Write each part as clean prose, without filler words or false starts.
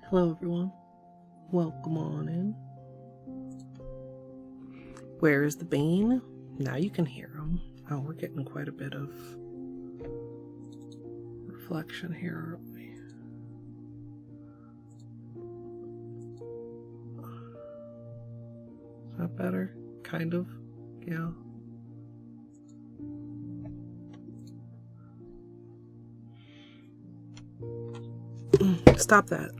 Hello everyone, welcome on in. Where is the bean? Now you can hear him. Oh, we're getting quite a bit of reflection here, aren't we? Is that better? Kind of, yeah. Stop that.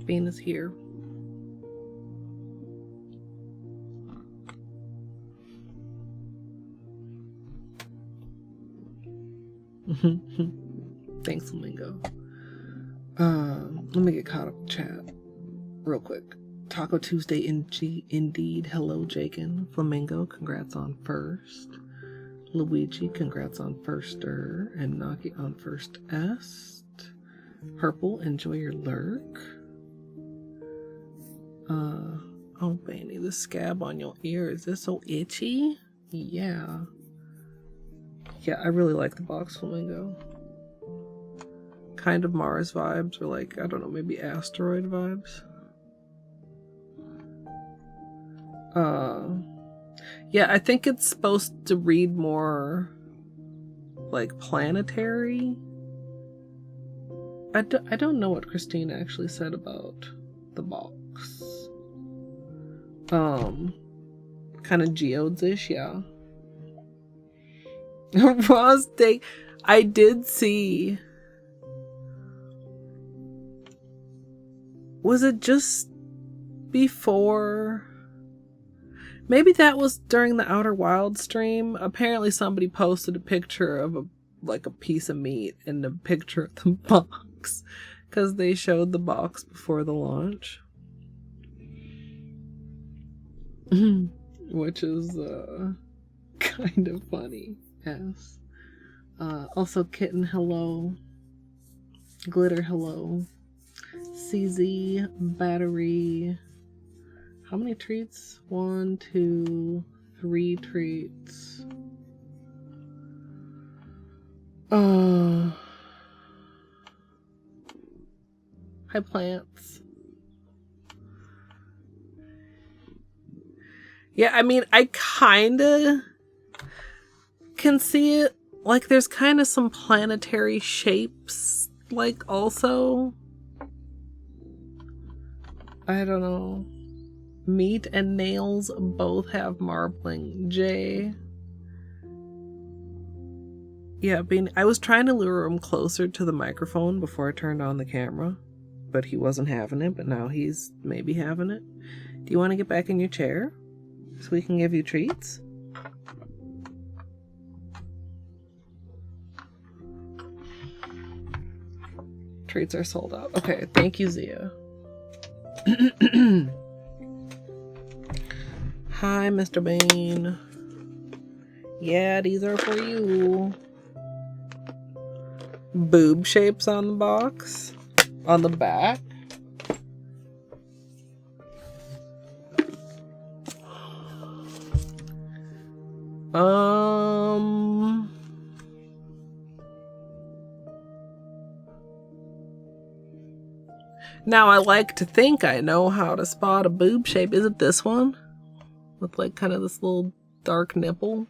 Bean is here. Thanks, Flamingo. Let me get caught up in chat real quick. Taco Tuesday indeed. Hello, Jakin. Flamingo, congrats on first. Luigi, congrats on firster. And Naki on first est. Purple, enjoy your lurk. Oh, Banny, the scab on your ear, is this so itchy? Yeah. Yeah, I really like the box Flamingo. Kind of Mars vibes, or like, I don't know, maybe asteroid vibes. Yeah, I think it's supposed to read more like planetary. I don't know what Christine actually said about the box. Kind of geodes-ish, yeah. Ross Day, I did see. Was it just before? Maybe that was during the Outer Wild stream. Apparently somebody posted a picture of a piece of meat and a picture of the box because they showed the box before the launch. Which is kind of funny. Yes. Also Kitten, hello. Glitter, hello. CZ, battery. How many treats? 1, 2, 3 treats. Hi, plants. Yeah, I mean, I kinda can see it. Like, there's kind of some planetary shapes, like, also. I don't know. Meat and nails both have marbling. Jay. Yeah, I was trying to lure him closer to the microphone before I turned on the camera, but he wasn't having it, but now he's maybe having it. Do you want to get back in your chair so we can give you treats? Treats are sold out. Okay, thank you, Zia. Hi, Mr. Bain. Yeah, these are for you. Boob shapes on the box. On the back. Now I like to think I know how to spot a boob shape. Is it this one? With like kind of this little dark nipple?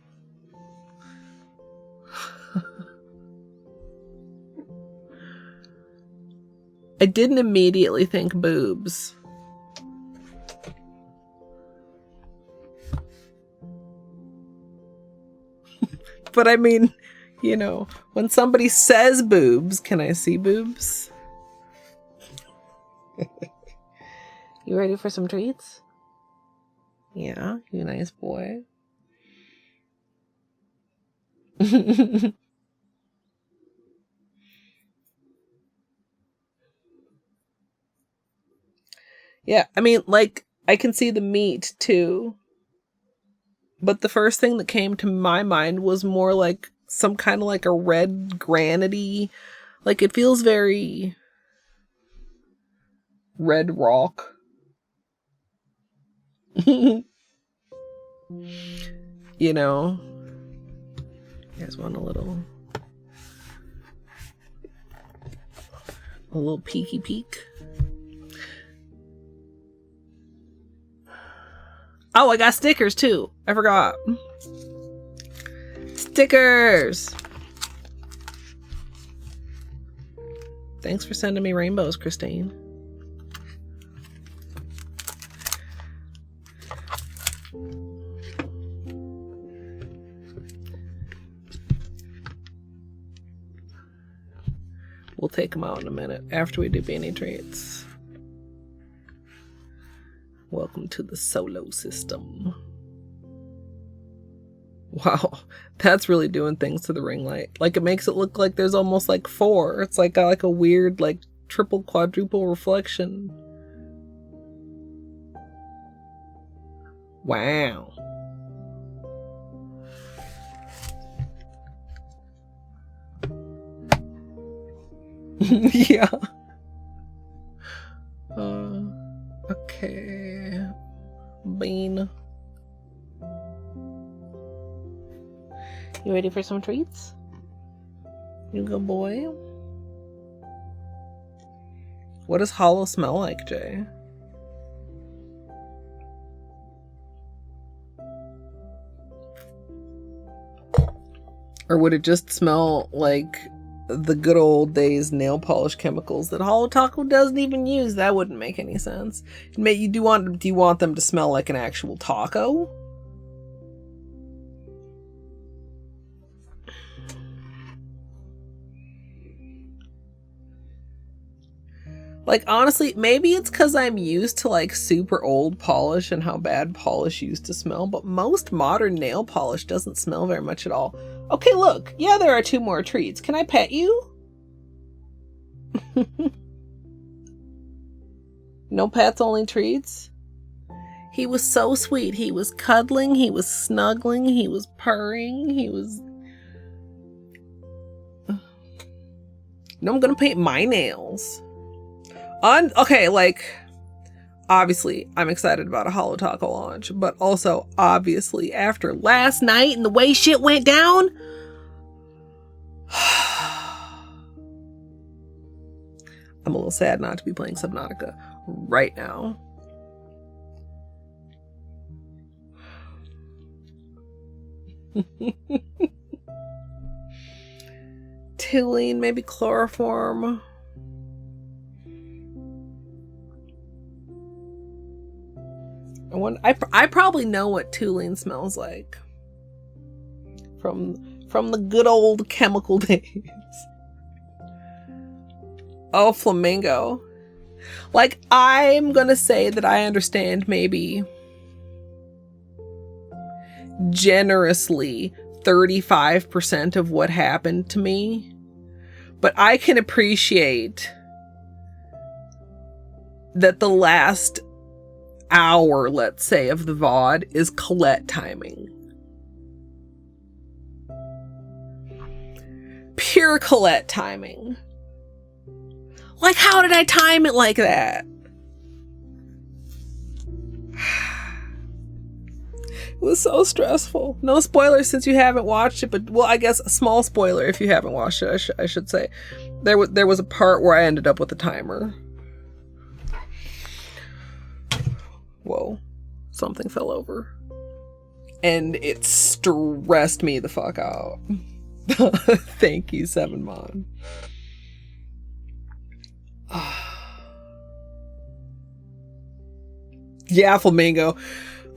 I didn't immediately think boobs. But I mean, you know, when somebody says boobs, can I see boobs? You ready for some treats? Yeah, you nice boy. Yeah, I mean, like, I can see the meat too. But the first thing that came to my mind was more like some kind of like a red granity. Like, it feels very red rock. You know? You guys want a little A little peeky peek. Oh, I got stickers too. I forgot. Stickers. Thanks for sending me rainbows, Christine. We'll take them out in a minute after we do Beanie Treats. Welcome to the solo system. Wow, that's really doing things to the ring light. Like, it makes it look like there's almost like 4. It's like got like a weird, like, triple, quadruple reflection. Wow. Yeah. Okay. Bean. You ready for some treats? You good boy. What does Holo smell like, Jay? Or would it just smell like the good old days nail polish chemicals that Holo Taco doesn't even use? That wouldn't make any sense. Do you want them to smell like an actual taco? Like, honestly, maybe it's because I'm used to like super old polish and how bad polish used to smell, but most modern nail polish doesn't smell very much at all. Okay, look. Yeah, there are 2 more treats. Can I pet you? No pets, only treats? He was so sweet. He was cuddling, he was snuggling, he was purring, he was... No, I'm gonna paint my nails. Okay, like, obviously, I'm excited about a Holo Taco launch, but also, obviously, after last night and the way shit went down, I'm a little sad not to be playing Subnautica right now. Toluene, maybe chloroform. I probably know what Toluene smells like from the good old chemical days. Oh, flamingo. Like, I'm gonna say that I understand maybe generously 35% of what happened to me, but I can appreciate that the last hour, let's say, of the VOD is Colette timing. Pure Colette timing. Like, how did I time it like that? It was so stressful. No spoilers since you haven't watched it, but, well, I guess a small spoiler if you haven't watched it, I should say. There was a part where I ended up with a timer. Whoa. Something fell over. And it stressed me the fuck out. Thank you, 7Mon. Yeah, flamingo.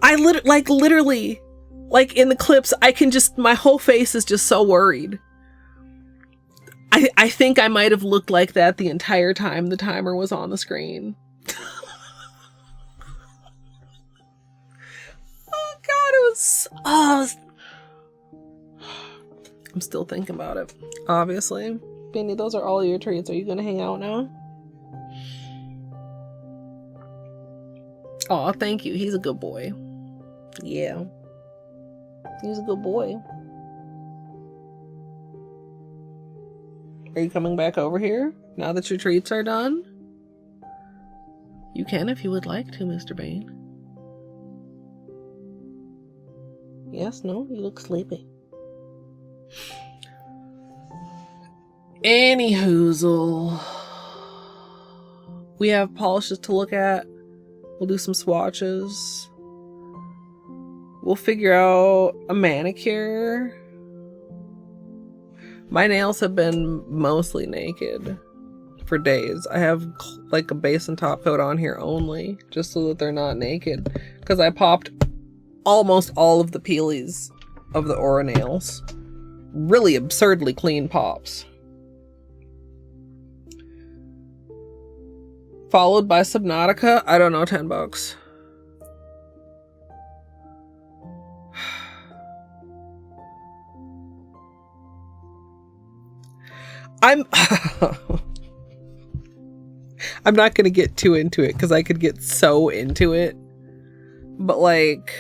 I literally, like in the clips, I can just, my whole face is just so worried. I think I might have looked like that the entire time the timer was on the screen. Oh god, it was, I'm still thinking about it, obviously. Benny, those are all your treats. Are you gonna hang out now? Oh, thank you. He's a good boy. Yeah. He's a good boy. Are you coming back over here now that your treats are done? You can if you would like to, Mr. Bane. Yes, no? You look sleepy. Any hoozle. We have polishes to look at. We'll do some swatches. We'll figure out a manicure. My nails have been mostly naked for days. I have like a base and top coat on here only, just so that they're not naked. Because I popped almost all of the peelies of the Aura nails. Really absurdly clean pops. Followed by Subnautica. I don't know, $10. I'm not gonna get too into it because I could get so into it. But like,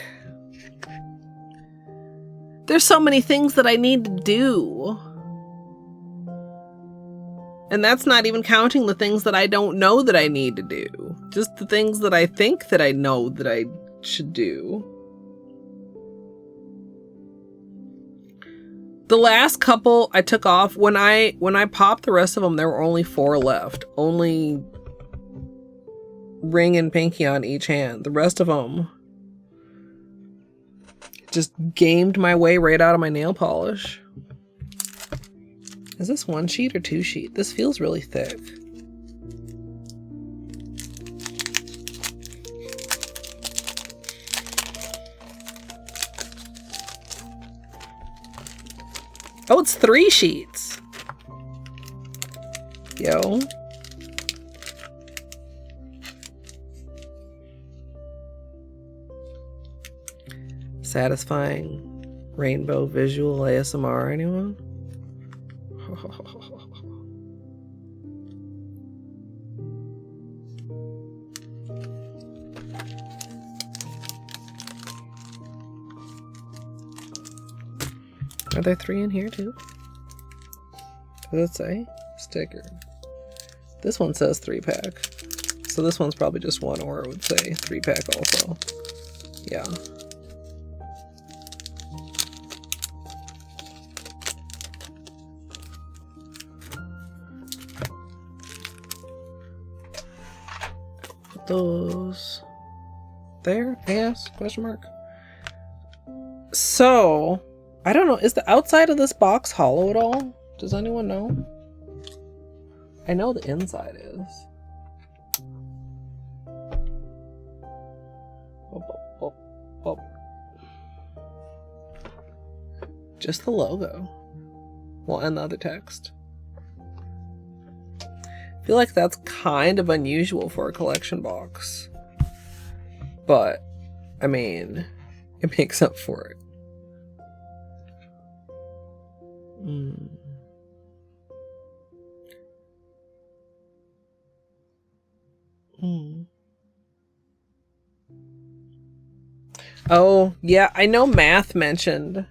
there's so many things that I need to do. And that's not even counting the things that I don't know that I need to do. Just the things that I think that I know that I should do. The last couple I took off, when I popped the rest of them, there were only 4 left. Only ring and pinky on each hand. The rest of them just gamed my way right out of my nail polish. Is this 1 sheet or 2 sheet? This feels really thick. Oh, it's 3 sheets. Yo. Satisfying rainbow visual ASMR, anyone? Are there 3 in here too? Does it say? Sticker. This one says 3-pack. So this one's probably just 1, or it would say 3-pack also. Yeah. Put those there, I guess? Question mark. So, I don't know. Is the outside of this box hollow at all? Does anyone know? I know the inside is. Just the logo. Well, and the other text. I feel like that's kind of unusual for a collection box. But, I mean, it makes up for it. Oh, yeah, I know Math mentioned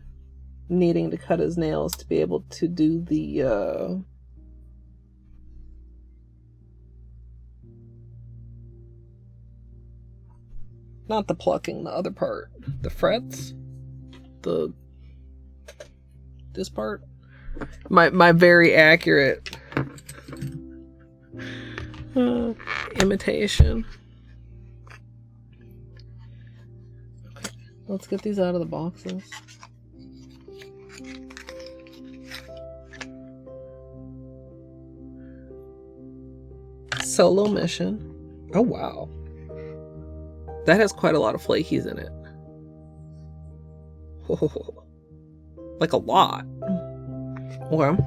needing to cut his nails to be able to do the, not the plucking, the other part. The frets? This part? My very accurate imitation. Okay, let's get these out of the boxes. Solo mission. Oh wow. That has quite a lot of flakies in it. Oh, like a lot. Okay.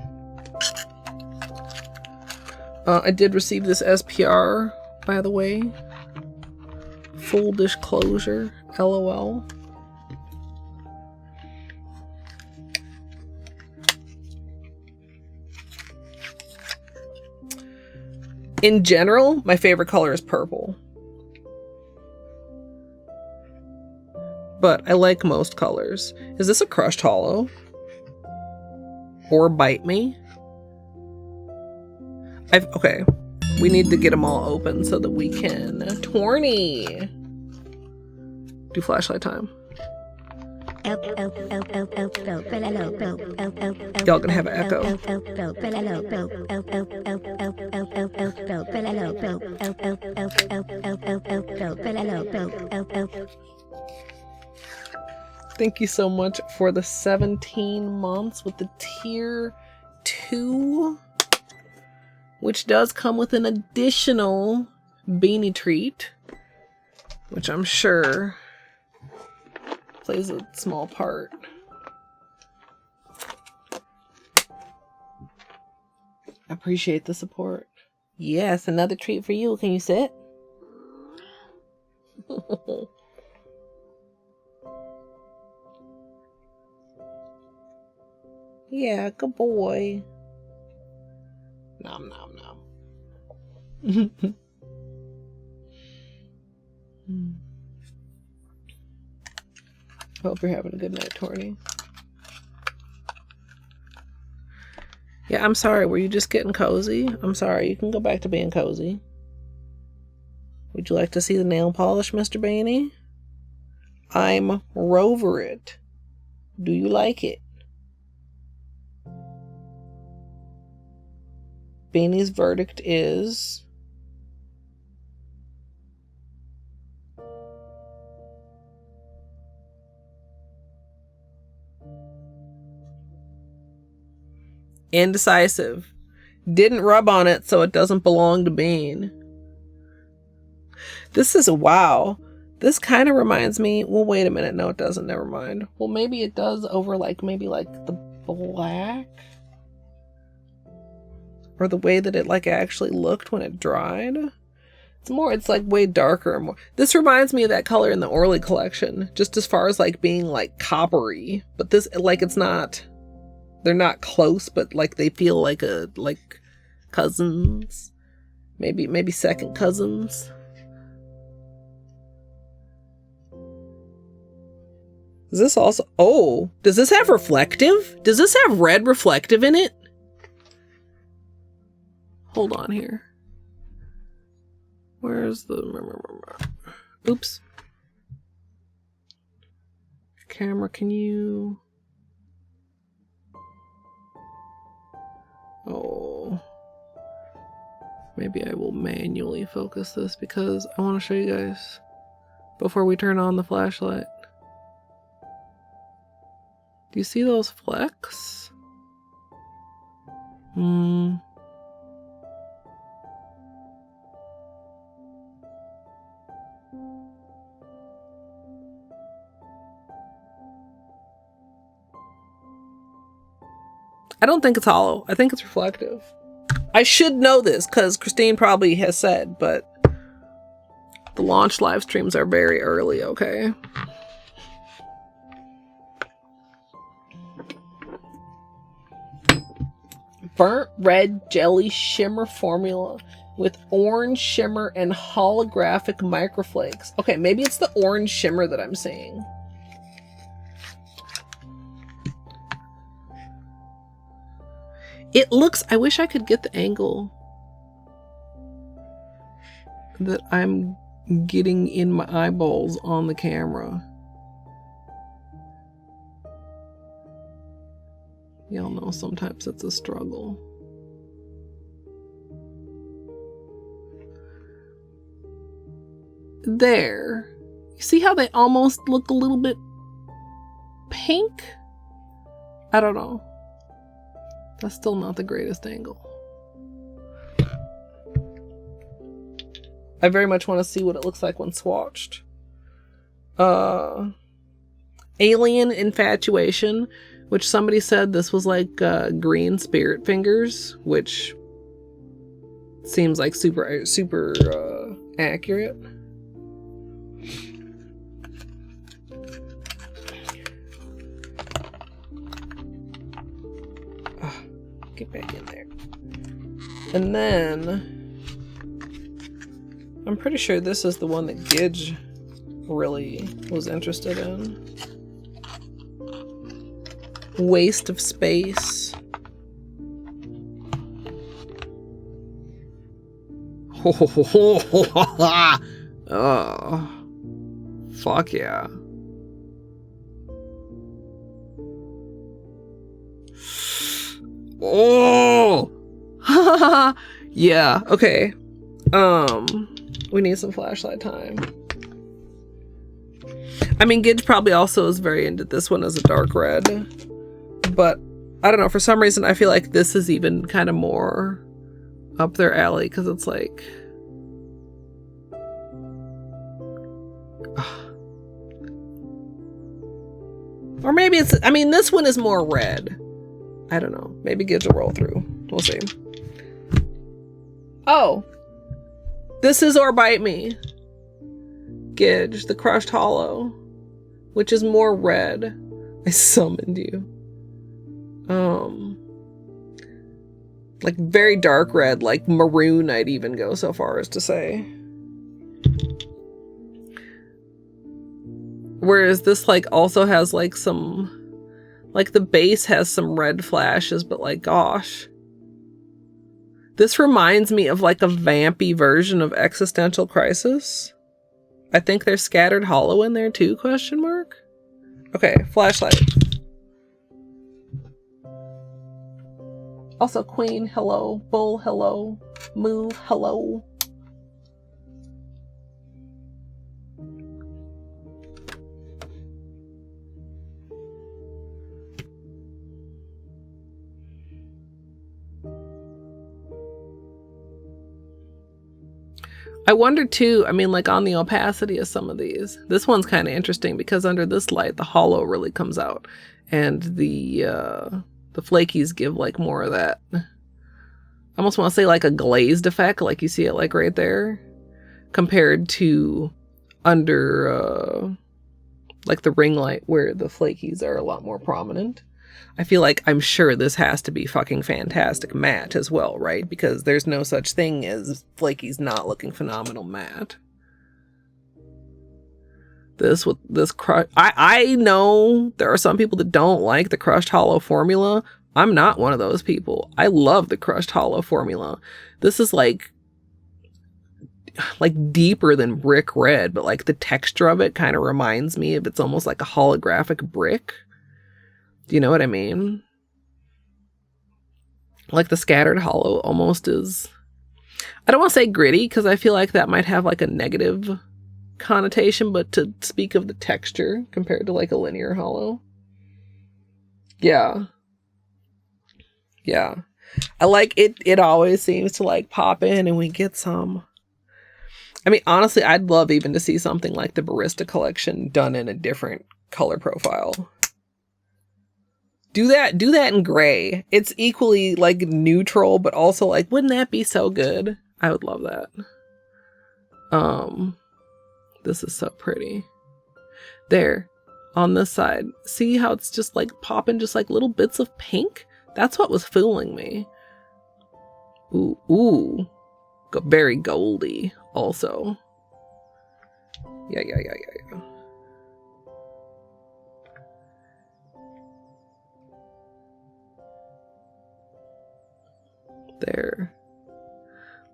I did receive this SPR, by the way. Full disclosure, LOL. In general, my favorite color is purple. But I like most colors. Is this a crushed holo? Or bite me? Okay. We need to get them all open so that we can... Twarny! Do flashlight time. Y'all gonna have an echo. Thank you so much for the 17 months with the tier 2, which does come with an additional beanie treat, which I'm sure plays a small part. I appreciate the support. Yes, another treat for you. Can you sit? Yeah, good boy. Nom nom nom. Hope you're having a good night, Torny. Yeah, I'm sorry. Were you just getting cozy? I'm sorry. You can go back to being cozy. Would you like to see the nail polish, Mr. Bainey? I'm Rover it. Do you like it? Bainey's verdict is... indecisive. Didn't rub on it, so it doesn't belong to Bean. This is a wow. This kind of reminds me... well, wait a minute. No, it doesn't. Never mind. Well, maybe it does over maybe the black? Or the way that it actually looked when it dried. It's way darker and more. This reminds me of that color in the Orly collection. Just as far as being coppery. But this, it's not... they're not close, but they feel like cousins. Maybe second cousins. Is this also... oh, does this have reflective? Does this have red reflective in it? Hold on here. Where's the... oops. Camera, can you... oh. Maybe I will manually focus this because I want to show you guys before we turn on the flashlight. Do you see those flecks? I don't think it's hollow. I think it's reflective. I should know this because Christine probably has said, but the launch live streams are very early, okay? Burnt red jelly shimmer formula with orange shimmer and holographic microflakes. Okay, maybe it's the orange shimmer that I'm seeing. It looks... I wish I could get the angle that I'm getting in my eyeballs on the camera. Y'all know sometimes it's a struggle. There. You see how they almost look a little bit pink? I don't know. That's still not the greatest angle. I very much want to see what it looks like when swatched. Alien Infatuation, which somebody said this was green spirit fingers, which seems like super accurate. Get back in there. And then I'm pretty sure this is the one that Gidge really was interested in. Waste of Space. Oh, fuck yeah. Oh! Yeah, okay. We need some flashlight time. I mean, Gidge probably also is very into this one as a dark red. But, I don't know, for some reason I feel like this is even kind of more up their alley, because it's like... Or maybe it's... I mean, this one is more red. I don't know. Maybe Gidge will roll through. We'll see. Oh! This is Or Bite Me. Gidge, the Crushed Holo. Which is more red. I summoned you. Like very dark red, like maroon, I'd even go so far as to say. Whereas this like also has like some, like the base has some red flashes, but like gosh. This reminds me of like a vampy version of Existential Crisis. I think there's Scattered Holo in there too, question mark? Okay, flashlight. Also Queen, hello. Bull, hello. Move, hello. I wonder too, I mean, like on the opacity of some of these. This one's kind of interesting because under this light, the holo really comes out. And the flakies give like more of that. I almost want to say like a glazed effect, like you see it like right there. Compared to under like the ring light where the flakies are a lot more prominent. I feel like I'm sure this has to be fucking fantastic matte as well, right? Because there's no such thing as flakies not looking phenomenal matte. This with this crush, I know there are some people that don't like the Crushed Holo formula. I'm not one of those people. I love the Crushed Holo formula. This is like deeper than brick red, but like the texture of it kind of reminds me of, it's almost like a holographic brick. Do you know what I mean? Like the Scattered Holo almost is, I don't want to say gritty because I feel like that might have like a negative connotation, but to speak of the texture compared to like a linear holo. Yeah. Yeah. I like it. It always seems to like pop in and we get some. I mean, honestly, I'd love even to see something like the Barista collection done in a different color profile. Do that in gray. It's equally like neutral, but also like, wouldn't that be so good? I would love that. This is so pretty. There, on this side, see how it's just like popping just like little bits of pink? That's what was fooling me. Ooh. Very goldy also. Yeah. There.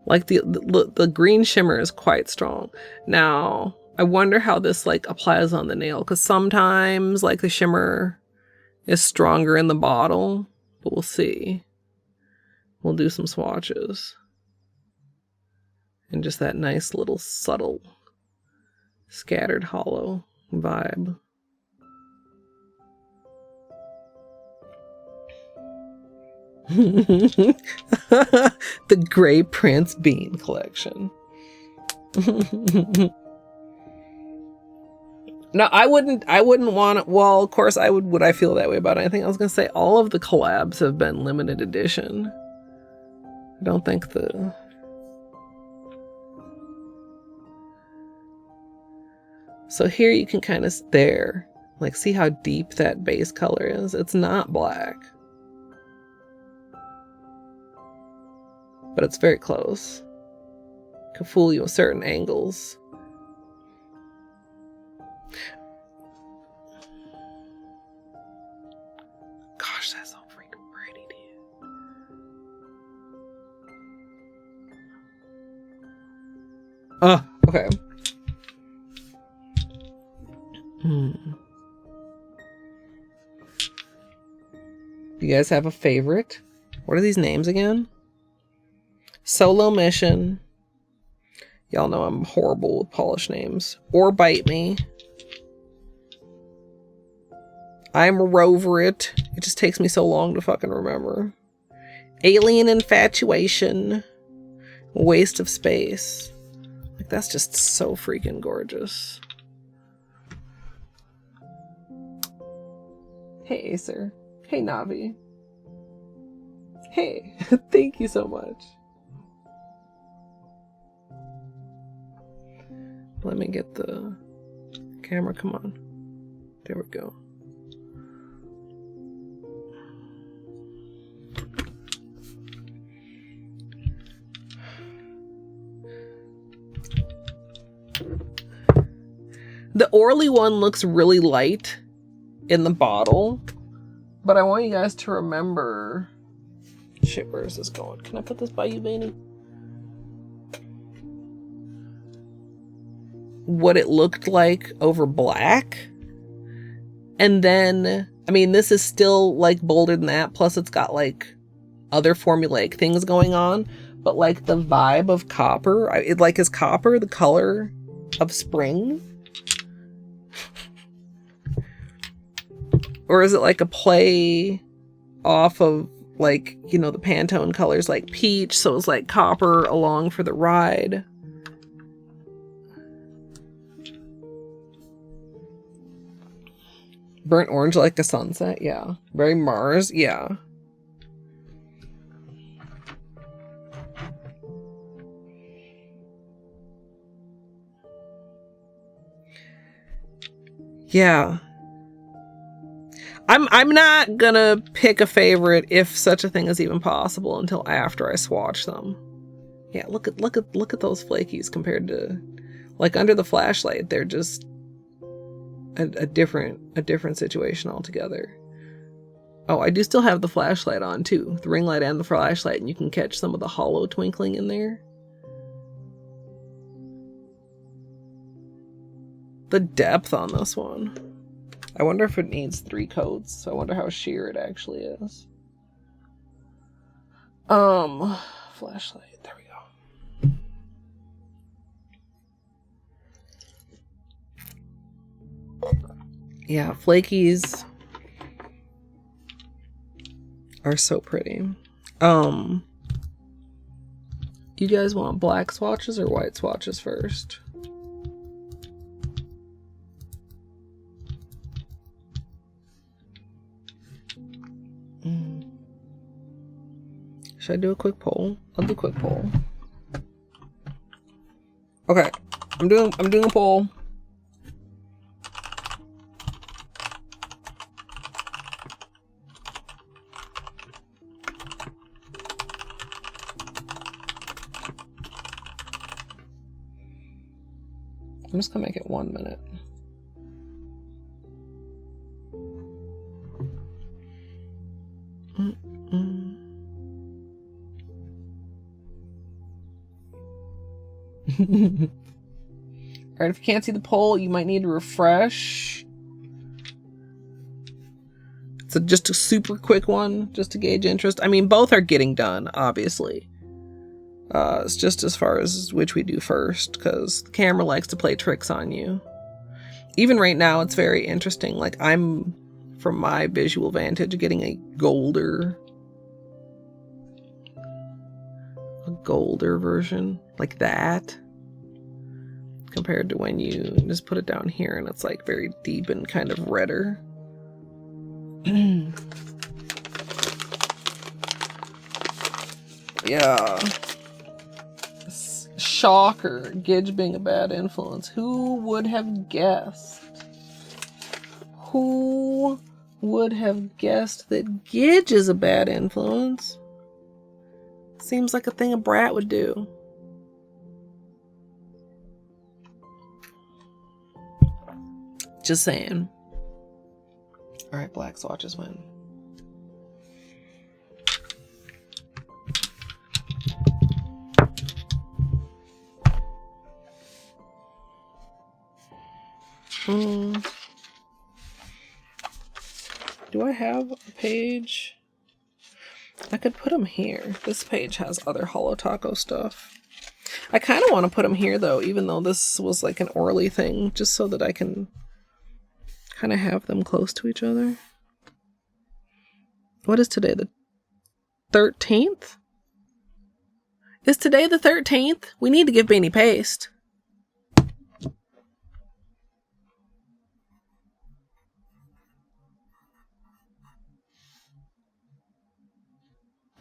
Like the green shimmer is quite strong. Now, I wonder how this like applies on the nail, because sometimes like the shimmer is stronger in the bottle, but we'll see. We'll do some swatches. And just that nice little subtle Scattered Holo vibe. The Grey Prince Bean collection. No, I wouldn't want it. Well, of course I would I feel that way about anything. I was gonna say all of the collabs have been limited edition. I don't think the so here you can kind of there, like see how deep that base color is. It's not black. But it's very close. Can fool you with certain angles. Gosh, that's so freaking pretty, dude. Okay. Do you guys have a favorite? What are these names again? Solo Mission. Y'all know I'm horrible with Polish names. Or Bite Me. I'm Rover It. It just takes me so long to fucking remember. Alien Infatuation. Waste of Space. Like, that's just so freaking gorgeous. Hey, Acer. Hey, Navi. Hey, thank you so much. Let me get the camera. Come on. There we go. The Orly one looks really light in the bottle, but I want you guys to remember... Shit, where is this going? Can I put this by you, Beanie? What it looked like over black. And then, I mean, this is still like bolder than that. Plus it's got like other formulaic things going on. But like the vibe of copper, is copper the color of spring? Or is it like a play off of like, you know, the Pantone colors like peach, so it's like copper along for the ride. Burnt orange like a sunset, yeah. Very Mars, yeah. Yeah. I'm not gonna pick a favorite, if such a thing is even possible, until after I swatch them. Yeah, look at those flakies compared to, like, under the flashlight, they're just a different situation altogether. Oh, I do still have the flashlight on too, the ring light and the flashlight, and you can catch some of the holo twinkling in there. The depth on this one. I wonder if it needs 3 coats. So I wonder how sheer it actually is. Flashlight. There we go. Yeah, flakies are so pretty. You guys want black swatches or white swatches first? Should I do a quick poll? I'll do a quick poll. Okay, I'm doing a poll. I'm just gonna make it 1 minute. Alright, if you can't see the poll, you might need to refresh. It's just a super quick one, just to gauge interest. I mean, both are getting done, obviously. It's just as far as which we do first, because the camera likes to play tricks on you. Even right now, it's very interesting. Like, I'm, from my visual vantage, getting a golder version, like that, compared to when you just put it down here and it's like very deep and kind of redder. Yeah. Shocker. Gidge being a bad influence. Who would have guessed? Who would have guessed that Gidge is a bad influence? Seems like a thing a brat would do. Just saying. Alright, black swatches win. Do I have a page? I could put them here. This page has other Holo Taco stuff. I kind of want to put them here, though, even though this was like an orally thing, just so that I can kind of have them close to each other. What is today? The 13th? Is today the 13th? We need to give Beanie paste.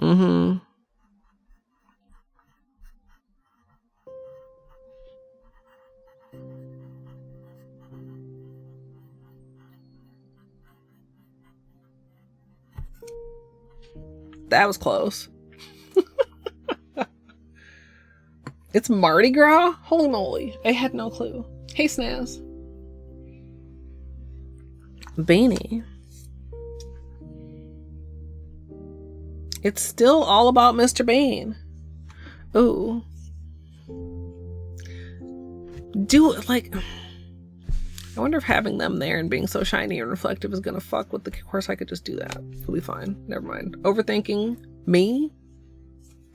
Mm-hmm. That was close. It's Mardi Gras? Holy moly. I had no clue. Hey, Snaz. Beanie. It's still all about Mr. Bean. Ooh. Do it like... I wonder if having them there and being so shiny and reflective is gonna fuck with the... Of course, I could just do that. It'll be fine. Never mind. Overthinking? Me?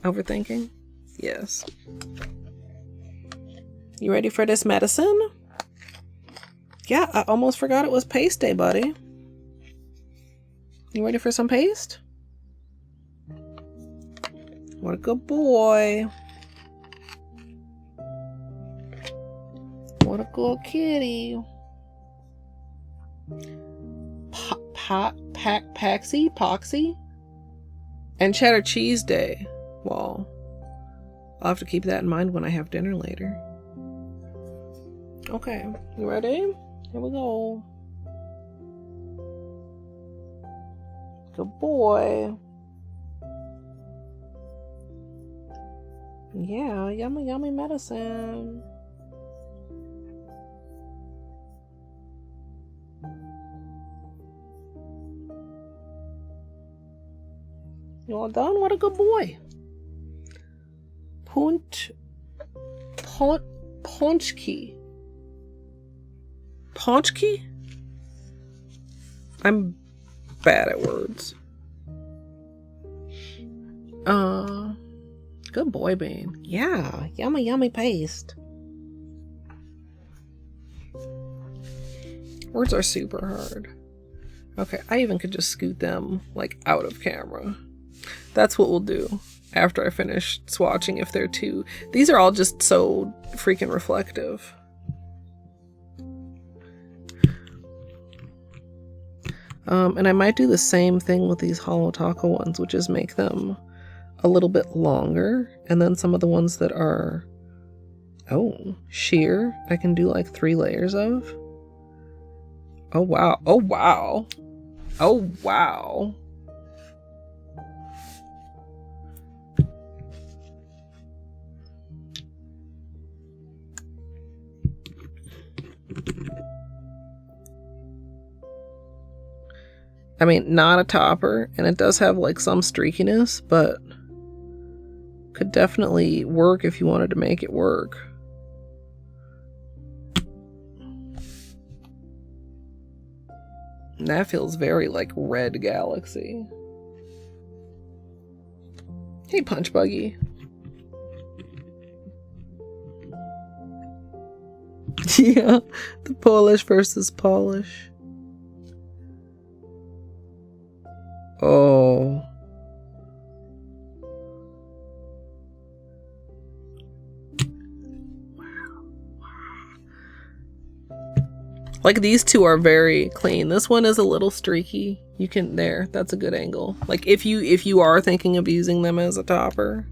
Overthinking? Yes. You ready for this medicine? Yeah, I almost forgot it was paste day, buddy. You ready for some paste? What a good boy. What a good kitty. Poxy? And cheddar cheese day. Well, I'll have to keep that in mind when I have dinner later. Okay, you ready? Here we go. Good boy. Yeah, yummy, yummy medicine. You all done? What a good boy. Ponchki. Ponchki? I'm bad at words. Good boy, Bean. Yeah, yummy, yummy paste. Words are super hard. Okay, I even could just scoot them, like, out of camera. That's what we'll do after I finish swatching if they're too... These are all just so freaking reflective. And I might do the same thing with these Holo Taco ones, which is make them a little bit longer. And then some of the ones that are, sheer, I can do like 3 layers of. Oh, wow. Oh, wow. Oh, wow. I mean, not a topper, and it does have like some streakiness, but could definitely work if you wanted to make it work. And that feels very like Red Galaxy. Hey, Punch Buggy. Yeah, the Polish versus Polish. Oh. Wow. Like these two are very clean. This one is a little streaky. You can that's a good angle. Like if you are thinking of using them as a topper.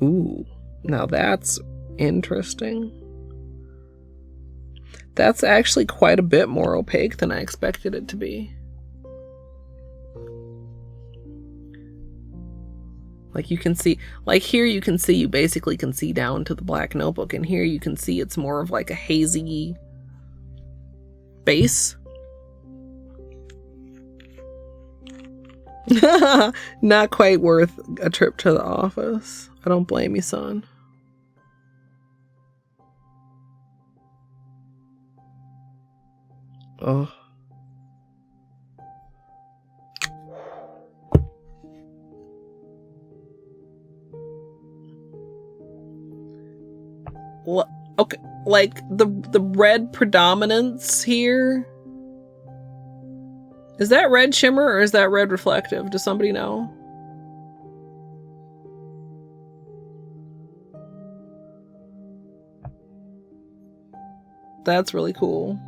Ooh. Now that's interesting. That's actually quite a bit more opaque than I expected it to be. Like you can see, like here you can see, you basically can see down to the black notebook, and here you can see it's more of like a hazy base. Not quite worth a trip to the office. I don't blame you, son. Oh. What? Okay, like the red predominance here. Is that red shimmer or is that red reflective? Does somebody know? That's really cool.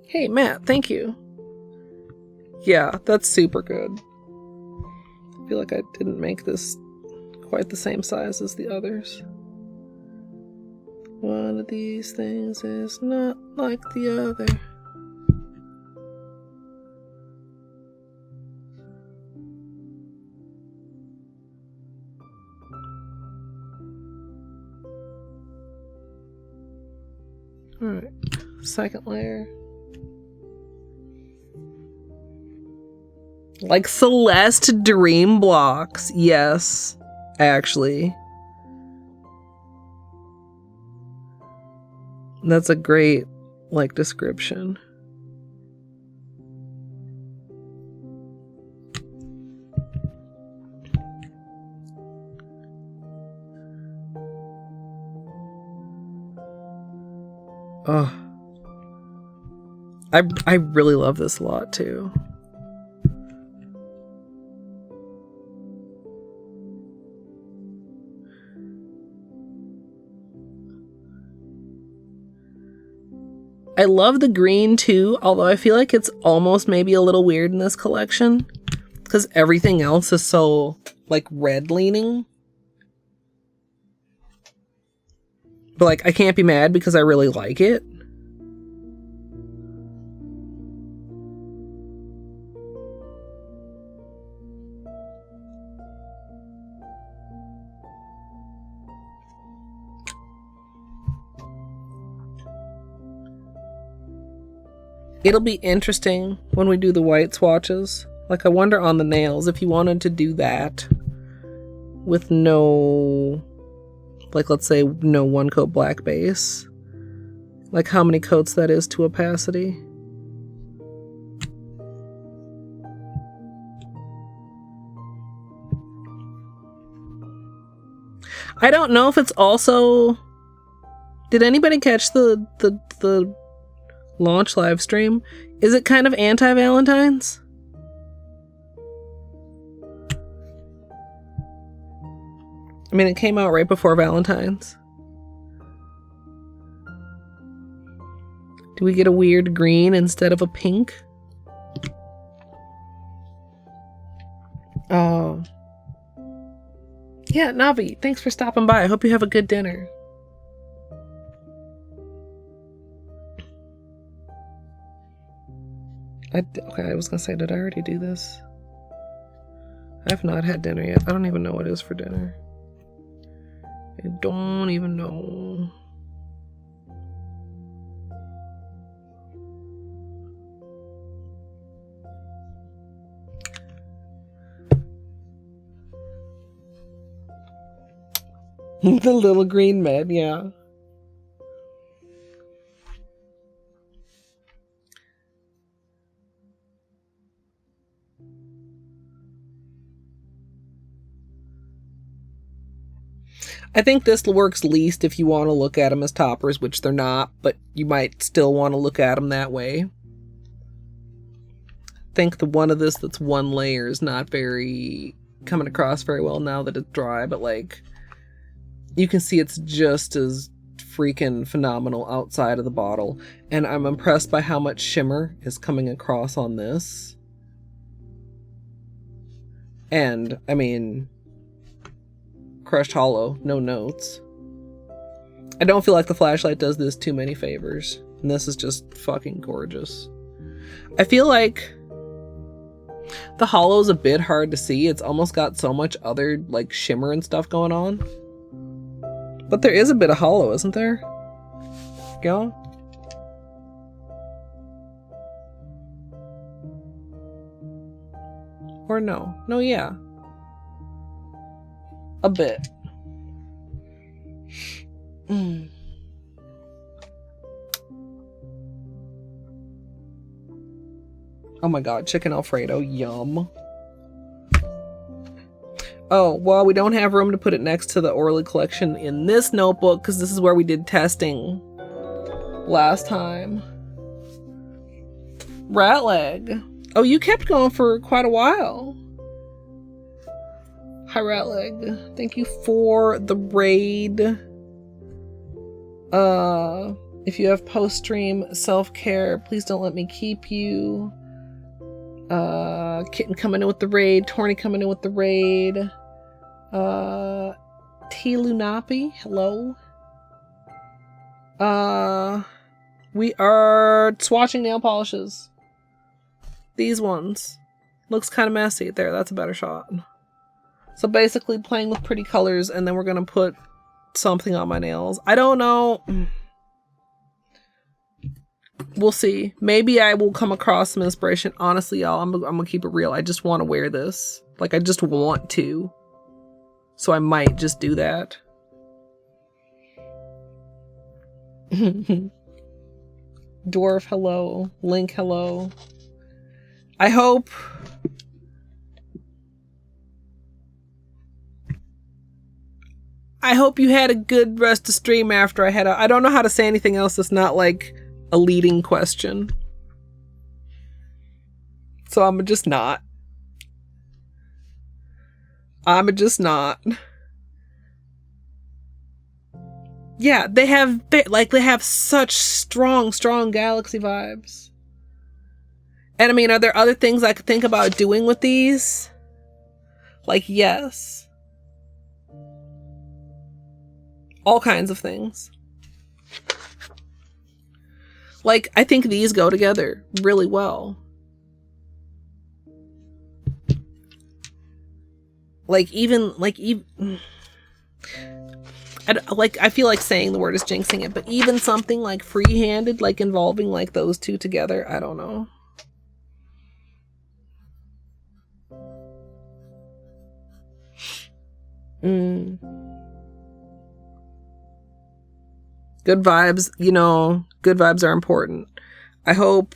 Hey, Matt, thank you. Yeah, that's super good. I feel like I didn't make this quite the same size as the others. One of these things is not like the other. Alright, second layer. Like Celeste Dream Blocks. Yes, actually. That's a great, like, description. Oh. I really love this a lot, too. I love the green too, although I feel like it's almost maybe a little weird in this collection because everything else is so like red leaning. But like I can't be mad because I really like it. It'll be interesting when we do the white swatches. Like, I wonder on the nails if you wanted to do that with no, like, let's say no one coat black base. Like, how many coats that is to opacity. I don't know if it's also... Did anybody catch the launch live stream? Is it kind of anti-Valentine's? I mean, it came out right before Valentine's. Do we get a weird green instead of a pink? Oh. Yeah, Navi, thanks for stopping by. I hope you have a good dinner. Okay, I was gonna say, did I already do this? I have not had dinner yet. I don't even know what it is for dinner. I don't even know. The little green med, yeah. I think this works least if you want to look at them as toppers, which they're not, but you might still want to look at them that way. I think the one of this that's one layer is not very coming across very well now that it's dry, but like you can see it's just as freaking phenomenal outside of the bottle, and I'm impressed by how much shimmer is coming across on this. And I mean, crushed hollow, no notes. I don't feel like the flashlight does this too many favors, and this is just fucking gorgeous. I feel like the hollow's a bit hard to see. It's almost got so much other like shimmer and stuff going on. But there is a bit of hollow, isn't there? Go. Or no? No, yeah. A bit. Oh my god, chicken Alfredo, yum. Oh, well, we don't have room to put it next to the Orly collection in this notebook because this is where we did testing last time. Rat leg. Oh, you kept going for quite a while. Hi, Rat leg. Thank you for the raid. If you have post-stream self-care, please don't let me keep you. Kitten coming in with the raid. Torny coming in with the raid. T Lunapi, hello. We are swatching nail polishes. These ones. Looks kind of messy. There, that's a better shot. So basically playing with pretty colors, and then we're gonna put something on my nails. I don't know. We'll see. Maybe I will come across some inspiration. Honestly, y'all, I'm gonna keep it real. I just want to wear this. Like, I just want to. So I might just do that. Dwarf, hello. Link, hello. I hope... you had a good rest of stream after I had a... I don't know how to say anything else that's not like a leading question. So I'm just not. Yeah, they have such strong Galaxy vibes. And I mean, are there other things I could think about doing with these? Like, yes. All kinds of things. Like, I think these go together really well. I feel like saying the word is jinxing it, but even something like free-handed, like involving like those two together, I don't know. Good vibes, good vibes are important. I hope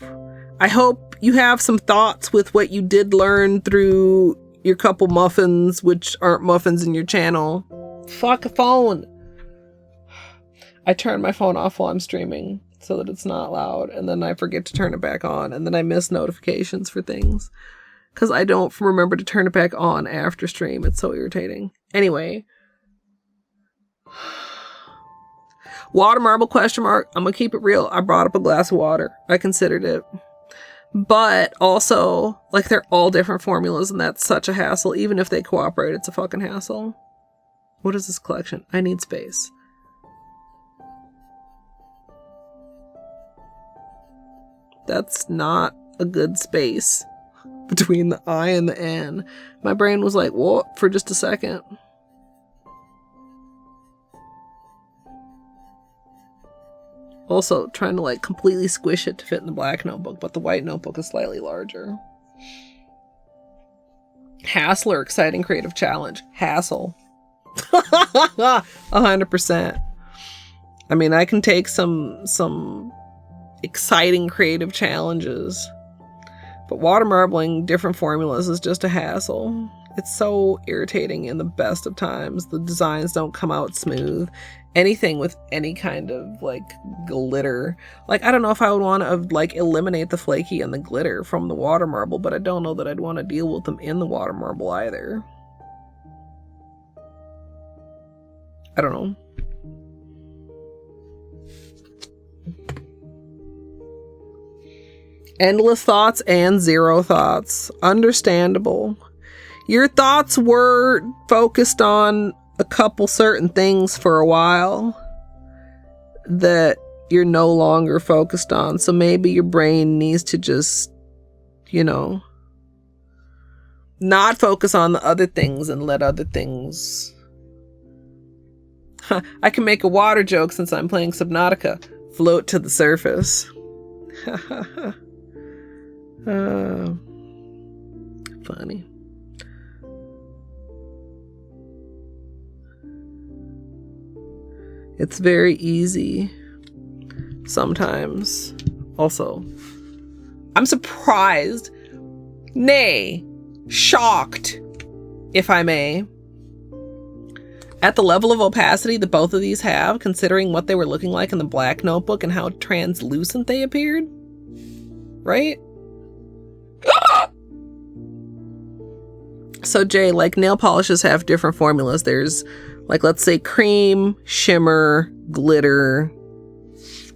you have some thoughts with what you did learn through your couple muffins, which aren't muffins in your channel. Fuck a phone. I turn my phone off while I'm streaming so that it's not loud, and then I forget to turn it back on, and then I miss notifications for things because I don't remember to turn it back on after stream. It's so irritating. Anyway. Water marble question mark. I'm gonna keep it real. I brought up a glass of water. I considered it. But also, like, they're all different formulas, and that's such a hassle. Even if they cooperate, it's a fucking hassle. What is this collection? I need space. That's not a good space between the I and the N. My brain was like, what? For just a second. Also, trying to like completely squish it to fit in the black notebook, but the white notebook is slightly larger. Hassle or exciting creative challenge? Hassle. 100%. I mean, I can take some exciting creative challenges, but water marbling different formulas is just a hassle. It's so irritating in the best of times. The designs don't come out smooth. Anything with any kind of like glitter, like I don't know if I would want to like eliminate the flaky and the glitter from the water marble, but I don't know that I'd want to deal with them in the water marble either. I don't know. Endless thoughts and zero thoughts. Understandable. Your thoughts were focused on a couple certain things for a while that you're no longer focused on. So maybe your brain needs to just, not focus on the other things and let other things. I can make a water joke since I'm playing Subnautica. Float to the surface. Funny. It's very easy sometimes. Also, I'm surprised, nay, shocked, if I may, at the level of opacity that both of these have, considering what they were looking like in the black notebook and how translucent they appeared. Right? So Jay, like, nail polishes have different formulas. There's, like, let's say cream, shimmer, glitter,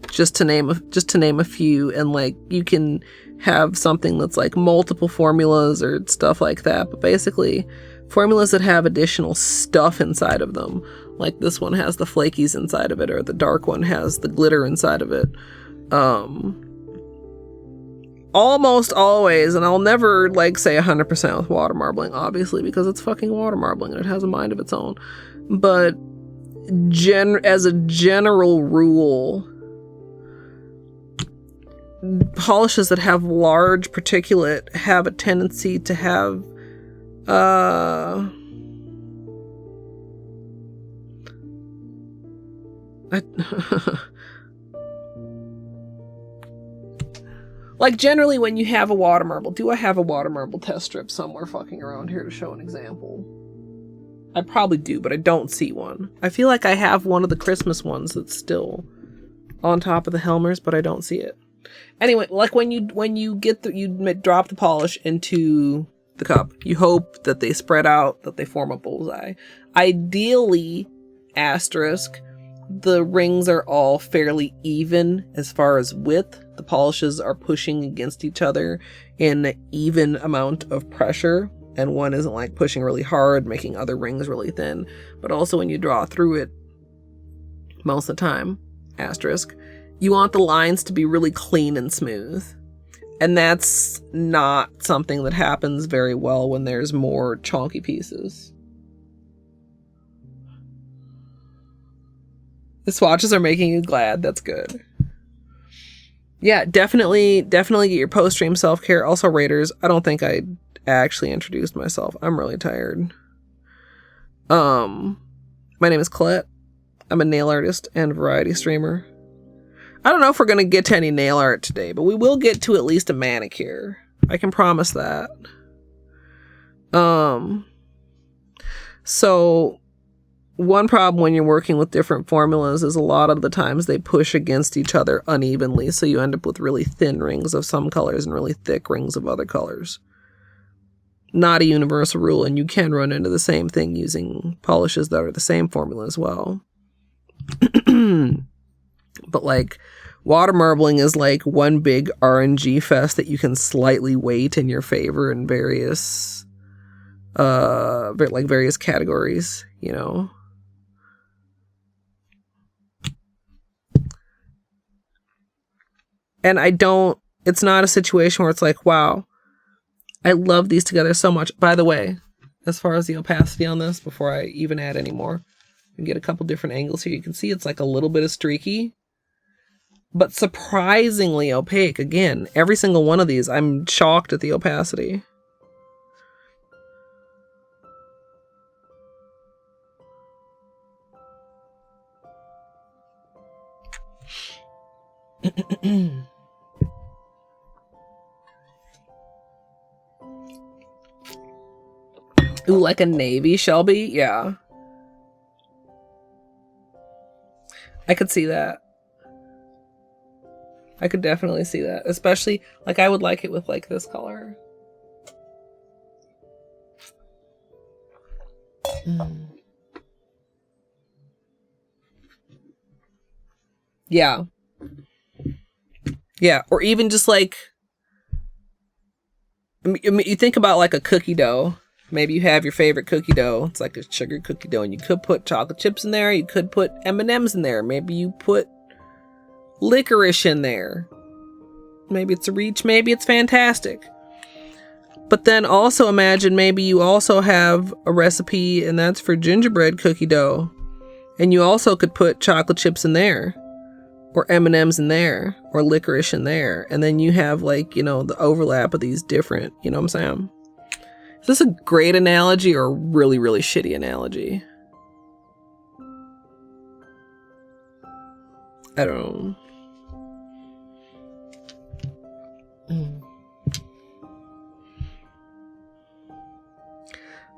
just to name a few, and like you can have something that's like multiple formulas or stuff like that. But basically, formulas that have additional stuff inside of them, like this one has the flakies inside of it, or the dark one has the glitter inside of it. Almost always, and I'll never like say 100% with water marbling, obviously, because it's fucking water marbling and it has a mind of its own. But as a general rule, polishes that have large particulate have a tendency to have like generally when you have a water marble, do I have a water marble test strip somewhere fucking around here to show an example? I probably do, but I don't see one. I feel like I have one of the Christmas ones that's still on top of the Helmers, but I don't see it. Anyway, like when you drop the polish into the cup, you hope that they spread out, that they form a bullseye. Ideally, asterisk, the rings are all fairly even as far as width. The polishes are pushing against each other in an even amount of pressure, and one isn't like pushing really hard, making other rings really thin. But also when you draw through it, most of the time, asterisk, you want the lines to be really clean and smooth. And that's not something that happens very well when there's more chunky pieces. The swatches are making you glad. That's good. Yeah, definitely get your post-stream self-care. Also, Raiders, I don't think I actually introduced myself. I'm really tired. My name is Colette. I'm a nail artist and variety streamer. I don't know if we're going to get to any nail art today, but we will get to at least a manicure. I can promise that. So one problem when you're working with different formulas is a lot of the times they push against each other unevenly, so you end up with really thin rings of some colors and really thick rings of other colors. Not a universal rule, and you can run into the same thing using polishes that are the same formula as well. But like water marbling is like one big RNG fest that you can slightly weight in your favor in various various categories, you know. And it's not a situation where it's like, wow, I love these together so much. By the way, as far as the opacity on this, before I even add any more, you can get a couple different angles here. You can see it's like a little bit of streaky, but surprisingly opaque. Again, every single one of these, I'm shocked at the opacity. Ooh, like a navy, Shelby? Yeah. I could see that. I could definitely see that. Especially, like, I would like it with, like, this color. Yeah. Yeah, or even just, like, I mean, you think about, like, a cookie dough. Maybe you have your favorite cookie dough. It's like a sugar cookie dough, and you could put chocolate chips in there. You could put M&Ms in there. Maybe you put licorice in there. Maybe it's a reach. Maybe it's fantastic. But then also imagine maybe you also have a recipe, and that's for gingerbread cookie dough. And you also could put chocolate chips in there, or M&Ms in there, or licorice in there. And then you have, like, you know, the overlap of these different, you know what I'm saying? Is this a great analogy or a really, really shitty analogy? I don't know.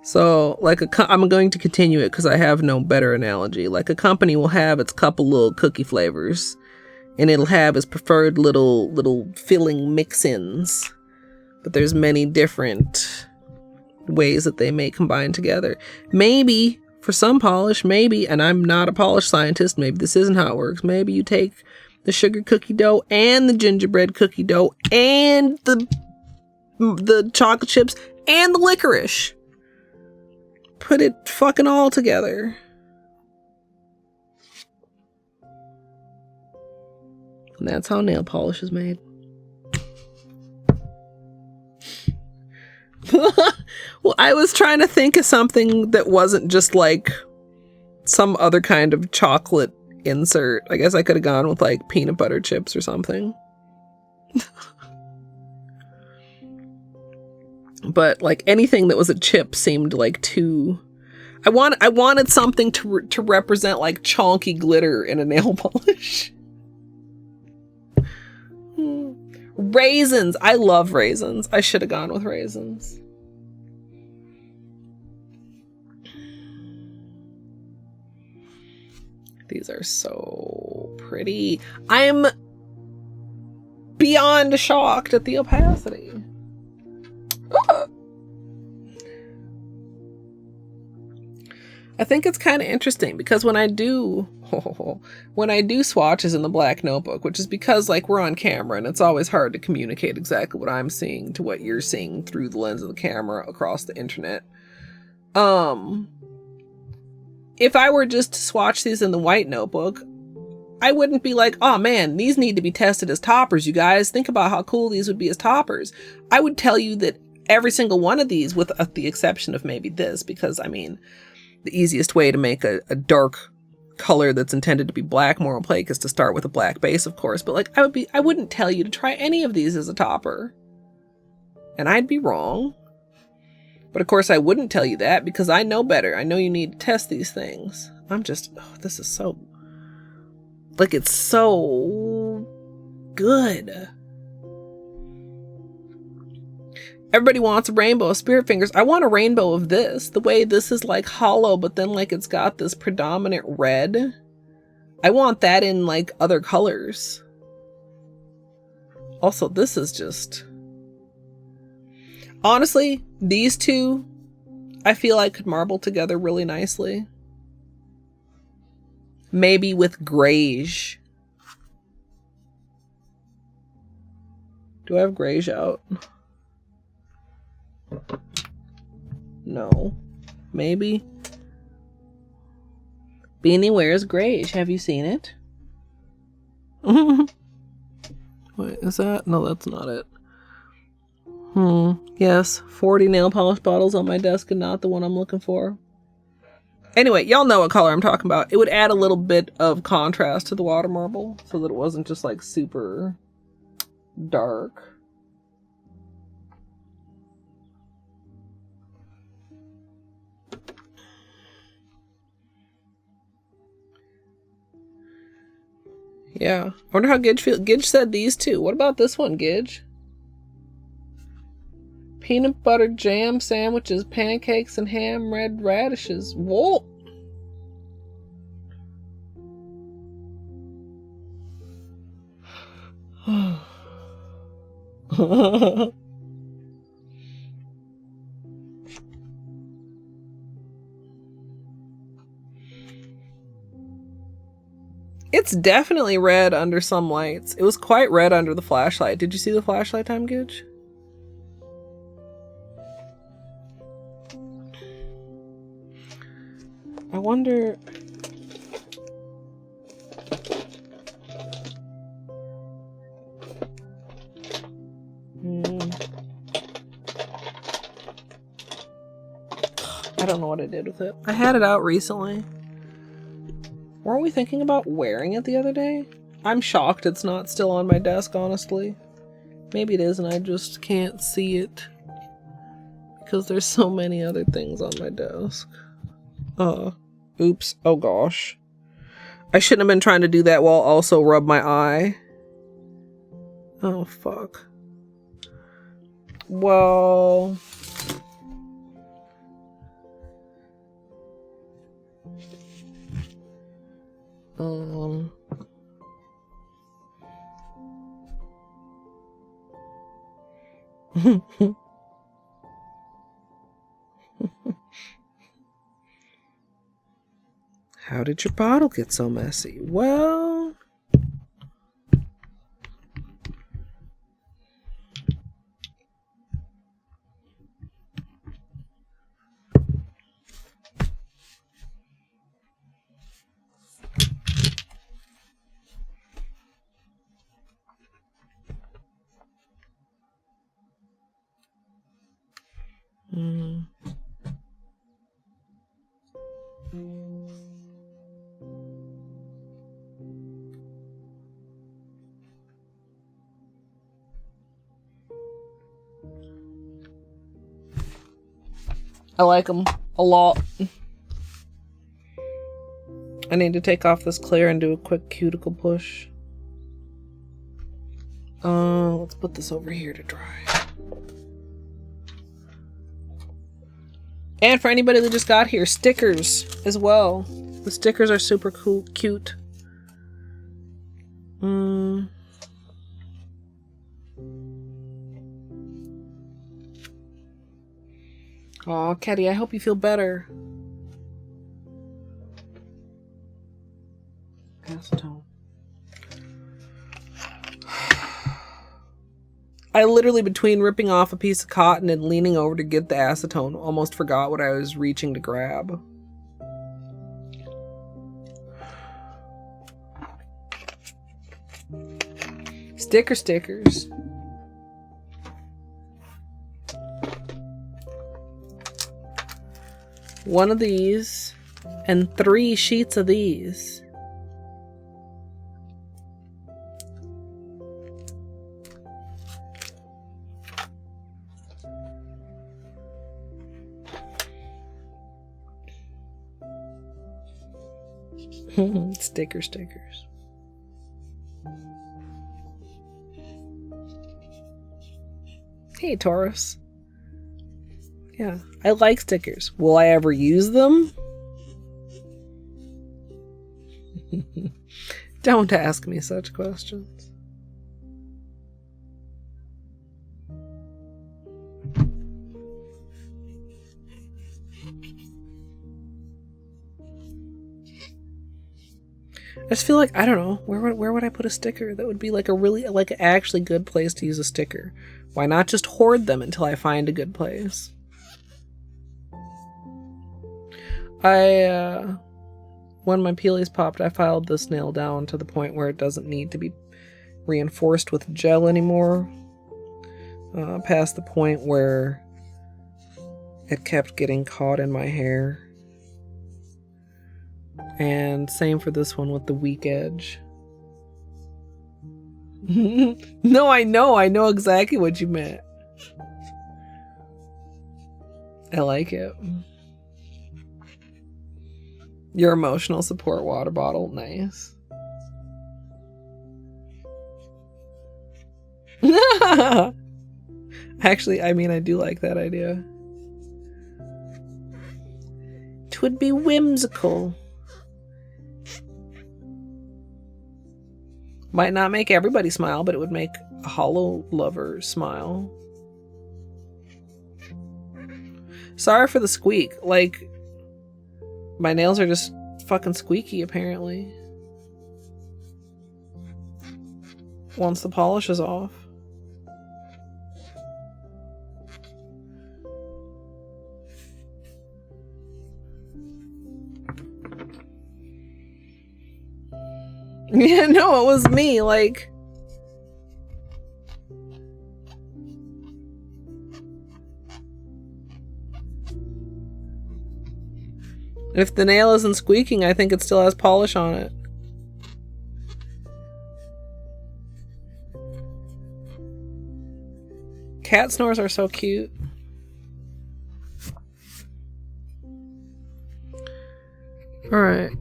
So, like I'm going to continue it because I have no better analogy. Like a company will have its couple little cookie flavors, and it'll have its preferred little filling mix-ins. But there's many different ways that they may combine together. Maybe for some polish, maybe, and I'm not a polish scientist, maybe this isn't how it works. Maybe you take the sugar cookie dough and the gingerbread cookie dough and the chocolate chips and the licorice. Put it fucking all together. And that's how nail polish is made. Well, I was trying to think of something that wasn't just like some other kind of chocolate insert. I guess I could have gone with like peanut butter chips or something. But like anything that was a chip seemed like too... I wanted something to represent like chonky glitter in a nail polish. Raisins. I love raisins. I should have gone with raisins. These are so pretty. I'm beyond shocked at the opacity. I think it's kind of interesting because when I do swatches in the black notebook, which is because like we're on camera and it's always hard to communicate exactly what I'm seeing to what you're seeing through the lens of the camera across the internet. If I were just to swatch these in the white notebook, I wouldn't be like, oh man, these need to be tested as toppers, you guys. Think about how cool these would be as toppers. I would tell you that every single one of these, with the exception of maybe this, because I mean, the easiest way to make a dark color that's intended to be black more opaque is to start with a black base, of course. But like, I wouldn't tell you to try any of these as a topper. And I'd be wrong. But of course I wouldn't tell you that because I know better. I know you need to test these things. I'm just, oh, this is so, like, it's so good. Everybody wants a rainbow of Spirit Fingers. I want a rainbow of this. The way this is like hollow, but then like it's got this predominant red. I want that in like other colors. Also, this is just... Honestly, these two, I feel like could marble together really nicely. Maybe with greige. Do I have greige out? No. Maybe. Beanie wears greige. Have you seen it? Wait, is that? No, that's not it. Yes. 40 nail polish bottles on my desk and not the one I'm looking for. Anyway, y'all know what color I'm talking about. It would add a little bit of contrast to the water marble so that it wasn't just like super dark. Yeah. I wonder how Gidge feels. Gidge said these two. What about this one, Gidge? Peanut butter jam sandwiches, pancakes, and ham red radishes. Whoa! It's definitely red under some lights. It was quite red under the flashlight. Did you see the flashlight time, Gidge? I wonder... I don't know what I did with it. I had it out recently. Weren't we thinking about wearing it the other day? I'm shocked it's not still on my desk, honestly. Maybe it is and I just can't see it. Because there's so many other things on my desk. Oops. Oh gosh. I shouldn't have been trying to do that while also rub my eye. Oh, fuck. Well... How did your bottle get so messy? Well... I like them a lot. I need to take off this clear and do a quick cuticle push. Let's put this over here to dry. And for anybody that just got here, stickers as well. The stickers are super cool, cute. Aw, Caddy, I hope you feel better. Acetone. I literally, between ripping off a piece of cotton and leaning over to get the acetone, almost forgot what I was reaching to grab. Stickers. One of these and 3 sheets of these. Stickers. Hey, Taurus. Yeah, I like stickers. Will I ever use them? Don't ask me such questions. I just feel like, I don't know, where would I put a sticker that would be like a really, like an actually good place to use a sticker? Why not just hoard them until I find a good place? When my peelies popped, I filed this nail down to the point where it doesn't need to be reinforced with gel anymore. Past the point where it kept getting caught in my hair. And same for this one with the weak edge. No, I know exactly what you meant. I like it. Your emotional support water bottle, nice. Actually, I mean, I do like that idea. 'Twould be whimsical. Might not make everybody smile, but it would make a Holo lover smile. Sorry for the squeak. Like, my nails are just fucking squeaky, apparently. Once the polish is off. Yeah, no, it was me, like... If the nail isn't squeaking, I think it still has polish on it. Cat snores are so cute. Alright.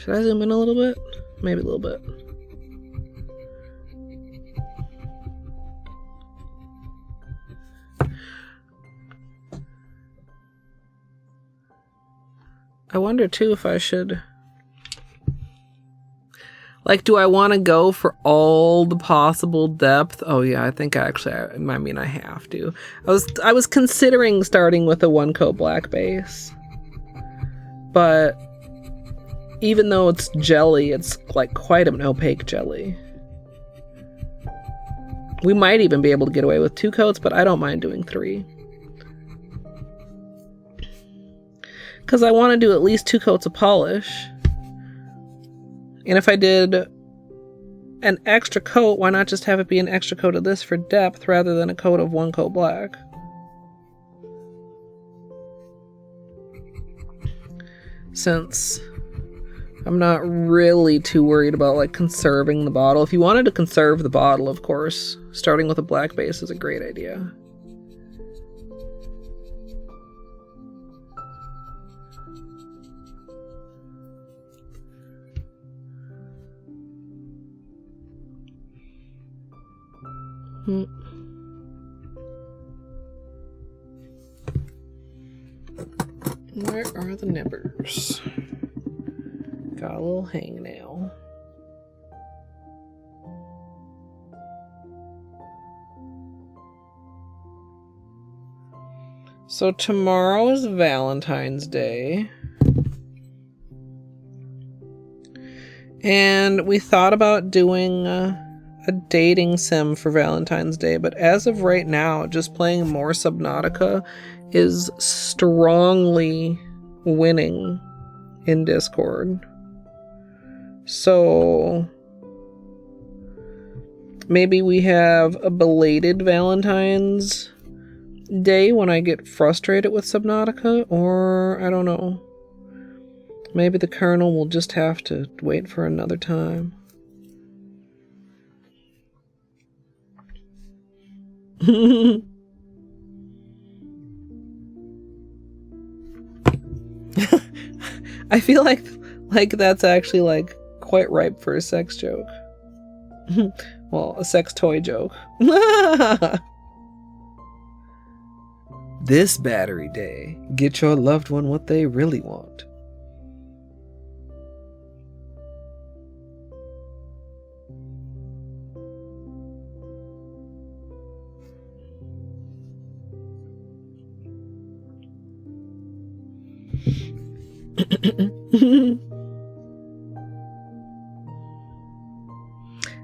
Should I zoom in a little bit? Maybe a little bit. I wonder too if I should, like, do I want to go for all the possible depth? Oh yeah, I think actually, I mean, I have to. I was considering starting with a 1-coat black base, but even though it's jelly, it's like quite an opaque jelly. We might even be able to get away with 2 coats, but I don't mind doing 3. Because I want to do at least 2 coats of polish. And if I did an extra coat, why not just have it be an extra coat of this for depth rather than a coat of 1-coat black? Since I'm not really too worried about like conserving the bottle. If you wanted to conserve the bottle, of course, starting with a black base is a great idea. Where are the nibbers? Got a little hangnail. So tomorrow is Valentine's Day. And we thought about doing a dating sim for Valentine's Day, but as of right now, just playing more Subnautica is strongly winning in Discord. So maybe we have a belated Valentine's Day when I get frustrated with Subnautica, or I don't know. Maybe the Colonel will just have to wait for another time. I feel like that's actually like quite ripe for a sex joke. Well, a sex toy joke. This battery day, get your loved one what they really want.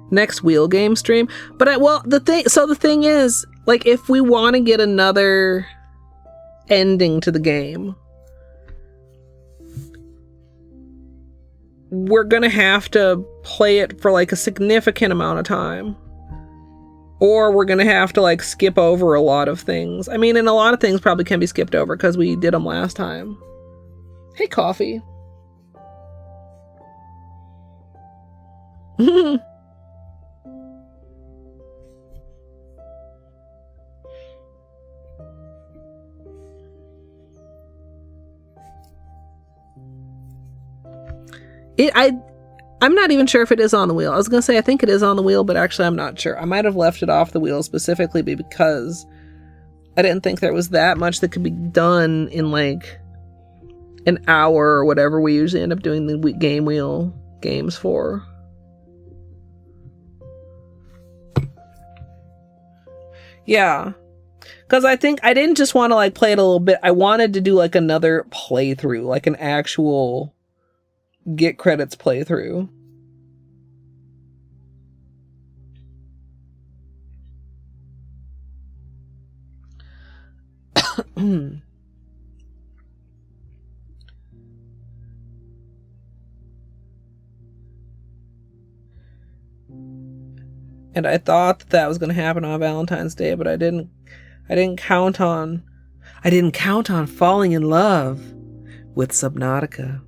Next wheel game stream. But the thing is, like, if we want to get another ending to the game, we're gonna have to play it for like a significant amount of time, or we're gonna have to like skip over a lot of things. I mean, and a lot of things probably can be skipped over because we did them last time. Hey, Coffee. I'm not even sure if it is on the wheel. I was going to say I think it is on the wheel, but actually I'm not sure. I might have left it off the wheel specifically because I didn't think there was that much that could be done in like an hour or whatever we usually end up doing the game wheel games for. Yeah. Because I think I didn't just want to like play it a little bit. I wanted to do like another playthrough, like an actual get credits playthrough. And I thought that was going to happen on Valentine's Day, but I didn't count on falling in love with Subnautica.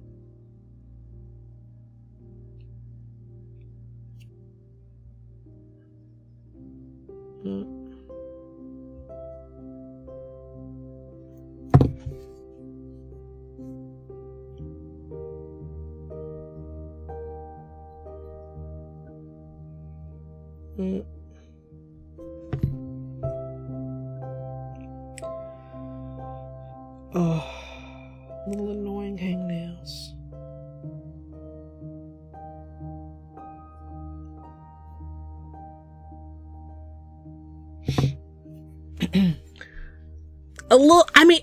Mm. Oh, little annoying hangnails.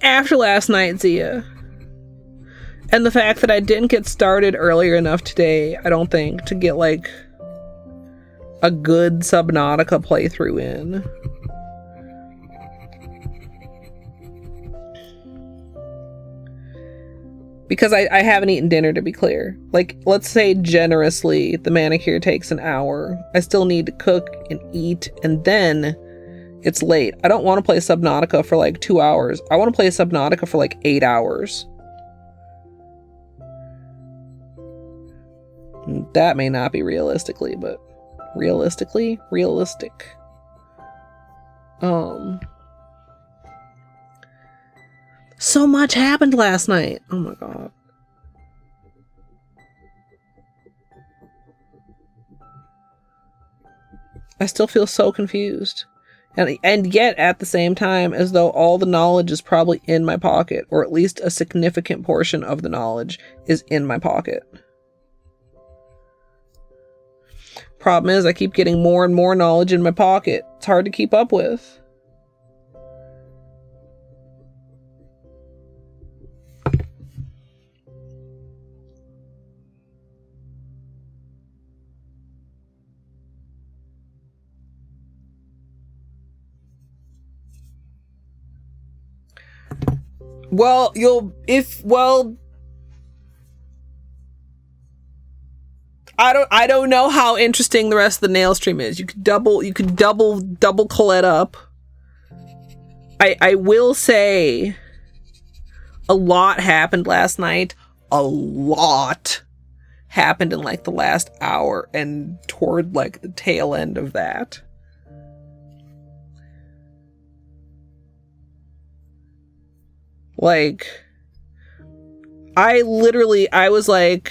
After last night, Zia, and the fact that I didn't get started earlier enough today, I don't think, to get like a good Subnautica playthrough in. Because I haven't eaten dinner, to be clear. Like, let's say generously the manicure takes an hour. I still need to cook and eat, and then it's late. I don't want to play Subnautica for like 2 hours. I want to play Subnautica for like 8 hours. That may not be realistically, but realistic. So much happened last night. Oh my god. I still feel so confused. And yet at the same time, as though all the knowledge is probably in my pocket, or at least a significant portion of the knowledge is in my pocket. Problem is, I keep getting more and more knowledge in my pocket. It's hard to keep up with. Well, I don't know how interesting the rest of the nail stream is. You could double Colette up. I will say a lot happened last night. A lot happened in like the last hour and toward like the tail end of that. Like, I was like,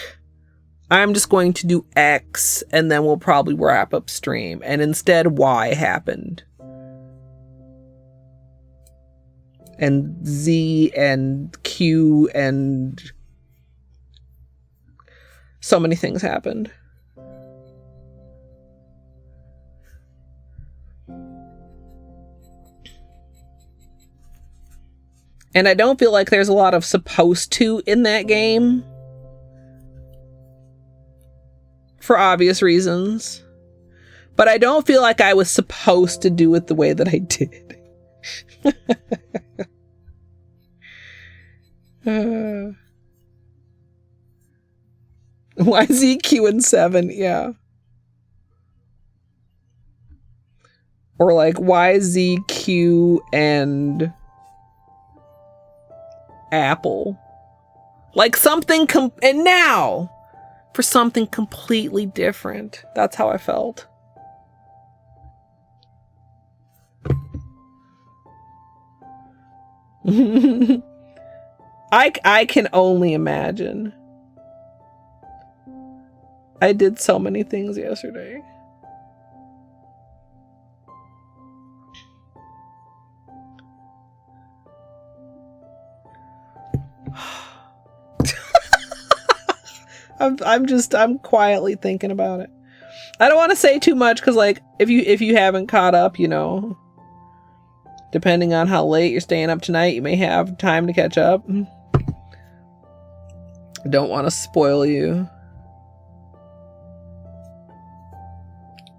I'm just going to do X and then we'll probably wrap up stream. And instead Y happened. And Z and Q and so many things happened. And I don't feel like there's a lot of supposed to in that game. For obvious reasons. But I don't feel like I was supposed to do it the way that I did. YZQ and 7, yeah. Or like YZQ and Apple. Like something and now for something completely different. That's how I felt. I can only imagine. I did so many things yesterday. I'm quietly thinking about it. I don't want to say too much because like if you haven't caught up, you know, depending on how late you're staying up tonight, you may have time to catch up. I don't want to spoil you.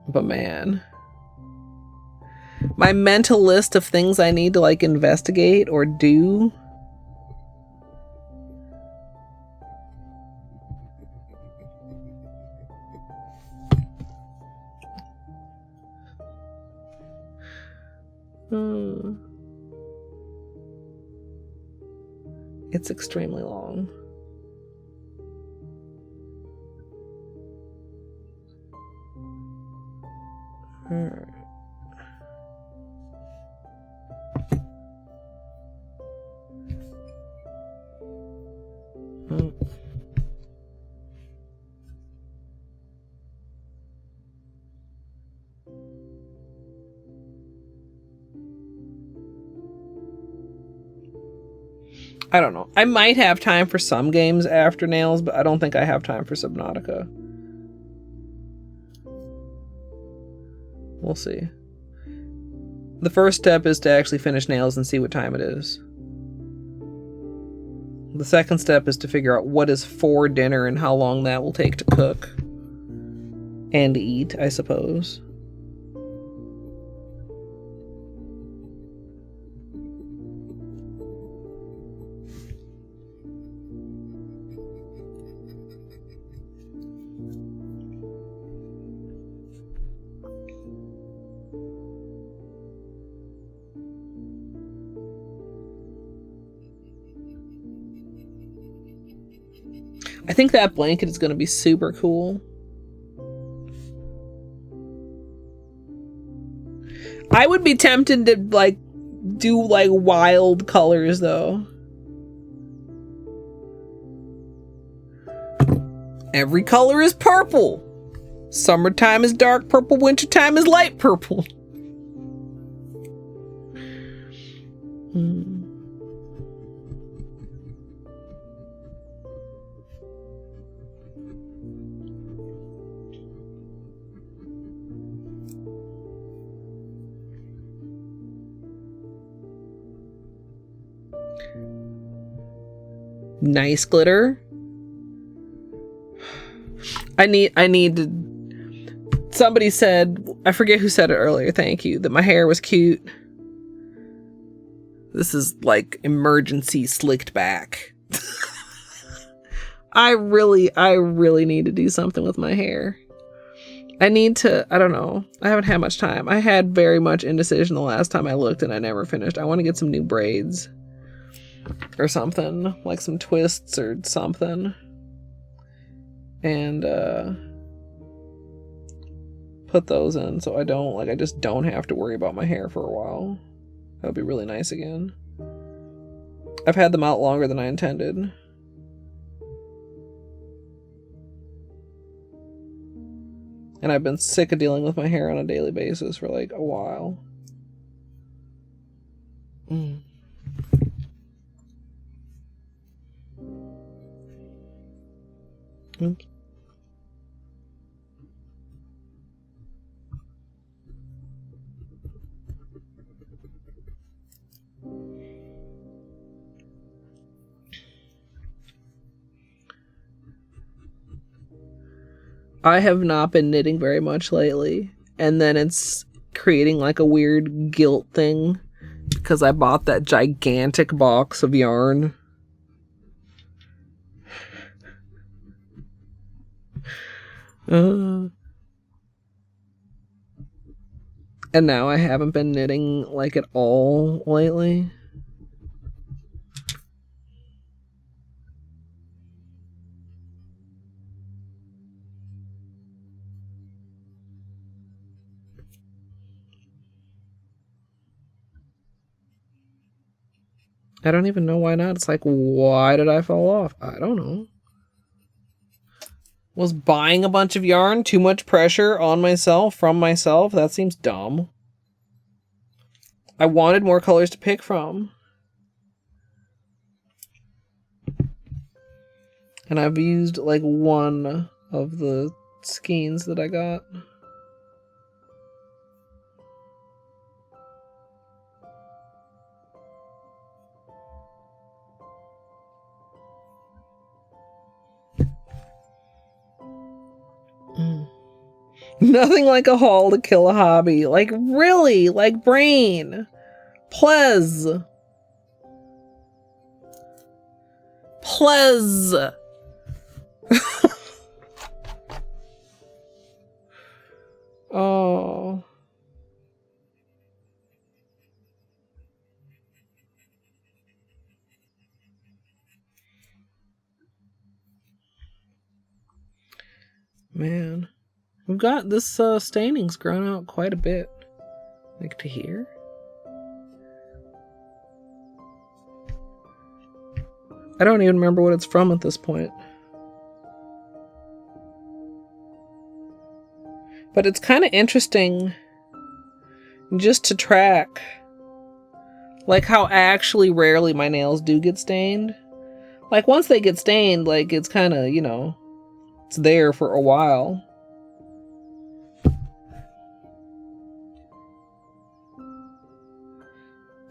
But man, my mental list of things I need to like investigate or do. It's extremely long. I don't know. I might have time for some games after Nails, but I don't think I have time for Subnautica. We'll see. The first step is to actually finish Nails and see what time it is. The second step is to figure out what is for dinner and how long that will take to cook. And eat, I suppose. I think that blanket is going to be super cool. I would be tempted to like do like wild colors though. Every color is purple. Summertime is dark purple, wintertime is light purple. Nice glitter. I need to... Somebody said, I forget who said it earlier, thank you, that my hair was cute. This is like emergency slicked back. I really need to do something with my hair. I need to, I don't know. I haven't had much time. I had very much indecision the last time I looked and I never finished. I want to get some new braids. Or something. Like some twists or something. And, put those in so I just don't have to worry about my hair for a while. That would be really nice again. I've had them out longer than I intended. And I've been sick of dealing with my hair on a daily basis for like a while. Oops. I have not been knitting very much lately, and then it's creating like a weird guilt thing because I bought that gigantic box of yarn. And now I haven't been knitting like at all lately. I don't even know why not. It's like, why did I fall off? I don't know. Was buying a bunch of yarn too much pressure on myself, from myself? That seems dumb. I wanted more colors to pick from. And I've used like one of the skeins that I got. Nothing like a haul to kill a hobby. Like, really? Like, brain. Please. Please. Oh. Man. We've got this staining's grown out quite a bit. Like to here. I don't even remember what it's from at this point. But it's kind of interesting just to track Like how actually rarely my nails do get stained. Like once they get stained, like it's kind of, you know, it's there for a while.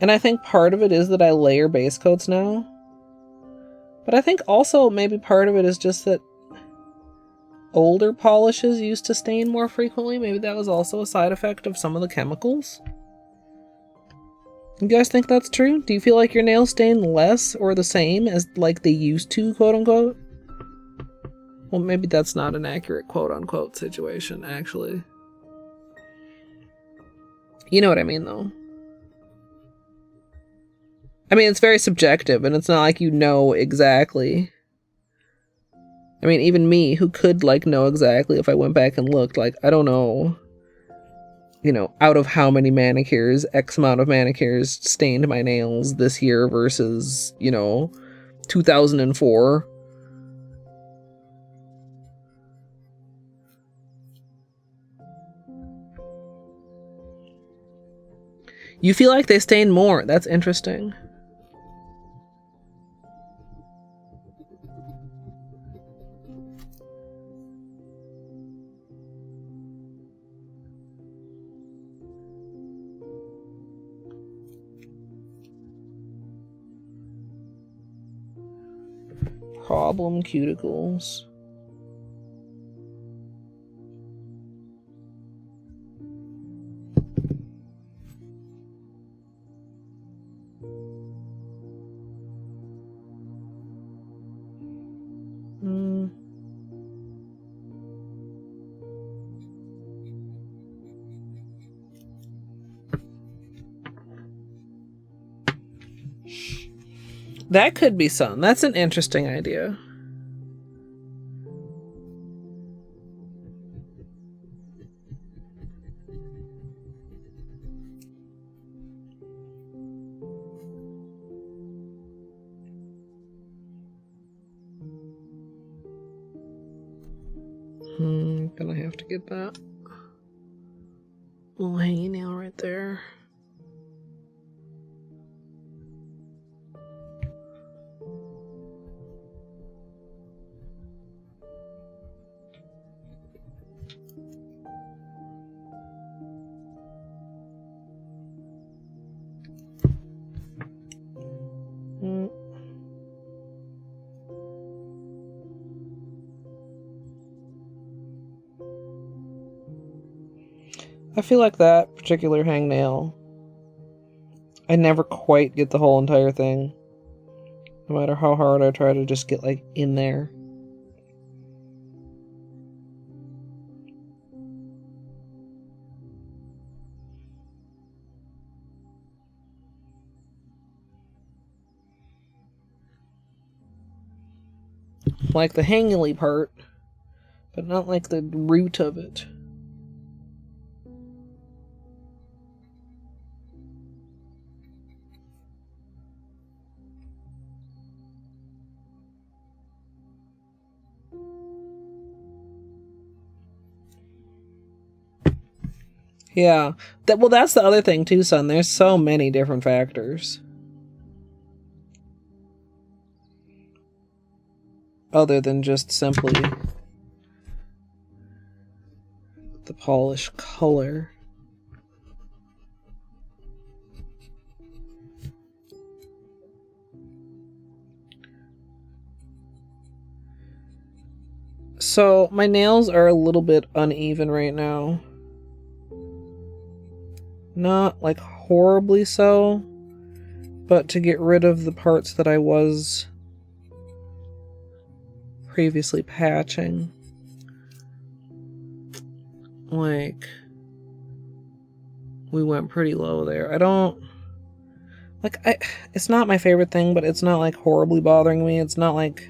And I think part of it is that I layer base coats now. But I think also maybe part of it is just that older polishes used to stain more frequently. Maybe that was also a side effect of some of the chemicals. You guys think that's true? Do you feel like your nails stain less or the same as like they used to, quote unquote? Well, maybe that's not an accurate quote unquote situation, actually. You know what I mean, though. I mean, it's very subjective, and it's not like you know exactly. I mean, even me, who could, like, know exactly if I went back and looked, like, I don't know, you know, out of how many manicures, X amount of manicures stained my nails this year versus, you know, 2004. You feel like they stain more. That's interesting. Problem cuticles. That could be sun. That's an interesting idea. Gonna have to get that little hanging nail right there. I feel like that particular hangnail, I never quite get the whole entire thing. No matter how hard I try to just get, like, in there. Like the hangly part, but not like the root of it. Yeah. Well, that's the other thing too, son. There's so many different factors. Other than just simply the polish color. So, my nails are a little bit uneven right now. Not, like, horribly so, but to get rid of the parts that I was previously patching, like, we went pretty low there. I don't, like, it's not my favorite thing, but it's not, like, horribly bothering me. It's not, like,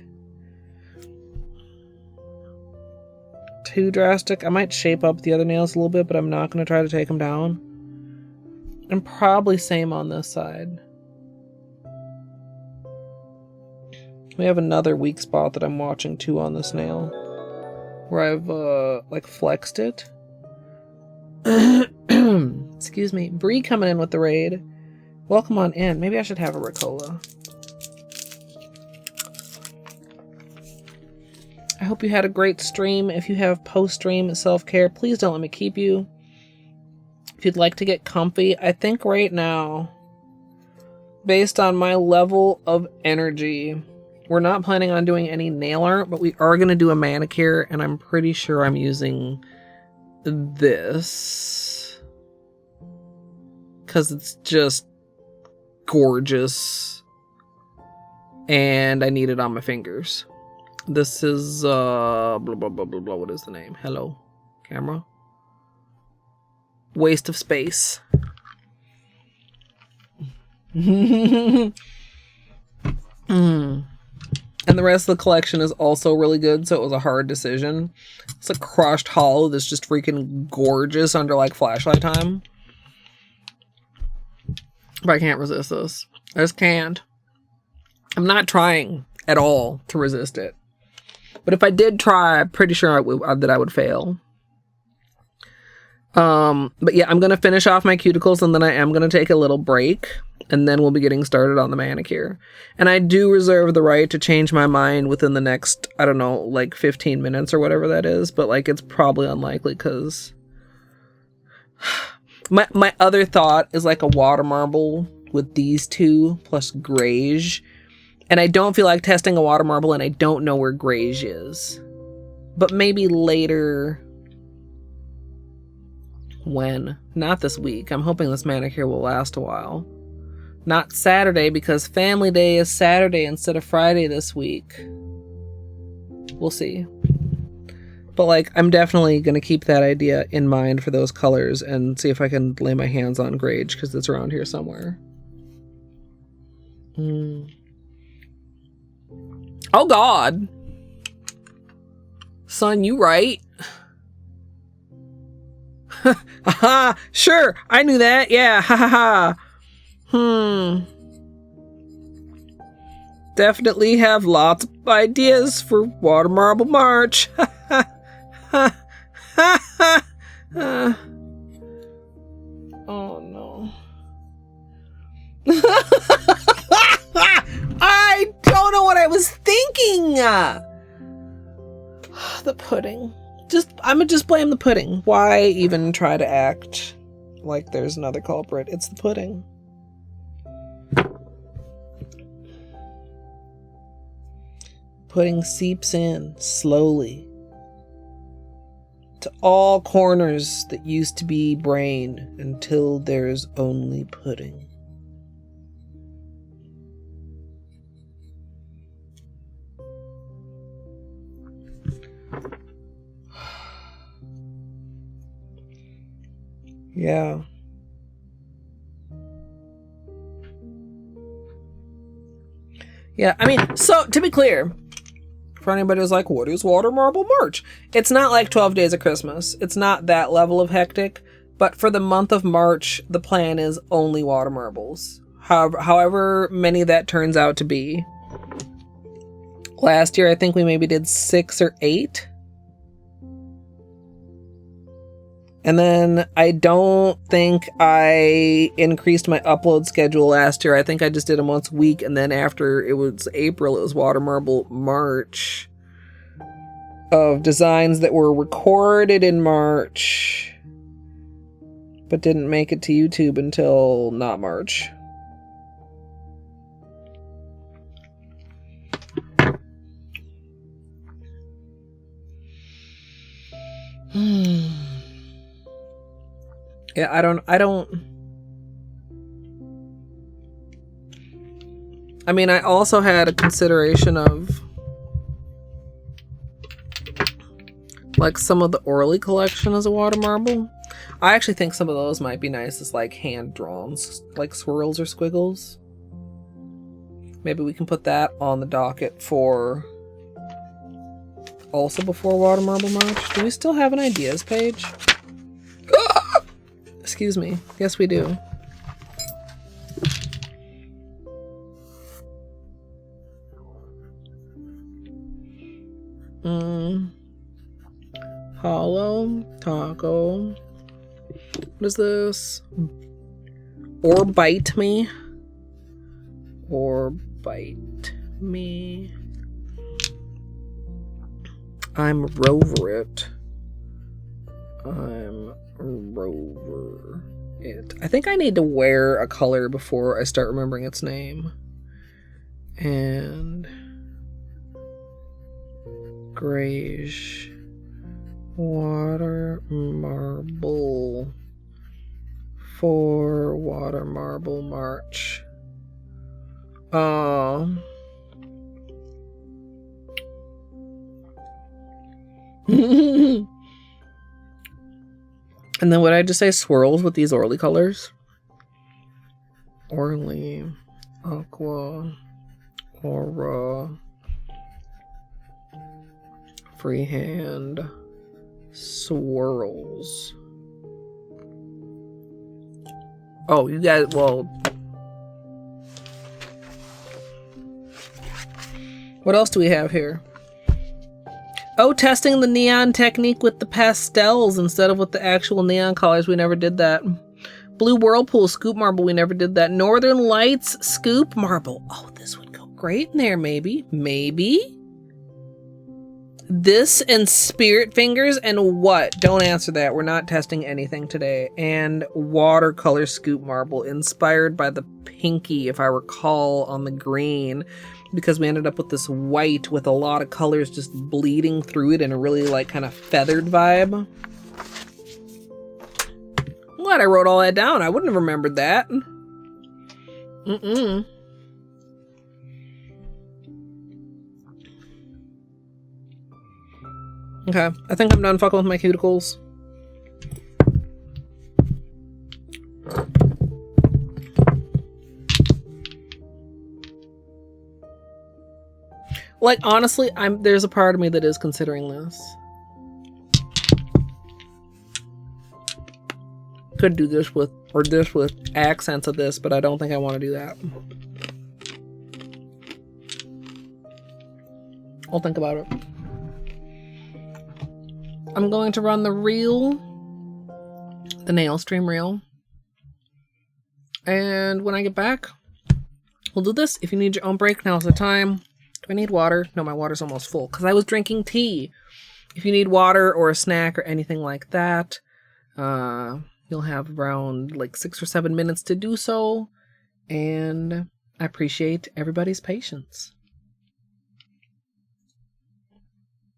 too drastic. I might shape up the other nails a little bit, but I'm not going to try to take them down. And probably same on this side. We have another weak spot that I'm watching too on this nail, where I've like flexed it. Excuse me. Bree coming in with the raid. Welcome on in. Maybe I should have a Ricola. I hope you had a great stream. If you have post-stream self-care, please don't let me keep you. If you'd like to get comfy, I think right now, based on my level of energy, we're not planning on doing any nail art, but we are going to do a manicure, and I'm pretty sure I'm using this because it's just gorgeous and I need it on my fingers. This is blah blah blah blah blah. What is the name? Hello, camera. Waste of space. And the rest of the collection is also really good, so it was a hard decision. It's a crushed hollow that's just freaking gorgeous under like flashlight time. But I can't resist this. I just can't. I'm not trying at all to resist it. But if I did try, I'm pretty sure that I would fail. But yeah, I'm going to finish off my cuticles and then I am going to take a little break. And then we'll be getting started on the manicure. And I do reserve the right to change my mind within the next, I don't know, like 15 minutes or whatever that is. But like, it's probably unlikely because my other thought is like a water marble with these two plus grayish. And I don't feel like testing a water marble and I don't know where grayish is. But maybe later. When? Not this week. I'm hoping this manicure will last a while. Not Saturday because family day is Saturday instead of Friday this week. We'll see. But like, I'm definitely going to keep that idea in mind for those colors and see if I can lay my hands on grayish because it's around here somewhere. Oh God. Son, you right. Aha, sure, I knew that. Yeah, ha ha ha. Definitely have lots of ideas for Water Marble March. Oh no. I don't know what I was thinking. The pudding. I'm gonna just blame the pudding. Why even try to act like there's another culprit? It's the pudding. Pudding seeps in slowly to all corners that used to be brain until there's only pudding. Yeah. Yeah, I mean, so to be clear, for anybody who's like, what is Water Marble March? It's not like 12 Days of Christmas. It's not that level of hectic, but for the month of March, the plan is only water marbles. However many that turns out to be. Last year, I think we maybe did 6 or 8. And then I don't think I increased my upload schedule last year. I think I just did them once a week. And then after it was April, it was Water Marble March of designs that were recorded in March, but didn't make it to YouTube until not March. Yeah, I mean, I also had a consideration of like some of the Orly collection as a water marble. I actually think some of those might be nice as like hand-drawn, like swirls or squiggles. Maybe we can put that on the docket for also before Water Marble March. Do we still have an ideas page? Excuse me. Yes, we do. Holo, taco. What is this? Or bite me. Or bite me. I'm Rover it. I'm Rover it. I think I need to wear a color before I start remembering its name. And grayish water marble for water marble March. And then what I just say, swirls with these Orly colors. Orly, aqua, aura, freehand, swirls. Oh, you guys, well, what else do we have here? Oh, testing the neon technique with the pastels instead of with the actual neon colors. We never did that. Blue Whirlpool Scoop Marble. We never did that. Northern Lights Scoop Marble. Oh, this would go great in there, maybe. Maybe? This and Spirit Fingers and what? Don't answer that. We're not testing anything today. And Watercolor Scoop Marble inspired by the pinky, if I recall, on the green. Because we ended up with this white with a lot of colors just bleeding through it in a really like kind of feathered vibe. I'm glad I wrote all that down. I wouldn't have remembered that. Okay, I think I'm done fucking with my cuticles. Like, honestly, there's a part of me that is considering this. Could do this with, or this with accents of this, but I don't think I want to do that. I'll think about it. I'm going to run the reel, the nail stream reel. And when I get back, we'll do this. If you need your own break, now's the time. Do I need water? No, my water's almost full because I was drinking tea. If you need water or a snack or anything like that, you'll have around like 6 or 7 minutes to do so. And I appreciate everybody's patience.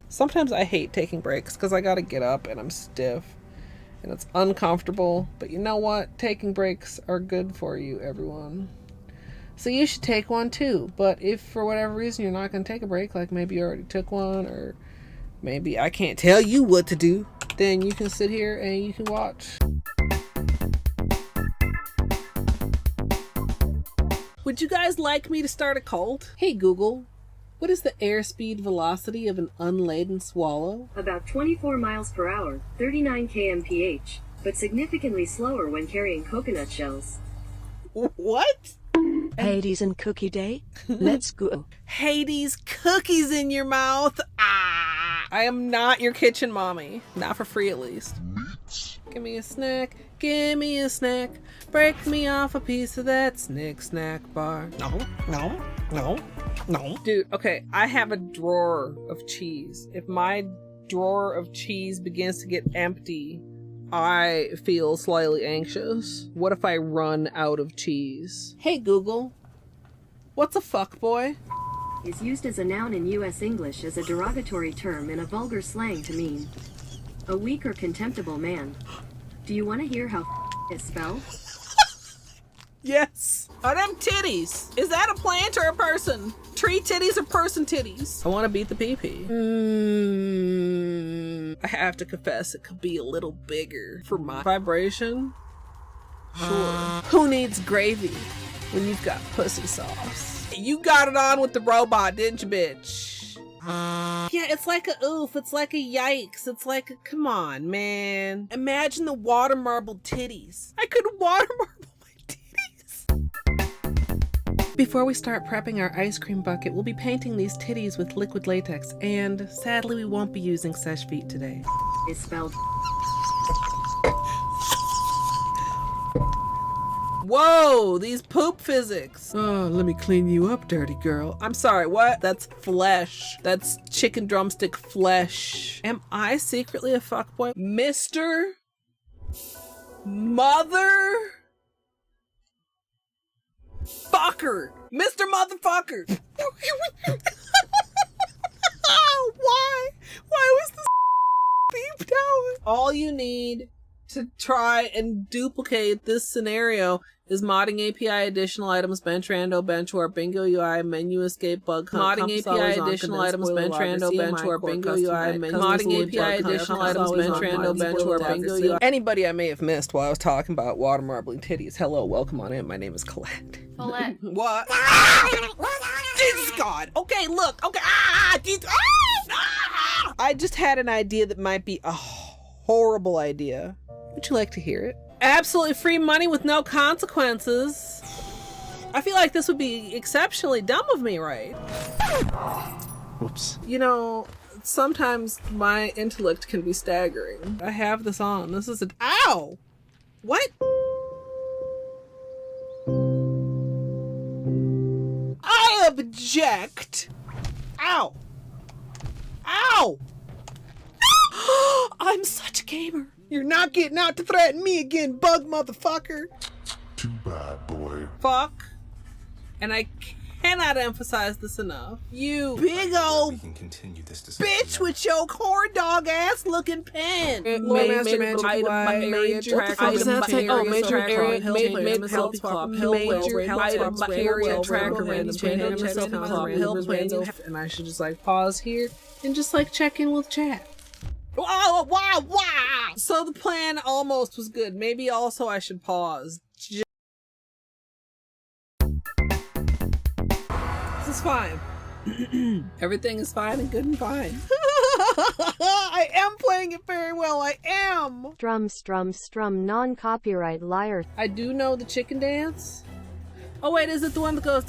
Sometimes I hate taking breaks because I gotta get up and I'm stiff and it's uncomfortable. But you know what? Taking breaks are good for you, everyone. So you should take one too. But if for whatever reason you're not going to take a break, like maybe you already took one, or maybe I can't tell you what to do, then you can sit here and you can watch. Would you guys like me to start a cult? Hey Google, what is the airspeed velocity of an unladen swallow? About 24 miles per hour, 39 kmph, but significantly slower when carrying coconut shells. What? Hades and Cookie Day? Let's go. Hades, cookies in your mouth. Ah! I am not your kitchen mommy. Not for free, at least. Give me a snack. Give me a snack. Break me off a piece of that snack bar. No. Dude, okay, I have a drawer of cheese. If my drawer of cheese begins to get empty, I feel slightly anxious. What if I run out of cheese? Hey Google, what's a fuckboy? Is used as a noun in U.S. English as a derogatory term in a vulgar slang to mean a weak or contemptible man. Do you want to hear how is spelled? Yes. Are them titties? Is that a plant or a person? Tree titties or person titties? I want to beat the pee-pee. I have to confess, it could be a little bigger for my vibration. Sure. Who needs gravy when you've got pussy sauce? You got it on with the robot, didn't you, bitch? Yeah, it's like a oof. It's like a yikes. It's like a, come on, man. Imagine the water marble titties. I could water marble my titties. Before we start prepping our ice cream bucket, we'll be painting these titties with liquid latex, and sadly we won't be using Sesh Feet today. Is spelled. Whoa, these poop physics. Oh, let me clean you up, dirty girl. I'm sorry, what? That's flesh. That's chicken drumstick flesh. Am I secretly a fuckboy? Mr. Mother Fucker. Mr. Motherfucker. Why? Why was this beeped out? All you need to try and duplicate this scenario is modding API additional items, bench rando, bench war, bingo UI, menu escape, bug hunt, modding API additional items, bench rando, bench war, bingo UI, menu modding API additional items, bench rando, bench war, bingo UI. Anybody I may have missed while I was talking about water marbling titties, hello, welcome on in. My name is Colette. Colette. What? Jesus God. Okay, look. Okay. I just had an idea that might be a horrible idea. Would you like to hear it? Absolutely free money with no consequences. I feel like this would be exceptionally dumb of me, right? Whoops. You know, sometimes my intellect can be staggering. I have this on. This is ow! What? I object! Ow! Ow! I'm such a gamer. You're not getting out to threaten me again, bug motherfucker. Too bad, boy. Fuck. And I cannot emphasize this enough. You big old We can continue this discussion bitch with your corn dog ass looking pen. Major health club, and I should just like pause here and just like check in with chat. Wow, wow, wow. So the plan almost was good. Maybe also I should pause. This is fine. Everything is fine and good and fine. I am playing it very well. I am. Strum, non-copyright liar. I do know the chicken dance. Oh wait, is it the one that goes?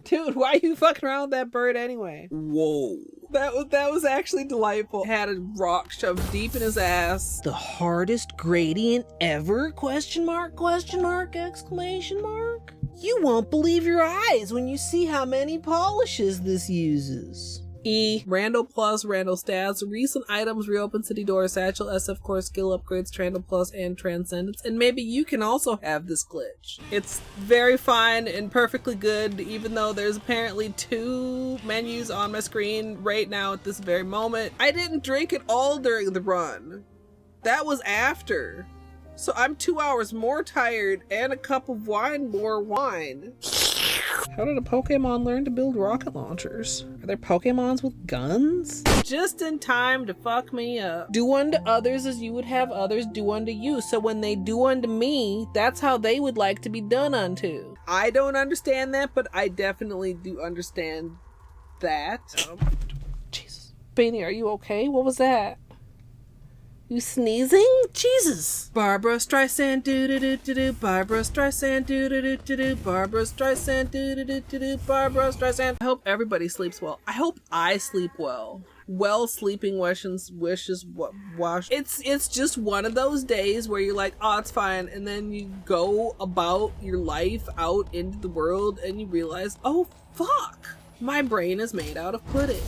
Dude, why are you fucking around with that bird anyway? Whoa. That was actually delightful. Had a rock shoved deep in his ass. The hardest gradient ever? Question mark, exclamation mark. You won't believe your eyes when you see how many polishes this uses. Rando Plus, Rando Stats, recent items, reopen city doors, satchel, SF core, skill upgrades, Trando Plus, and Transcendence. And maybe you can also have this glitch. It's very fine and perfectly good, even though there's apparently 2 menus on my screen right now at this very moment. I didn't drink it all during the run. That was after. So I'm 2 hours more tired and a cup of wine more wine. How did a Pokemon learn to build rocket launchers? Are there Pokemons with guns? Just in time to fuck me up. Do unto others as you would have others do unto you. So when they do unto me, that's how they would like to be done unto. I don't understand that, but I definitely do understand that. Jesus. Beanie, are you okay? What was that? You sneezing? Jesus. Barbara Streisand do-do-do-do-do. Barbara Streisand do-do-do-do-do. Barbara Streisand do-do-do-do-do. Barbara Streisand. I hope everybody sleeps well. I hope I sleep well. Well sleeping wishes wash. It's just one of those days where you're like, oh, it's fine, and then you go about your life out into the world and you realize, oh fuck, my brain is made out of pudding.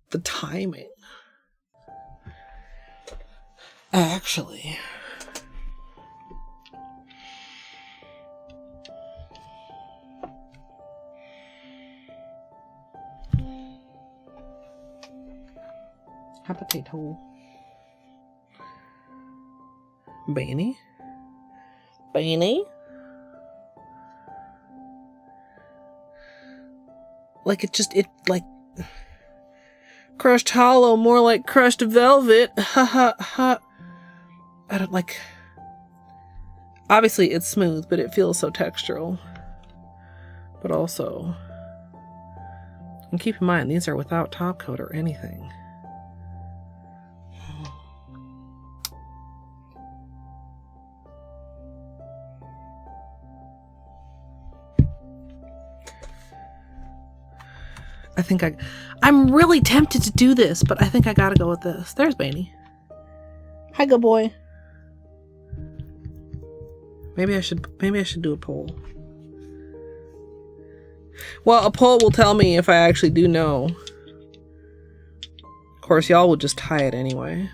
The timing. Actually. Hot potato. Beanie? Beanie? Like crushed hollow, more like crushed velvet. Ha ha ha. I don't like. Obviously, it's smooth, but it feels so textural. But also, and keep in mind, these are without top coat or anything. I'm really tempted to do this, but I think I gotta go with this. There's Baney. Hi, good boy. Maybe I should do a poll. Well, a poll will tell me if I actually do know. Of course, y'all would just tie it anyway.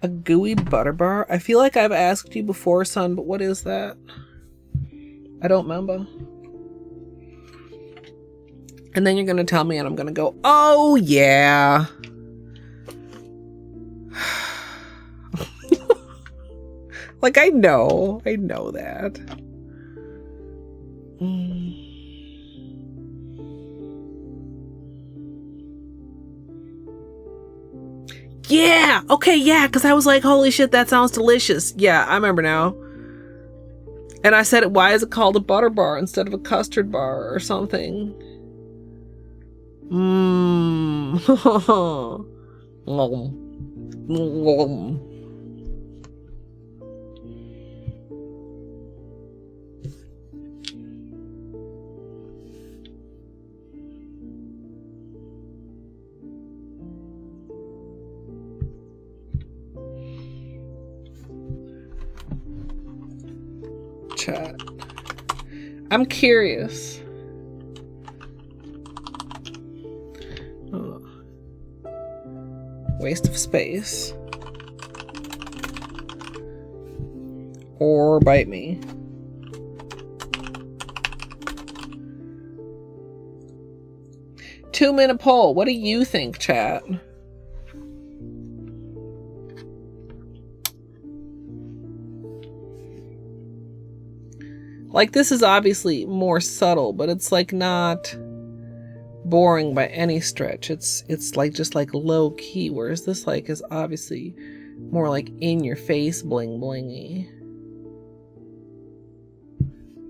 A gooey butter bar? I feel like I've asked you before, son, but what is that? I don't remember. And then you're gonna tell me and I'm gonna go, oh yeah. Like I know that. Yeah, okay, yeah, because I was like, holy shit, that sounds delicious. Yeah, I remember now. And I said, why is it called a butter bar instead of a custard bar or something? Chat. I'm curious. Waste of space. Or bite me. Two-minute poll. What do you think, chat? Like, this is obviously more subtle, but it's like not boring by any stretch. It's like just like low key, whereas this like is obviously more like in your face bling blingy.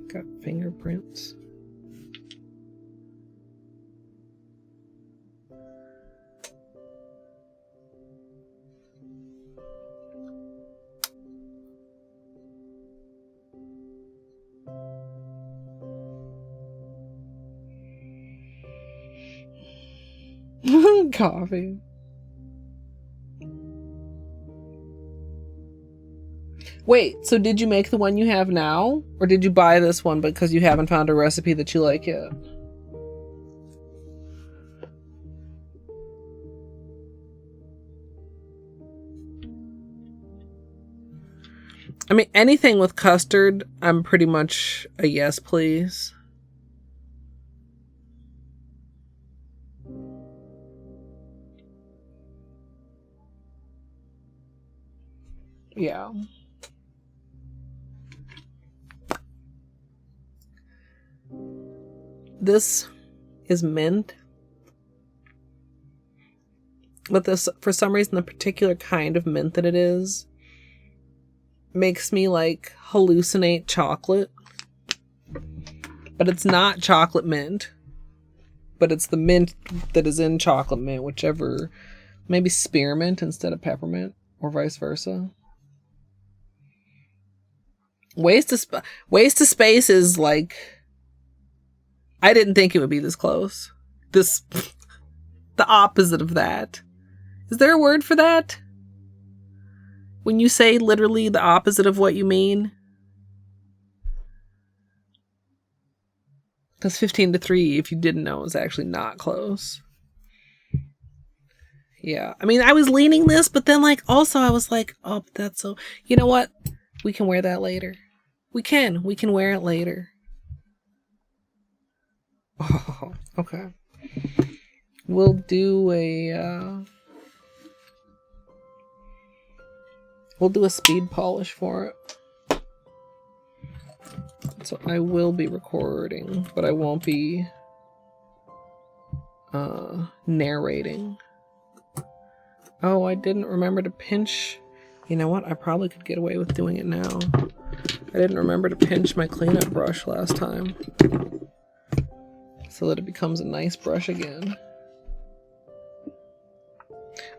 Got fingerprints. Coffee. Wait, so did you make the one you have now? Or did you buy this one because you haven't found a recipe that you like yet? I mean, anything with custard, I'm pretty much a yes, please. Yeah. This is mint. But this, for some reason, the particular kind of mint that it is makes me like hallucinate chocolate. But it's not chocolate mint. But it's the mint that is in chocolate mint, whichever, maybe spearmint instead of peppermint, or vice versa. Waste of space is like, I didn't think it would be this close. The opposite of that. Is there a word for that? When you say literally the opposite of what you mean? Because 15-3, if you didn't know, is actually not close. Yeah. I mean, I was leaning this, but then like also I was like, oh, that's so, you know what? We can wear that later. We can wear it later. Oh, okay. We'll do a speed polish for it. So I will be recording, but I won't be narrating. Oh, I didn't remember to pinch. You know what? I probably could get away with doing it now. I didn't remember to pinch my cleanup brush last time, so that it becomes a nice brush again.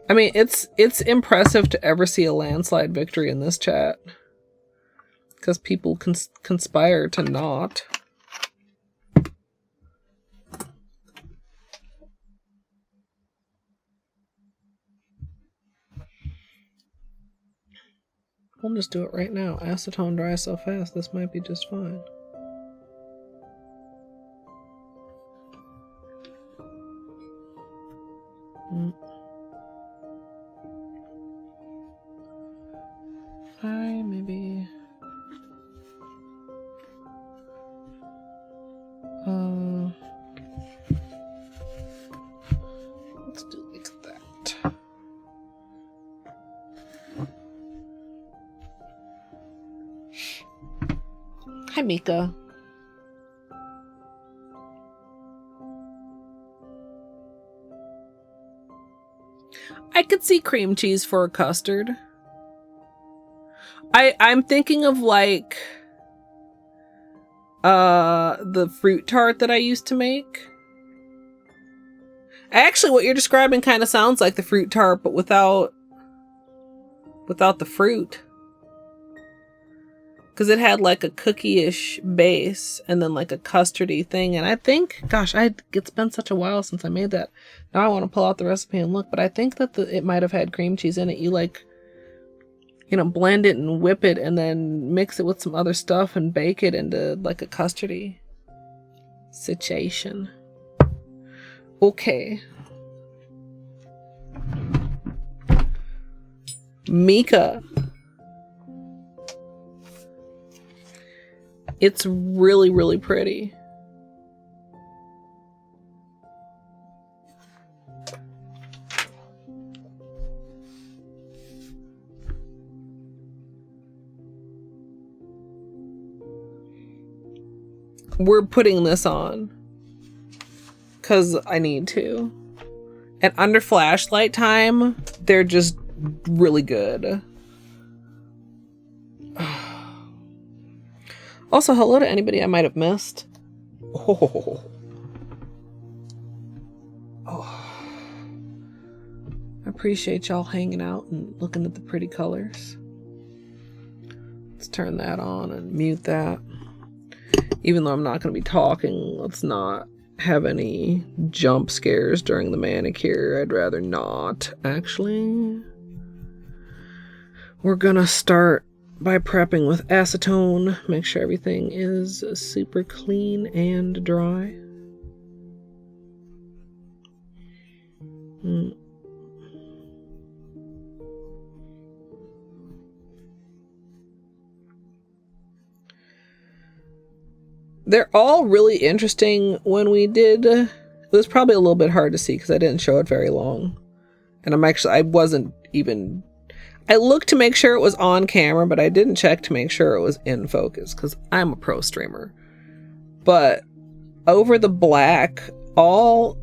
I mean, it's impressive to ever see a landslide victory in this chat. Because people conspire to not. We'll just do it right now. Acetone dries so fast, this might be just fine. Maybe. Let's do like that. Hi, Mika. I could see cream cheese for a custard. I'm thinking of like the fruit tart that I used to make. Actually, what you're describing kind of sounds like the fruit tart, but without the fruit. Because it had like a cookie-ish base and then like a custardy thing. And I think, gosh, it's been such a while since I made that. Now I want to pull out the recipe and look. But I think that it might have had cream cheese in it. You like, you know, blend it and whip it and then mix it with some other stuff and bake it into like a custardy situation. Okay. Mika. It's really, really pretty. We're putting this on because I need to. And under flashlight time, they're just really good. Also, hello to anybody I might have missed. Oh. I appreciate y'all hanging out and looking at the pretty colors. Let's turn that on and mute that. Even though I'm not going to be talking, let's not have any jump scares during the manicure. I'd rather not, actually. We're going to start by prepping with acetone. Make sure everything is super clean and dry. They're all really interesting. When we did, it was probably a little bit hard to see because I didn't show it very long. And I looked to make sure it was on camera, but I didn't check to make sure it was in focus because I'm a pro streamer. But over the black, all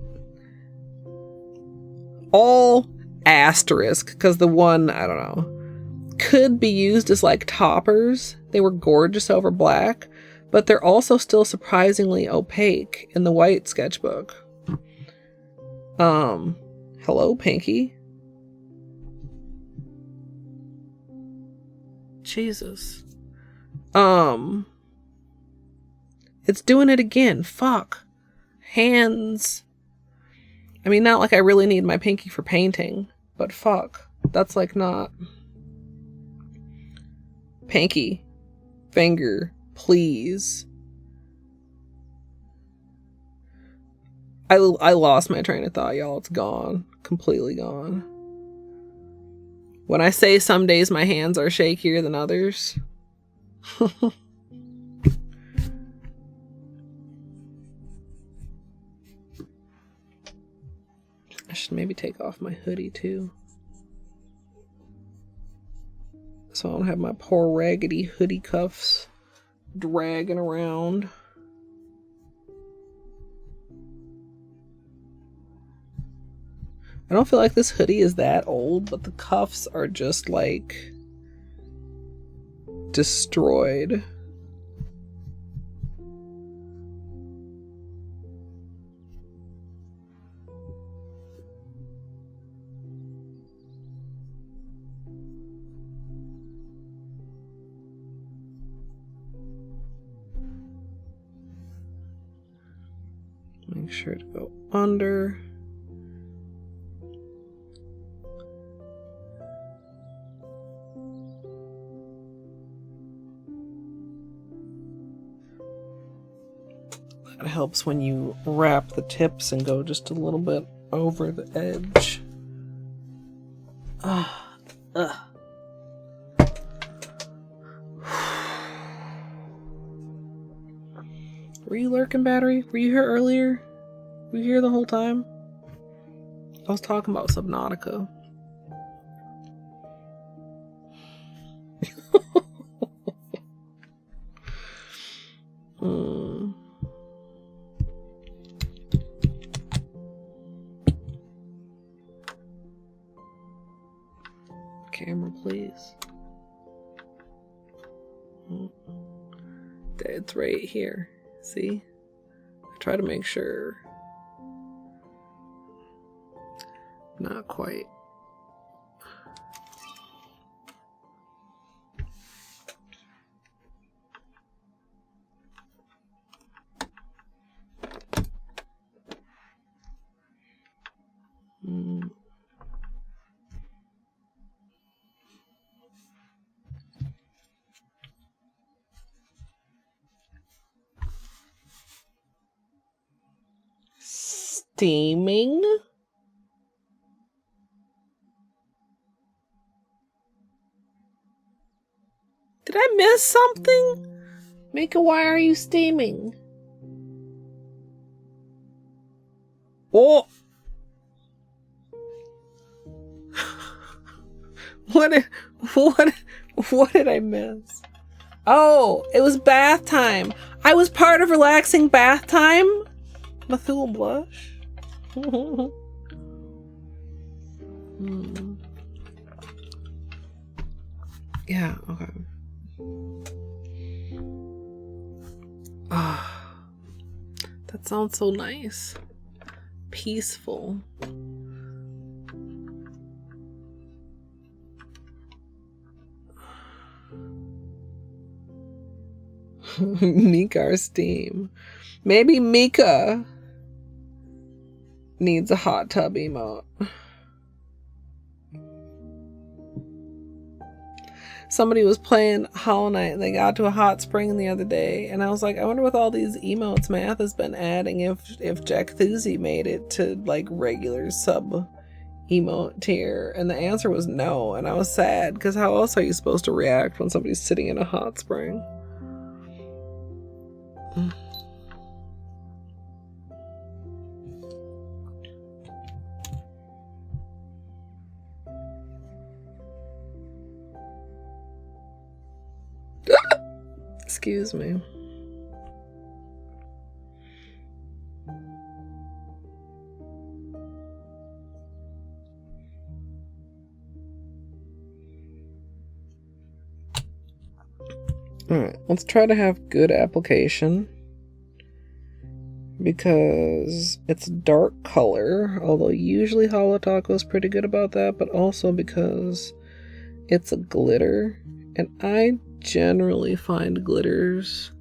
asterisk, because the one, I don't know, could be used as like toppers. They were gorgeous over black, but they're also still surprisingly opaque in the white sketchbook. Hello, Pinky. Jesus. It's doing it again. Fuck. Hands. I mean, not like I really need my pinky for painting, but fuck. That's like not. Pinky. Finger. Please. I lost my train of thought, y'all. It's gone. Completely gone. When I say some days my hands are shakier than others. I should maybe take off my hoodie too. So I don't have my poor raggedy hoodie cuffs dragging around. I don't feel like this hoodie is that old, but the cuffs are just like destroyed. Make sure to go under. That helps when you wrap the tips and go just a little bit over the edge. Ugh. Were you lurking, Battery? Were you here earlier? Were you here the whole time? I was talking about Subnautica. Camera, please. It's right here. See? I try to make sure. Not quite. Steaming? Did I miss something? Mika, why are you steaming? Oh! What did I miss? Oh, it was bath time. I was part of relaxing bath time? Bethul blush? Yeah, okay. Ah, that sounds so nice. Peaceful. Mika or steam. Maybe Mika needs a hot tub emote. Somebody was playing Hollow Knight and they got to a hot spring the other day, and I was like, I wonder with all these emotes Math has been adding if Jack Thuzy made it to like regular sub emote tier, and the answer was no, and I was sad because how else are you supposed to react when somebody's sitting in a hot spring? Excuse me. Alright, let's try to have good application. Because it's dark color, although usually Holo Taco is pretty good about that, but also because it's a glitter, and I generally find glitters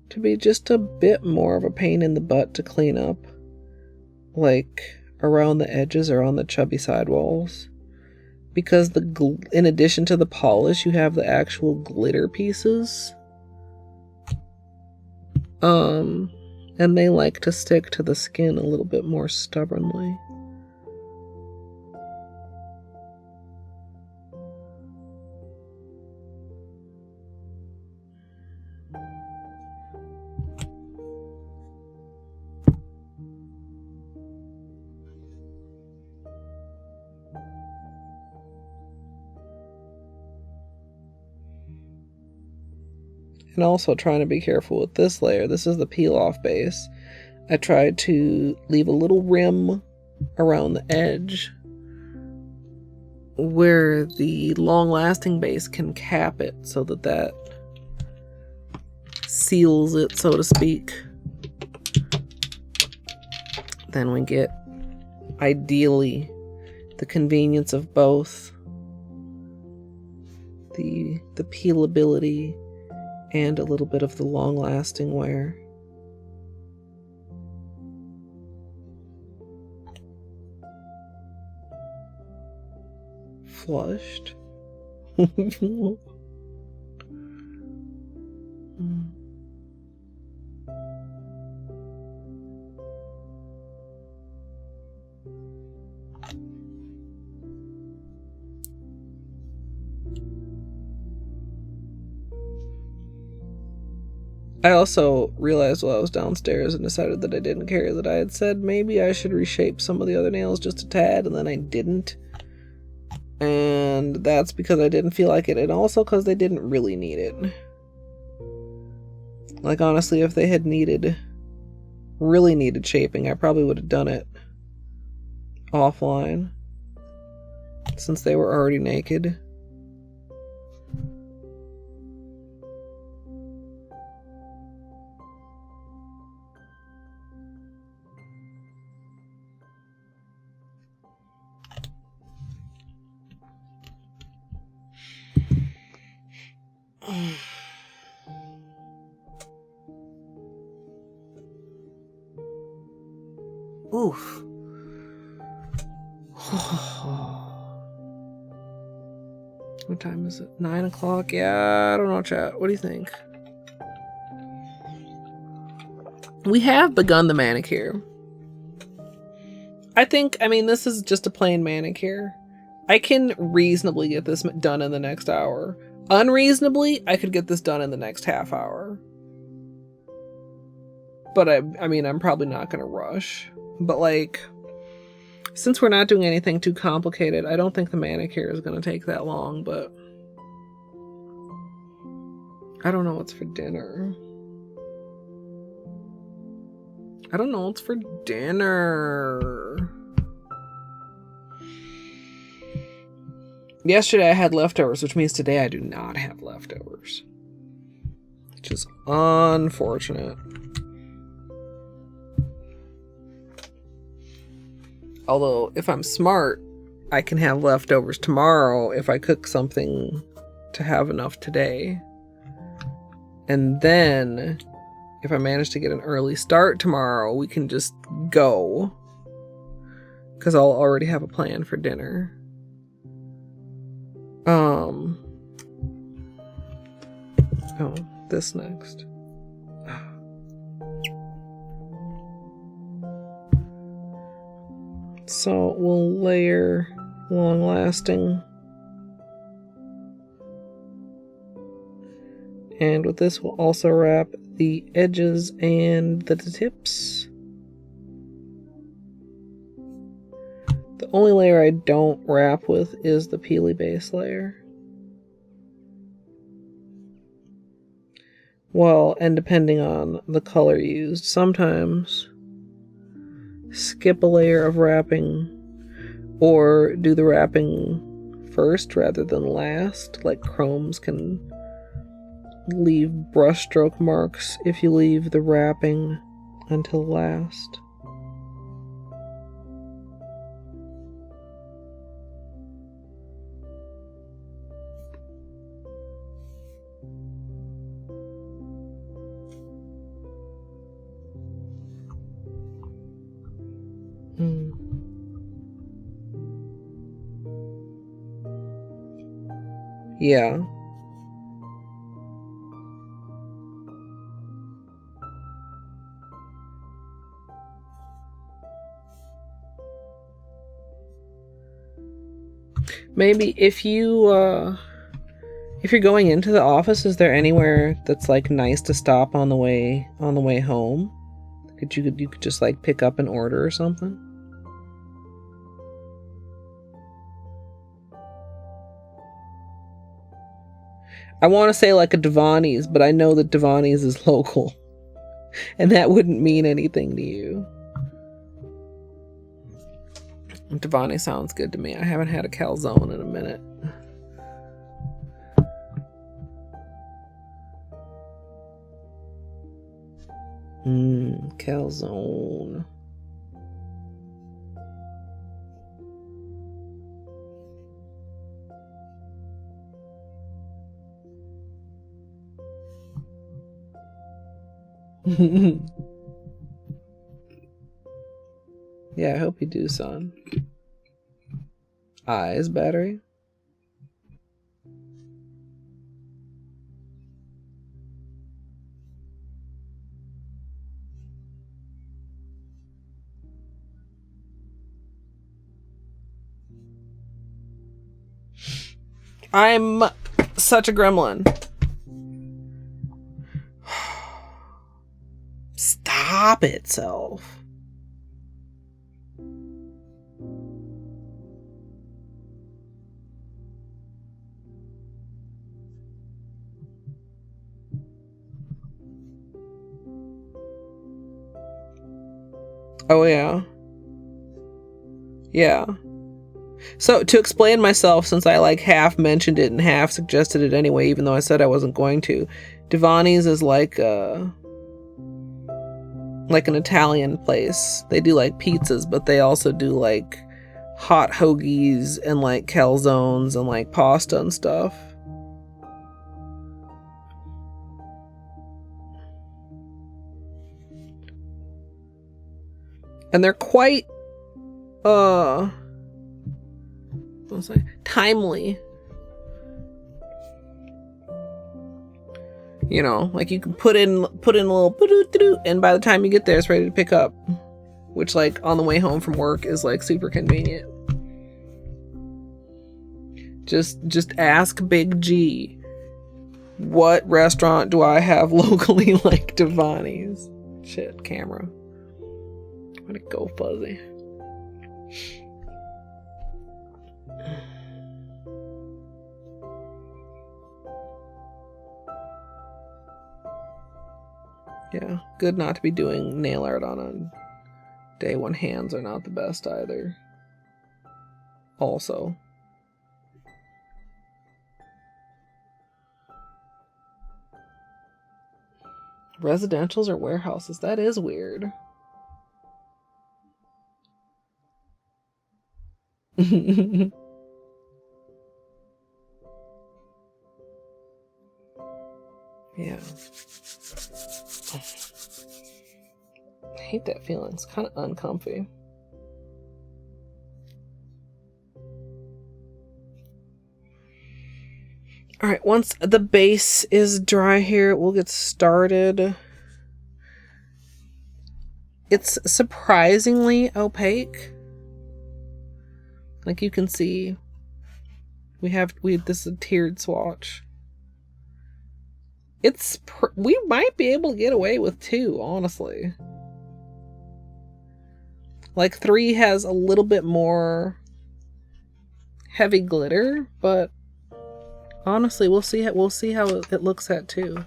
to be just a bit more of a pain in the butt to clean up, like around the edges or on the chubby sidewalls, because in addition to the polish you have the actual glitter pieces, and they like to stick to the skin a little bit more stubbornly. And also trying to be careful with this layer. This is the peel off base. I tried to leave a little rim around the edge where the long lasting base can cap it so that seals it, so to speak. Then we get ideally the convenience of both the peelability and a little bit of the long-lasting wear. flushed. I also realized while I was downstairs and decided that I didn't care that I had said maybe I should reshape some of the other nails just a tad, and then I didn't. And that's because I didn't feel like it, and also because they didn't really need it. Like, honestly, if they had really needed shaping, I probably would have done it offline, since they were already naked. Oof. What time is it? 9 o'clock? Yeah, I don't know, chat. What do you think? We have begun the manicure. I mean, this is just a plain manicure. I can reasonably get this done in the next hour. Unreasonably, I could get this done in the next half hour. But I mean, I'm probably not going to rush. But like, since we're not doing anything too complicated, I don't think the manicure is going to take that long, but I don't know what's for dinner. I don't know what's for dinner. Yesterday I had leftovers, which means today I do not have leftovers. Which is unfortunate. Although, if I'm smart, I can have leftovers tomorrow if I cook something to have enough today. And then, if I manage to get an early start tomorrow, we can just go. Because I'll already have a plan for dinner. Oh, this next. So we'll layer long lasting. And with this, we'll also wrap the edges and the tips. The only layer I don't wrap with is the peely base layer. Well, and depending on the color used, sometimes skip a layer of wrapping or do the wrapping first rather than last. Like chromes can leave brushstroke marks if you leave the wrapping until last. Yeah. Maybe if you're going into the office, is there anywhere that's like nice to stop on the way home? You could just like pick up an order or something? I want to say like a Devani's, but I know that Devani's is local. And that wouldn't mean anything to you. Devani sounds good to me. I haven't had a calzone in a minute. Calzone. Yeah, I hope you do, son. Eyes battery. I'm such a gremlin. Stop it, self. Oh, yeah. Yeah. So, to explain myself, since I like half mentioned it and half suggested it anyway, even though I said I wasn't going to, Devani's is like an Italian place. They do like pizzas, but they also do like hot hoagies and like calzones and like pasta and stuff. And they're quite timely. You know, like you can put in a little and by the time you get there it's ready to pick up, which like on the way home from work is like super convenient. Just ask Big G, what restaurant do I have locally like Devani's? Shit, camera. Let it go fuzzy. Yeah, good not to be doing nail art on a day when hands are not the best either. Also. Residentials or warehouses? That is weird. Yeah. I hate that feeling. It's kind of uncomfy. Alright, once the base is dry here, we'll get started. It's surprisingly opaque. Like you can see, this is a tiered swatch. We might be able to get away with 2, honestly. Like 3 has a little bit more heavy glitter, but honestly, we'll see how it looks at 2.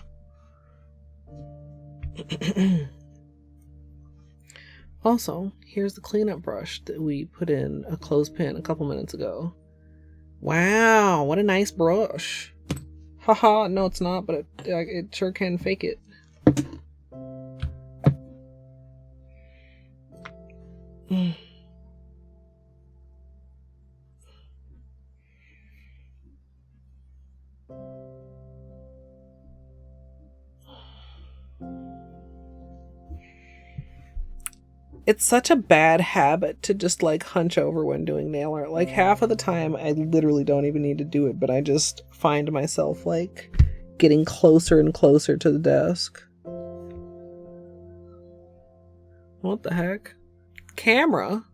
Also, here's the cleanup brush that we put in a clothespin a couple minutes ago. Wow, what a nice brush. Haha, no it's not, but it sure can fake it. It's such a bad habit to just like hunch over when doing nail art. Like half of the time I literally don't even need to do it, but I just find myself like getting closer and closer to the desk. What the heck? Camera?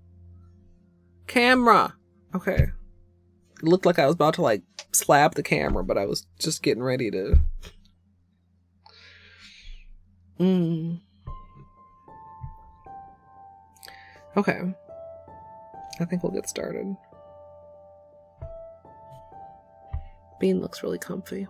Okay. It looked like I was about to like slap the camera, but I was just getting ready to... Okay. I think we'll get started. Bean looks really comfy.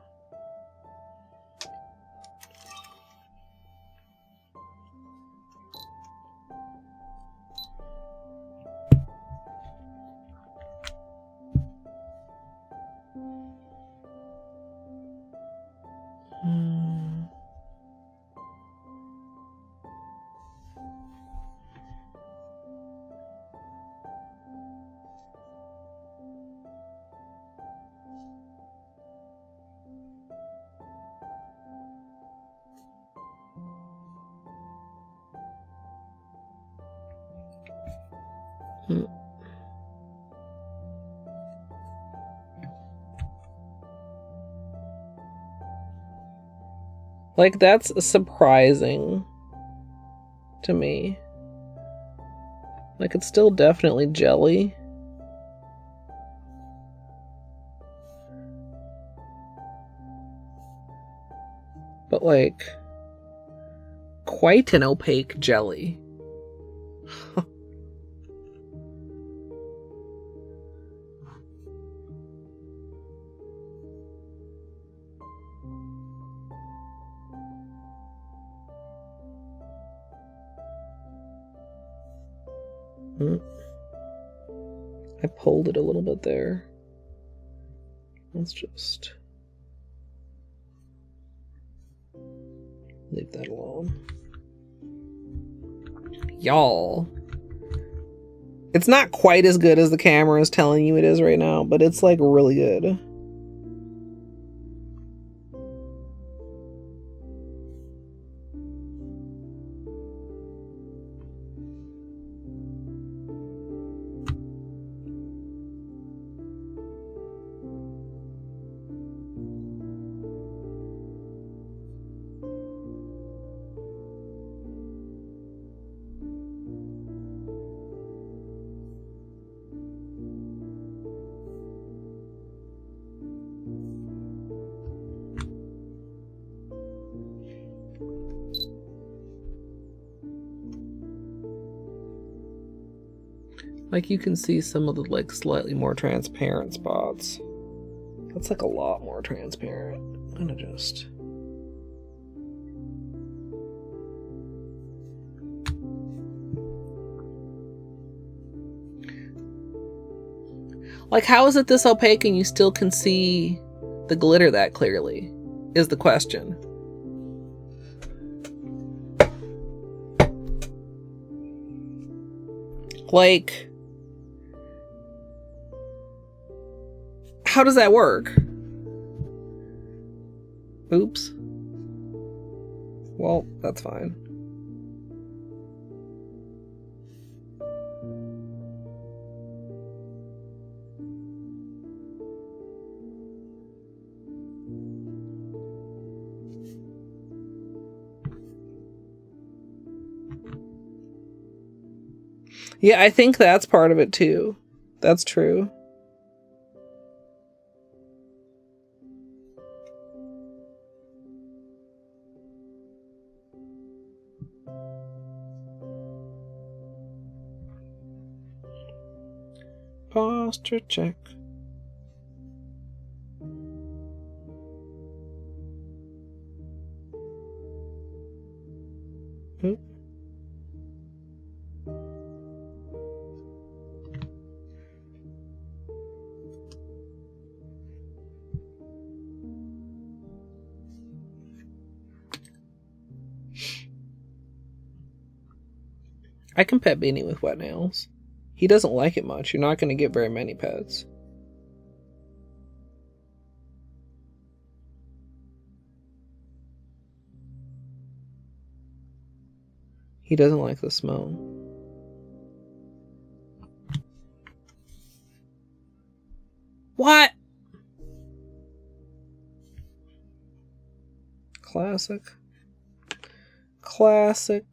Like, that's surprising to me. Like, it's still definitely jelly. But like, quite an opaque jelly. I pulled it a little bit there. Let's just leave that alone. Y'all. It's not quite as good as the camera is telling you it is right now, but it's like really good. Like you can see some of the like slightly more transparent spots. That's like a lot more transparent. I'm gonna just... Like, how is it this opaque and you still can see the glitter that clearly? Is the question. Like, how does that work? Oops. Well, that's fine. Yeah, I think that's part of it too. That's true. Posture check. Oop. I can pet Beanie with wet nails. He doesn't like it much. You're not going to get very many pets. He doesn't like the smell. What? Classic. Classic.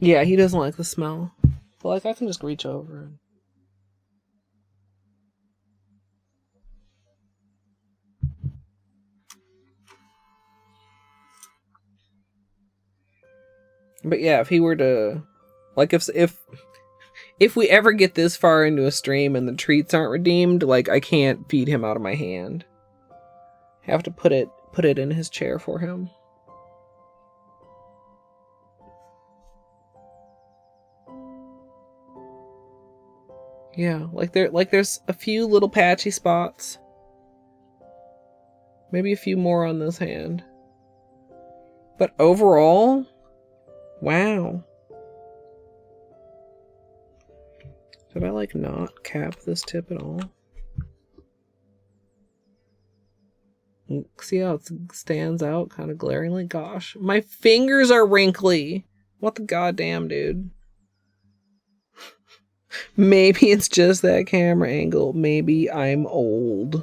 Yeah, he doesn't like the smell. But like, I can just reach over and... But yeah, if he were to... Like, if we ever get this far into a stream and the treats aren't redeemed, like, I can't feed him out of my hand. I have to put it in his chair for him. Yeah, there's a few little patchy spots. Maybe a few more on this hand. But overall, wow. Could I like not cap this tip at all? See how it stands out kind of glaringly? Gosh, my fingers are wrinkly. What the goddamn, dude? Maybe it's just that camera angle. Maybe I'm old.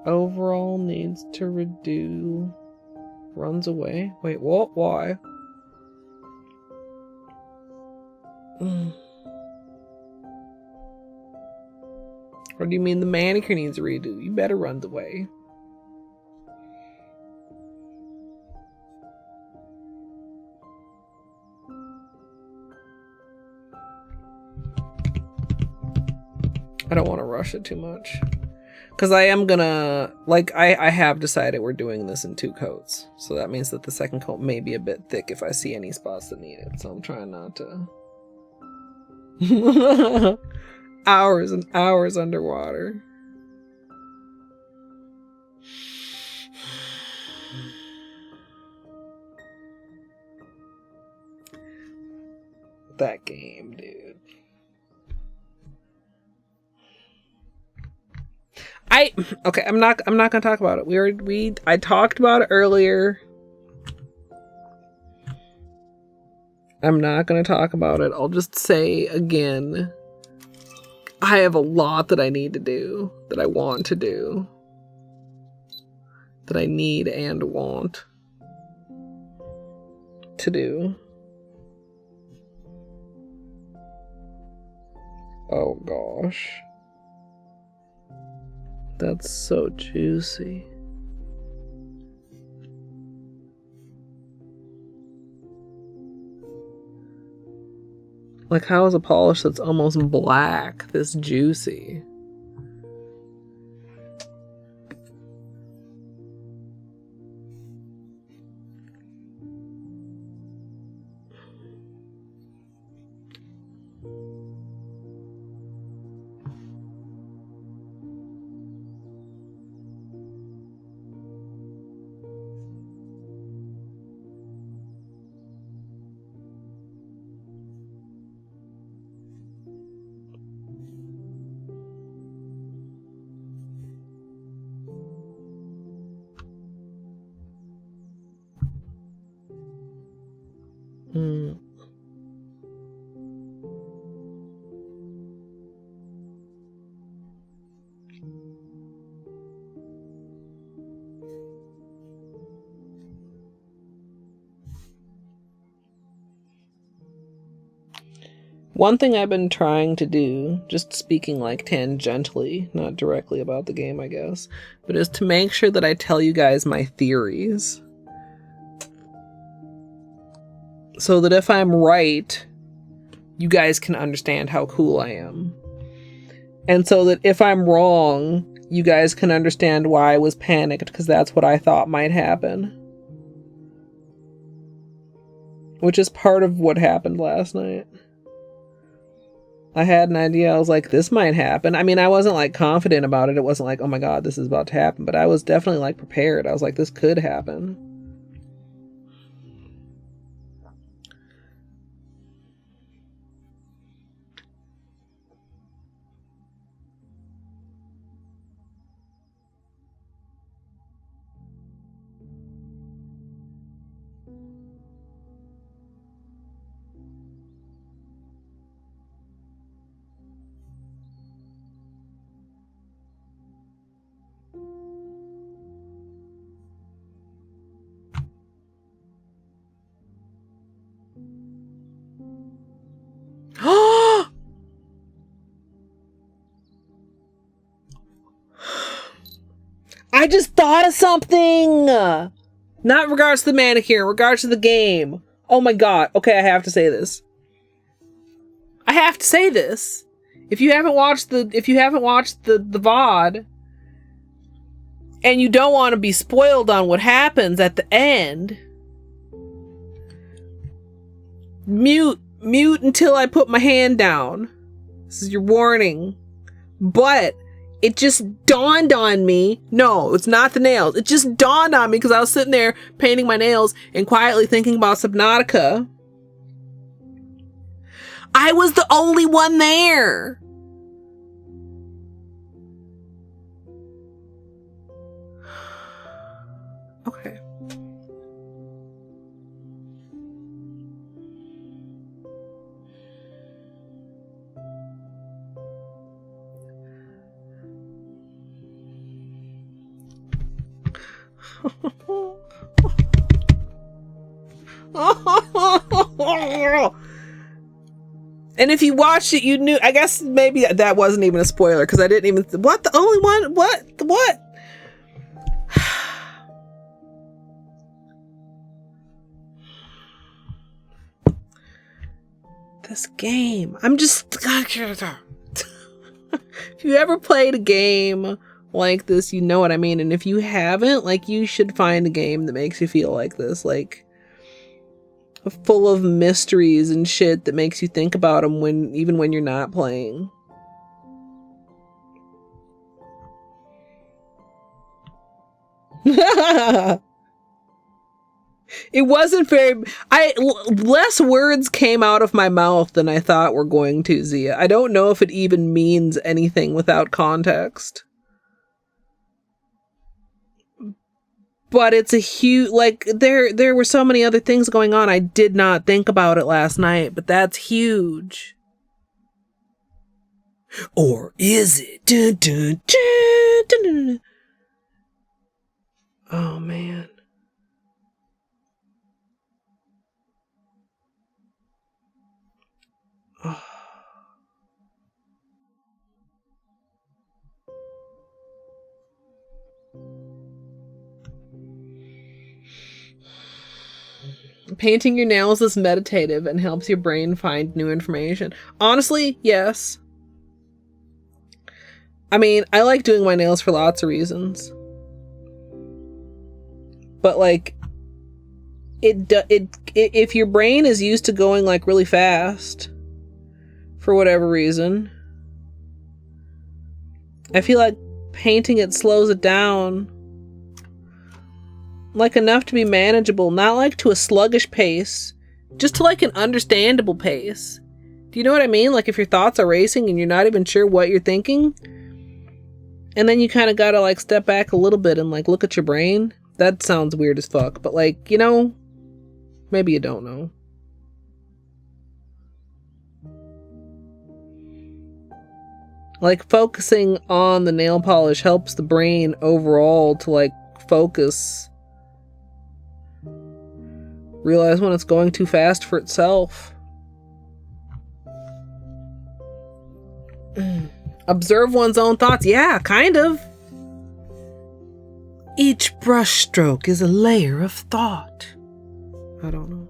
Overall needs to redo. Runs away. Wait, what? Why? Or do you mean the manicure needs a redo? You better runs away. I don't want to rush it too much. Because I am gonna, like, I have decided we're doing this in 2 coats. So that means that the second coat may be a bit thick if I see any spots that need it. So I'm trying not to. Hours and hours underwater. That game, dude. Okay, I'm not gonna talk about it. I talked about it earlier. I'm not gonna talk about it. I'll just say again, I have a lot that I need to do, that I want to do, that I need and want to do. Oh gosh. That's so juicy. Like, how is a polish that's almost black this juicy? One thing I've been trying to do, just speaking like tangentially, not directly about the game, I guess, but is to make sure that I tell you guys my theories. So that if I'm right, you guys can understand how cool I am. And so that if I'm wrong, you guys can understand why I was panicked, because that's what I thought might happen. Which is part of what happened last night. I had an idea. I was like, this might happen. I mean, I wasn't like confident about it. It wasn't like, oh my God, this is about to happen. But I was definitely like prepared. I was like, this could happen. I just thought of something! Not in regards to the manicure, in regards to the game. Oh my God. Okay, I have to say this. I have to say this. If you haven't watched the VOD and you don't want to be spoiled on what happens at the end, mute until I put my hand down. This is your warning. But it just dawned on me. No, it's not the nails. It just dawned on me because I was sitting there painting my nails and quietly thinking about Subnautica. I was the only one there. Okay. And if you watched it, you knew. I guess maybe that wasn't even a spoiler because I didn't even. What? The only one? What? This game. I'm just. If you ever played a game like this, you know what I mean. And if you haven't, like, you should find a game that makes you feel like this, like full of mysteries and shit that makes you think about them even when you're not playing. It wasn't very. Less words came out of my mouth than I thought were going to, Zia. I don't know if it even means anything without context. But it's a huge, like, there were so many other things going on. I did not think about it last night, but that's huge. Or is it? Dun, dun, dun, dun, dun, dun. Oh, man. Oh. Painting your nails is meditative and helps your brain find new information. Honestly, yes. I mean, I like doing my nails for lots of reasons. But like, if your brain is used to going like really fast for whatever reason, I feel like painting it slows it down. Like enough to be manageable, not like to a sluggish pace, just to like an understandable pace. Do you know what I mean? Like if your thoughts are racing and you're not even sure what you're thinking, and then you kind of gotta like step back a little bit and like look at your brain. That sounds weird as fuck, but like, you know, maybe you don't know. Like focusing on the nail polish helps the brain overall to like focus. Realize when it's going too fast for itself. Observe one's own thoughts. Yeah, kind of. Each brush stroke is a layer of thought. I don't know.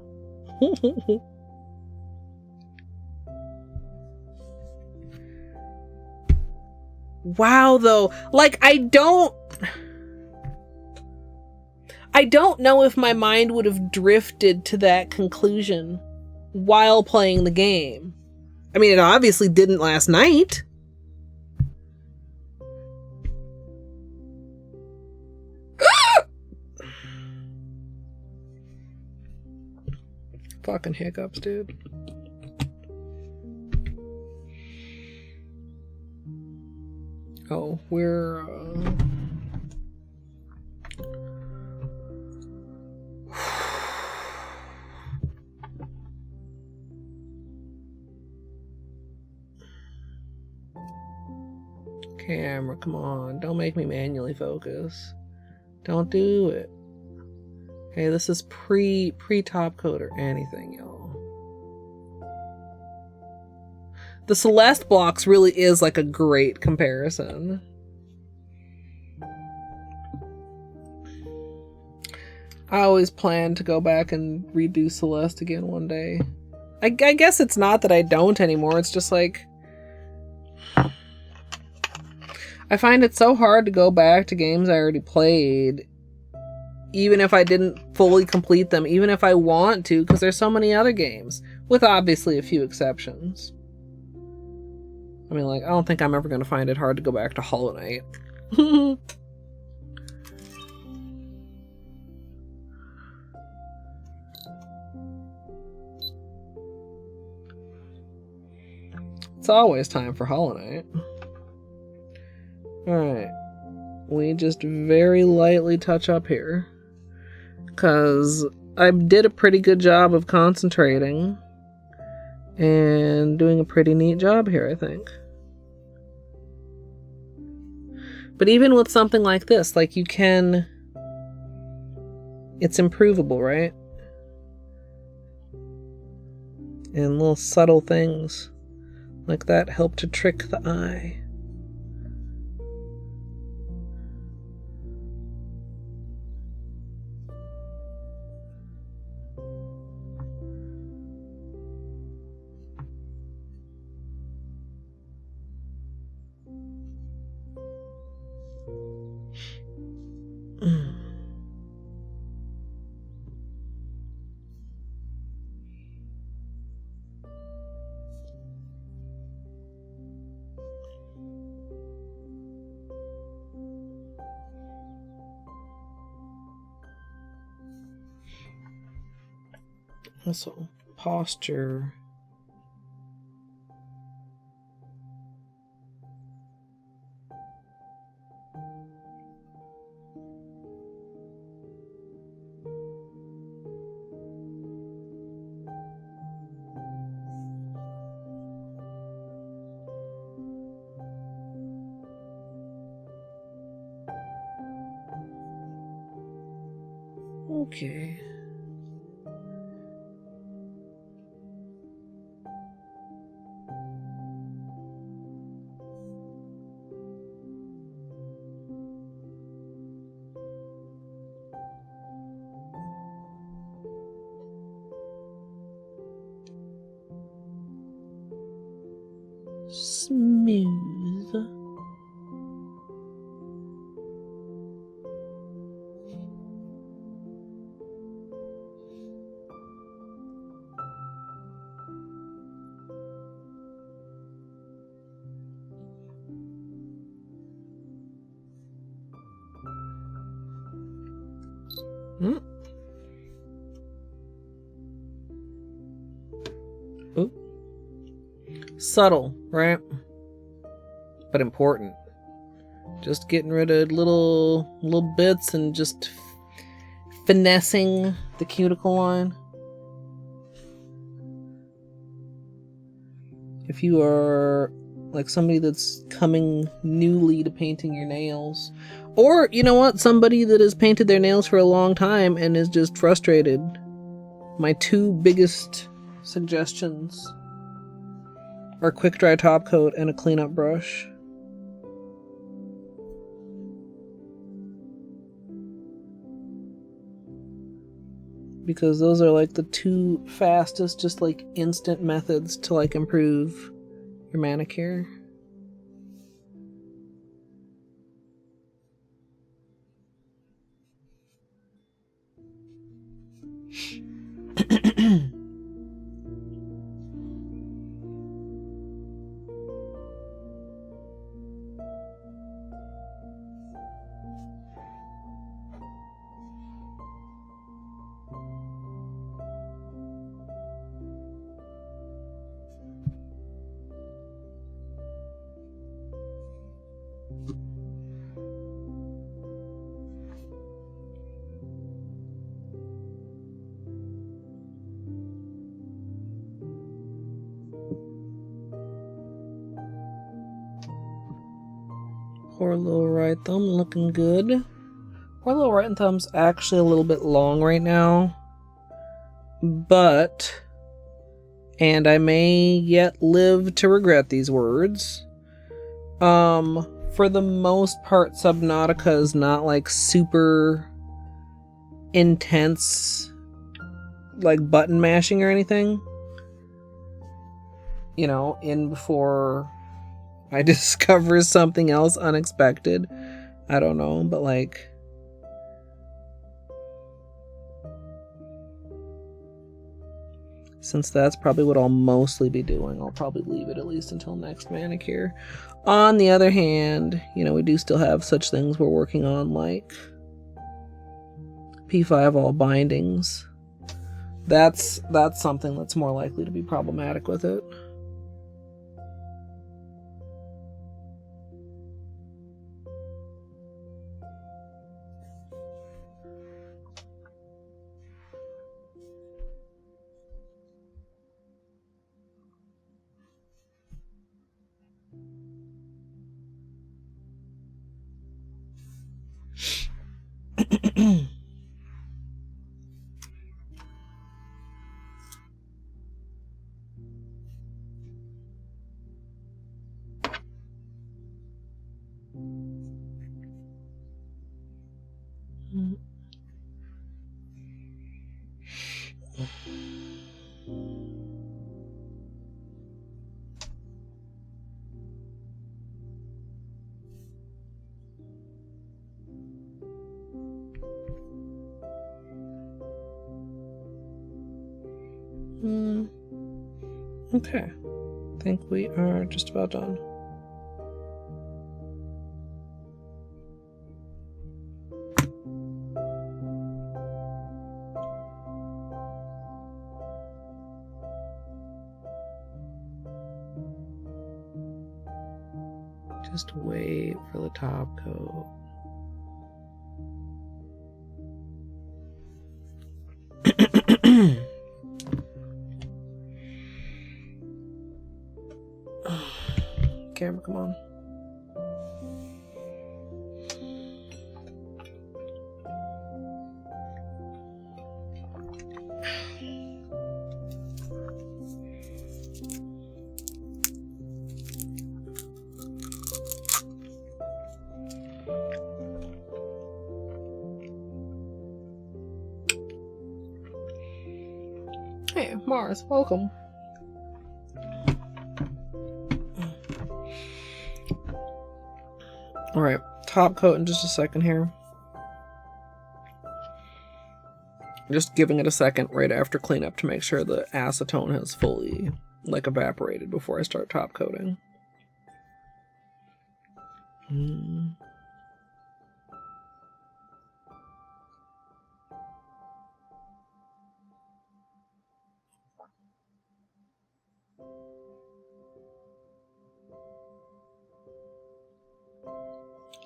Wow, though. Like, I don't know if my mind would have drifted to that conclusion while playing the game. I mean, it obviously didn't last night. Fucking hiccups, dude. Oh, we're camera, come on. Don't make me manually focus. Don't do it. Okay, this is pre-top coat or anything, y'all. The Celeste blocks really is like a great comparison. I always plan to go back and redo Celeste again one day. I guess it's not that I don't anymore. It's just like, I find it so hard to go back to games I already played, even if I didn't fully complete them, even if I want to, because there's so many other games, with obviously a few exceptions. I mean, like, I don't think I'm ever going to find it hard to go back to Hollow Knight. It's always time for Hollow Knight. Alright. We just very lightly touch up here. Because I did a pretty good job of concentrating. And doing a pretty neat job here, I think. But even with something like this, like you can... It's improvable, right? And little subtle things like that help to trick the eye. Also, posture. Okay. Smooth. Ooh. Subtle, right? But important. Just getting rid of little bits and just finessing the cuticle line. If you are like somebody that's coming newly to painting your nails, or you know what, somebody that has painted their nails for a long time and is just frustrated, my two biggest suggestions are quick dry top coat and a cleanup brush. Because those are like the two fastest, just like instant methods to like improve your manicure. Poor little right thumb looking good. Poor little right thumb's actually a little bit long right now. But, and I may yet live to regret these words, for the most part, Subnautica is not like super intense, like button mashing or anything. You know, in before I discover something else unexpected. I don't know, but like... Since that's probably what I'll mostly be doing, I'll probably leave it at least until next manicure. On the other hand, you know, we do still have such things we're working on, like P5 all bindings. That's something that's more likely to be problematic with it. Okay, I think we are just about done. Just wait for the top coat. Camera, come on. Hey, Mars, welcome. All right, top coat in just a second here. Just giving it a second right after cleanup to make sure the acetone has fully evaporated before I start top coating.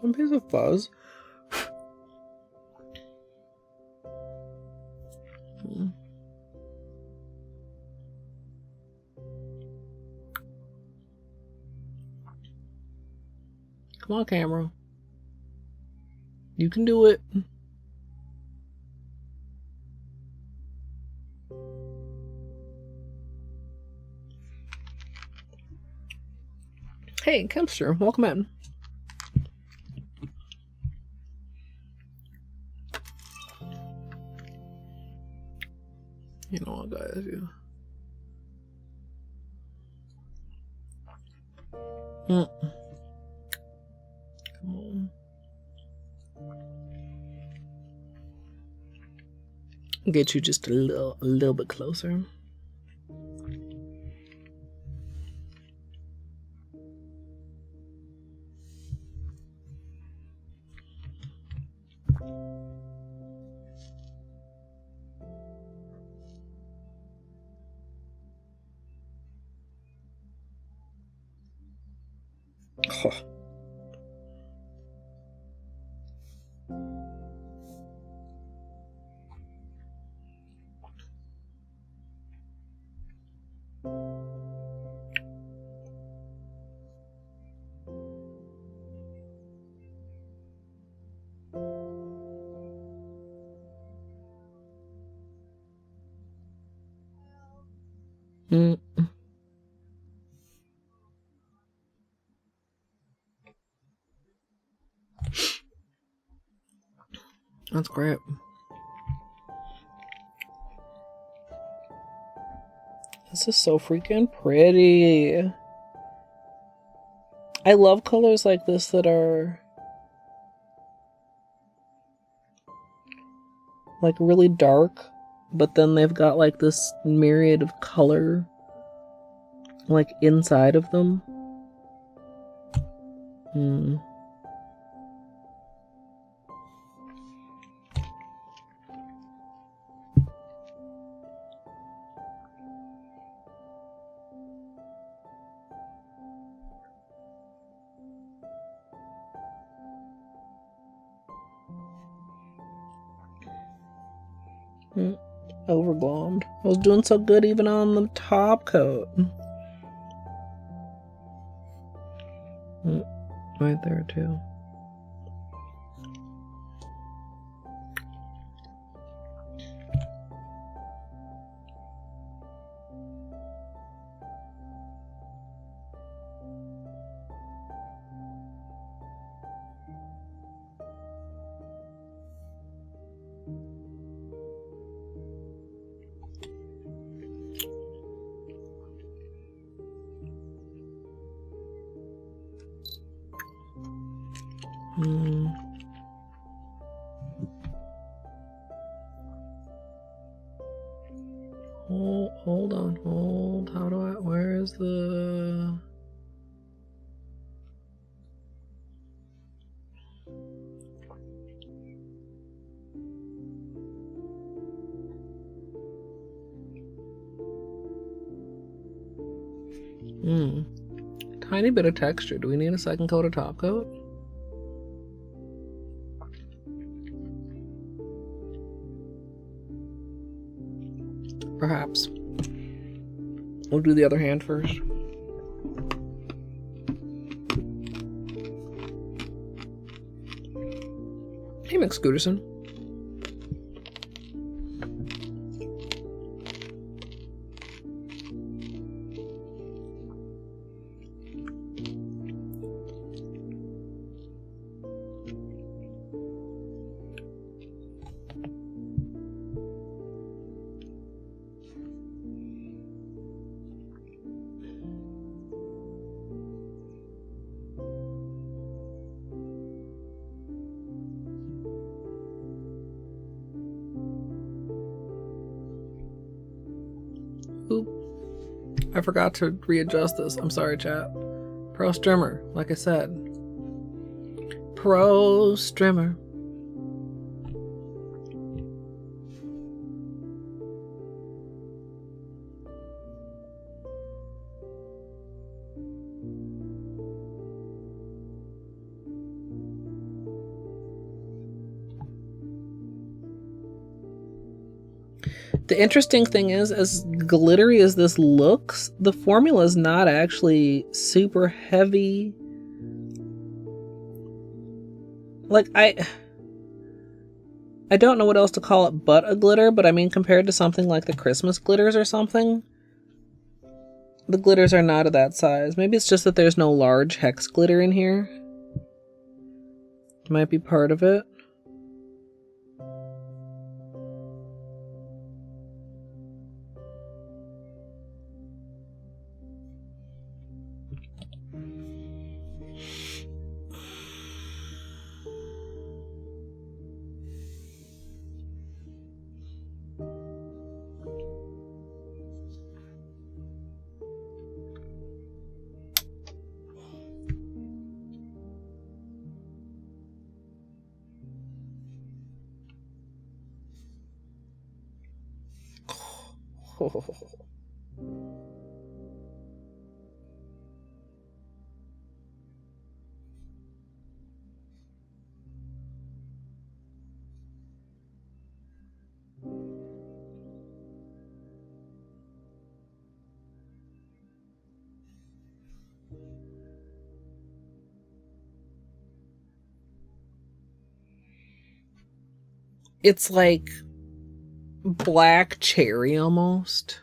One piece of fuzz. Come on, camera. You can do it. Hey, Kempster, welcome in. You know what, guys? You. Come on. Get you just a little bit closer. Oh. That's great. This is so freaking pretty. I love colors like this that are like really dark but then they've got like this myriad of color like inside of them. Hmm. Overglommed. I was doing so good even on the top coat. Right there too. Hold on, hold. How do I? Where's the? Tiny bit of texture. Do we need a second coat or top coat? Perhaps. We'll do the other hand first. Hey, McScooterson. I forgot to readjust this. I'm sorry, chat. Pro Strimmer, like I said. Pro Strimmer. The interesting thing is, as glittery as this looks, the formula is not actually super heavy. Like, I don't know what else to call it but a glitter, but I mean, compared to something like the Christmas glitters or something, the glitters are not of that size. Maybe it's just that there's no large hex glitter in here. Might be part of it. It's like black cherry almost.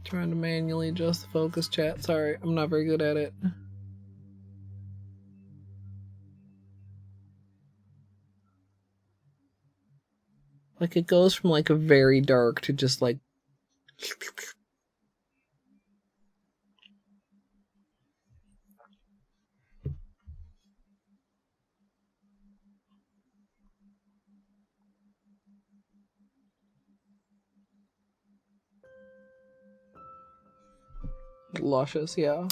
Trying to manually adjust the focus, chat. Sorry, I'm not very good at it. Like it goes from like a very dark to just like luscious, yeah.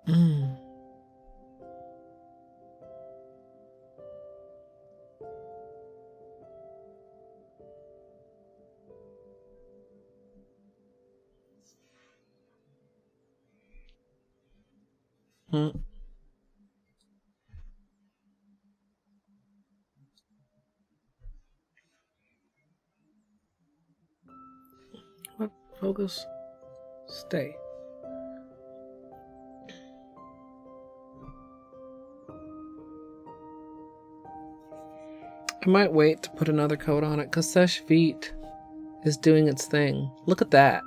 Mm. Mm. What? Focus. Stay. I might wait to put another coat on it because Seche Vite is doing its thing. Look at that.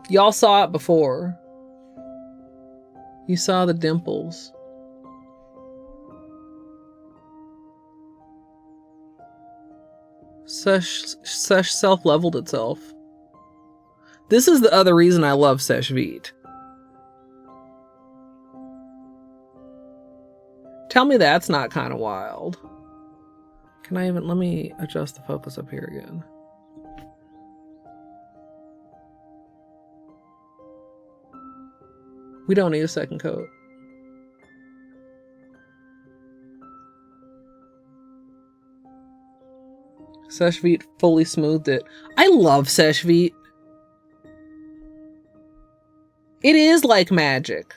Y'all saw it before. You saw the dimples. Seche self-leveled itself. This is the other reason I love Seche Vite. Tell me that's not kind of wild. Can I even... Let me adjust the focus up here again. We don't need a second coat. Seche Vite fully smoothed it. I love Seche Vite. It is like magic.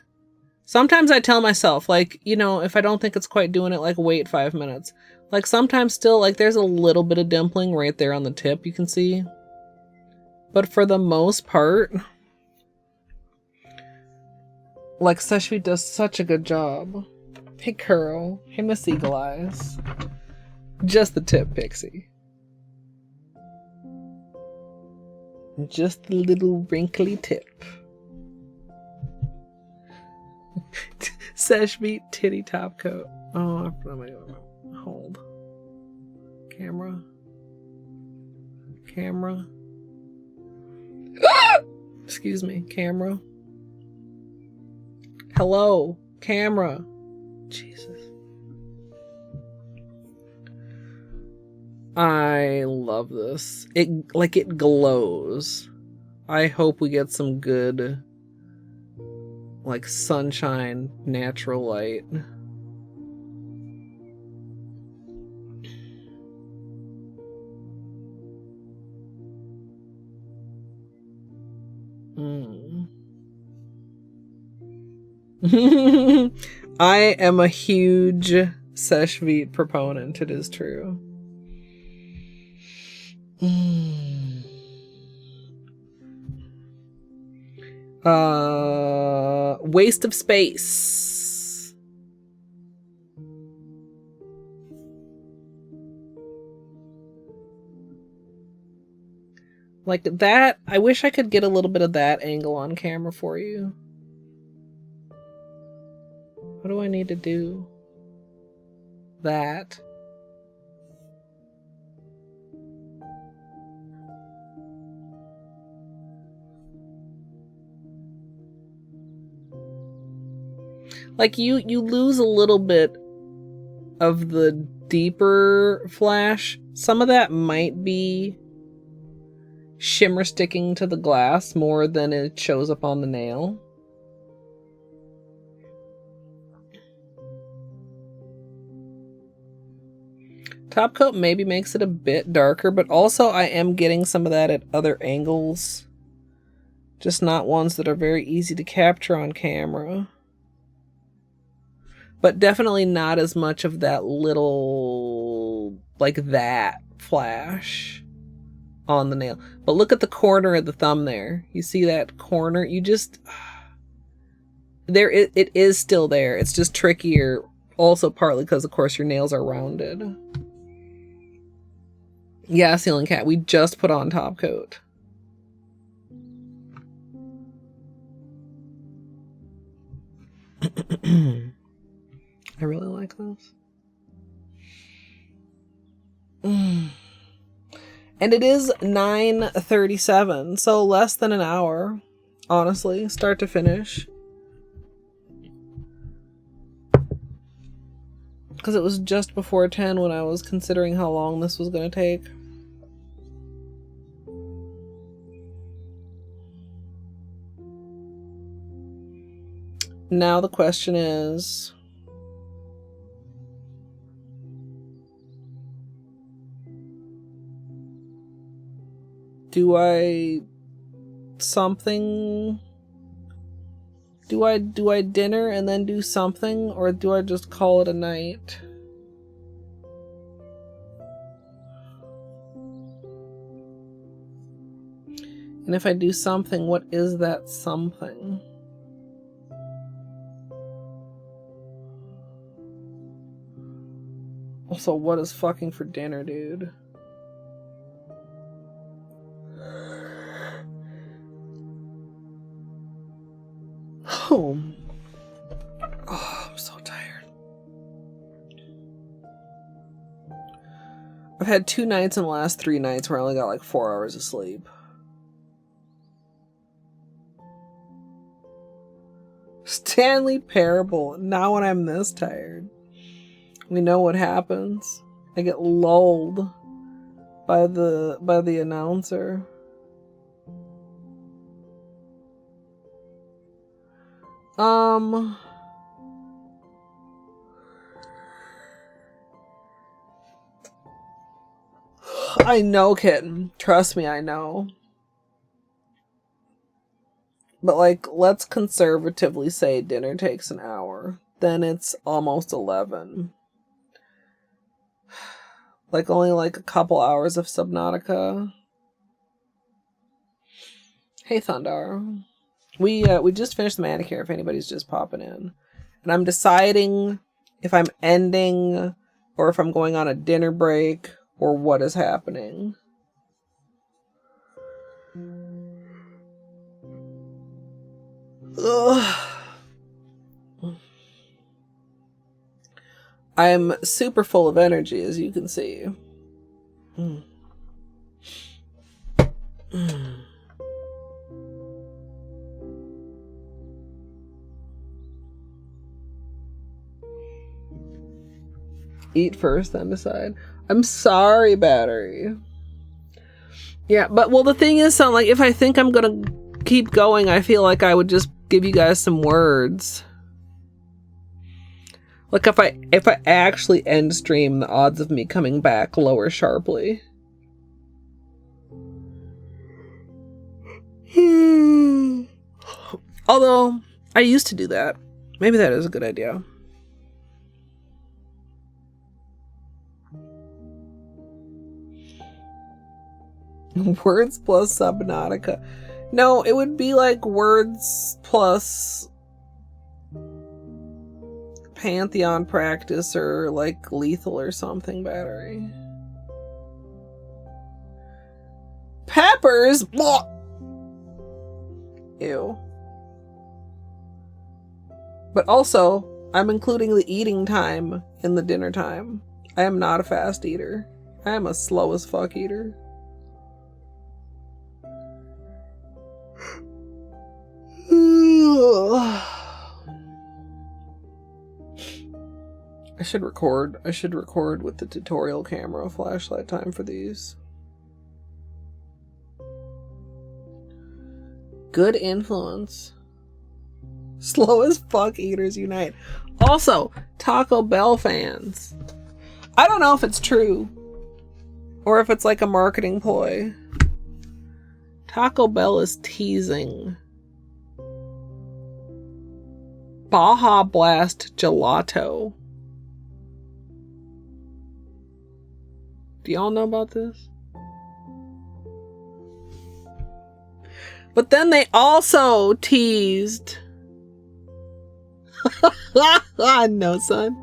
Sometimes I tell myself, like, you know, if I don't think it's quite doing it, like, wait 5 minutes. Like, sometimes still, like, there's a little bit of dimpling right there on the tip, you can see. But for the most part, like, Seche Vite does such a good job. Hey, Curl. Hey, Miss Eagle Eyes. Just the tip, Pixie. Just the little wrinkly tip. Seche Vite titty top coat. Oh, hold. Camera. Camera. Excuse me, camera. Hello, camera. Jesus. I love this. It glows. I hope we get some good, like, sunshine, natural light. I am a huge Seche Vite proponent, it is true. Waste of space. Like that, I wish I could get a little bit of that angle on camera for you. What do I need to do? That. Like you lose a little bit of the deeper flash. Some of that might be shimmer sticking to the glass more than it shows up on the nail. Top coat maybe makes it a bit darker, but also I am getting some of that at other angles. Just not ones that are very easy to capture on camera. But definitely not as much of that little, like that flash on the nail. But look at the corner of the thumb there. You see that corner? it is still there. It's just trickier. Also partly because, of course, your nails are rounded. Yeah, Ceiling Cat, we just put on top coat. I really like this. And it is 9:37, so less than an hour, honestly, start to finish. Because it was just before 10 when I was considering how long this was going to take. Now the question is, do I dinner and then do something, or do I just call it a night? And if I do something, what is that something? Also, what is fucking for dinner, dude? Oh, I'm so tired. I've had 2 nights in the last 3 nights where I only got like 4 hours of sleep. Stanley Parable. Now when I'm this tired, we know what happens. I get lulled by the announcer. I know, kitten. Trust me, I know. But, like, let's conservatively say dinner takes an hour. Then it's almost 11. Like, only like a couple hours of Subnautica. Hey, Thundar. We just finished the manicure, if anybody's just popping in. And I'm deciding if I'm ending or if I'm going on a dinner break or what is happening. Ugh. I'm super full of energy, as you can see. Eat first, then decide. I'm sorry, battery. Yeah, but well, the thing is, so like, if I think I'm gonna keep going, I feel like I would just give you guys some words. Like if I actually end stream, the odds of me coming back lower sharply. Although I used to do that. Maybe that is a good idea. Words plus Subnautica. No, it would be like words plus Pantheon practice or like lethal or something, battery. Peppers? Blah! Ew. But also, I'm including the eating time in the dinner time. I am not a fast eater. I am a slow as fuck eater. I should record with the tutorial camera flashlight time for these. Good influence. Slow as fuck eaters unite. Also, Taco Bell fans. I don't know if it's true or if it's like a marketing ploy. Taco Bell is teasing Baja Blast Gelato. Do y'all know about this? But then they also teased No, son.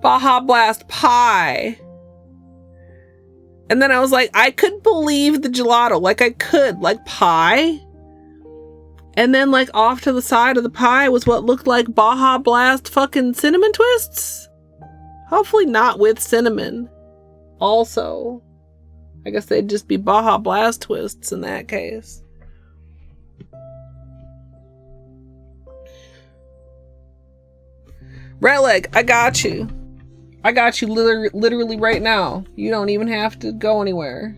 Baja Blast pie. And then I was like, I could believe the gelato. Like, I could. Like, pie? And then, like, off to the side of the pie was what looked like Baja Blast fucking cinnamon twists? Hopefully not with cinnamon. Also, I guess they'd just be Baja Blast twists in that case. Red Leg, I got you. I got you literally right now. You don't even have to go anywhere.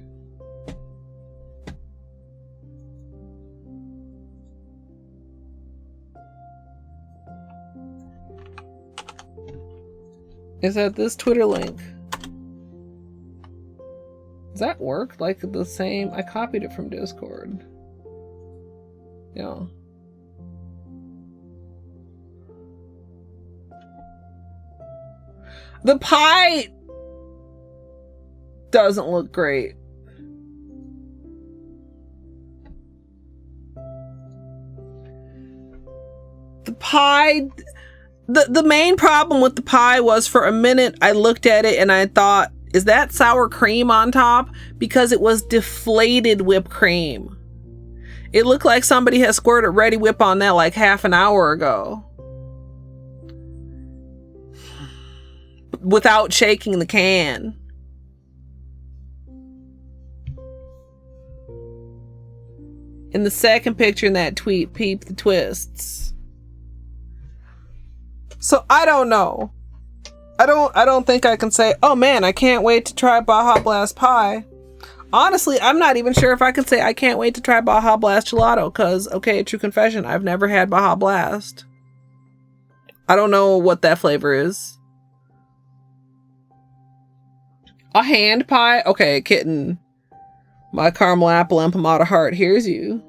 Is that this Twitter link? Does that work? Like the same? I copied it from Discord. Yeah. The pie doesn't look great. The pie, the main problem with the pie was for a minute I looked at it and I thought, is that sour cream on top? Because it was deflated whipped cream. It looked like somebody had squirted Ready Whip on that like half an hour ago. Without shaking the can. In the second picture in that tweet, peep the twists. So I don't know. I don't think I can say, oh man, I can't wait to try Baja Blast pie. Honestly, I'm not even sure if I can say I can't wait to try Baja Blast gelato, because, okay, true confession, I've never had Baja Blast. I don't know what that flavor is. A hand pie? Okay, kitten. My caramel apple empanada heart hears you.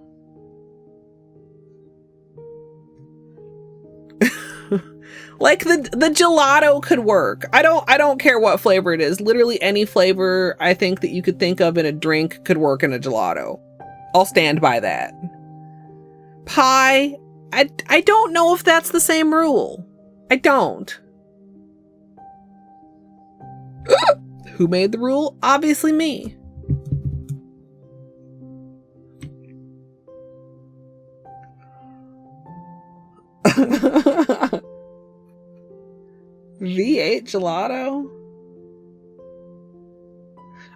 Like the gelato could work. I don't care what flavor it is. Literally any flavor I think that you could think of in a drink could work in a gelato. I'll stand by that. Pie, I don't know if that's the same rule. I don't. Who made the rule? Obviously me. V8 gelato?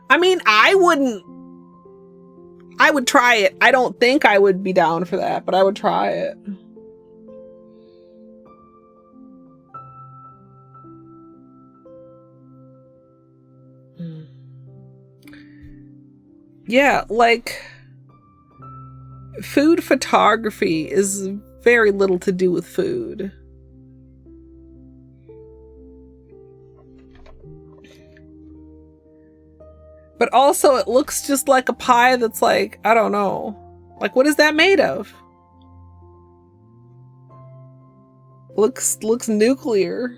I mean, I would try it. I don't think I would be down for that, but I would try it. Yeah, like, food photography is very little to do with food. But also it looks just like a pie that's like, I don't know. Like, what is that made of? Looks nuclear.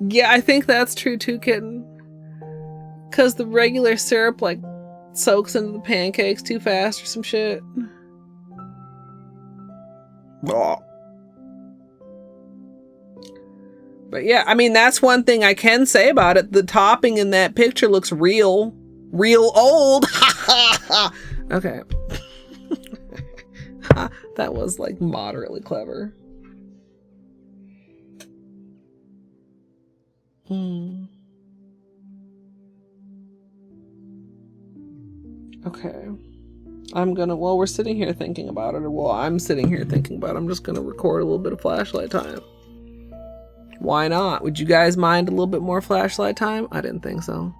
Yeah, I think that's true too, kitten. Because the regular syrup, like, soaks into the pancakes too fast or some shit. Blah. But yeah, I mean, that's one thing I can say about it. The topping in that picture looks real old. Okay. That was, like, moderately clever. Okay. While we're sitting here thinking about it, or while I'm sitting here thinking about it, I'm just gonna record a little bit of flashlight time. Why not? Would you guys mind a little bit more flashlight time? I didn't think so.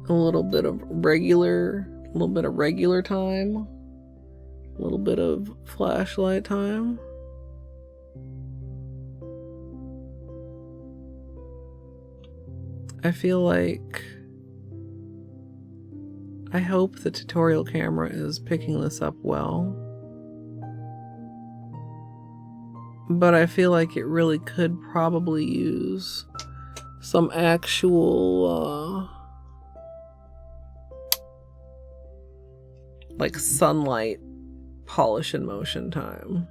A little bit of regular time. A little bit of flashlight time. I feel like, I hope the tutorial camera is picking this up well. But I feel like it really could probably use some actual like sunlight polish and motion time.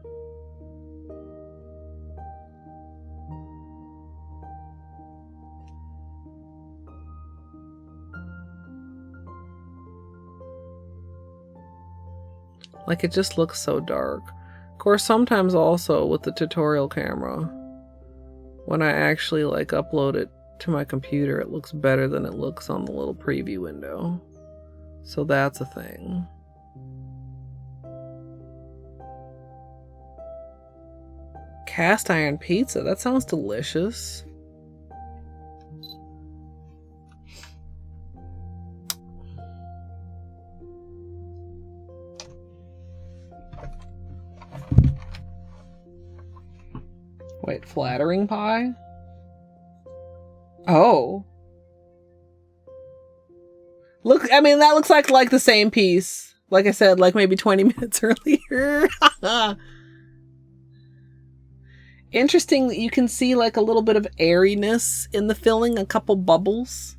Like, it just looks so dark. Of course, sometimes also with the tutorial camera, when I actually like upload it to my computer, it looks better than it looks on the little preview window. So that's a thing. Cast iron pizza, that sounds delicious. Wait, flattering pie? Oh. Look, I mean, that looks like the same piece. Like I said, like maybe 20 minutes earlier. Interesting that you can see like a little bit of airiness in the filling, a couple bubbles.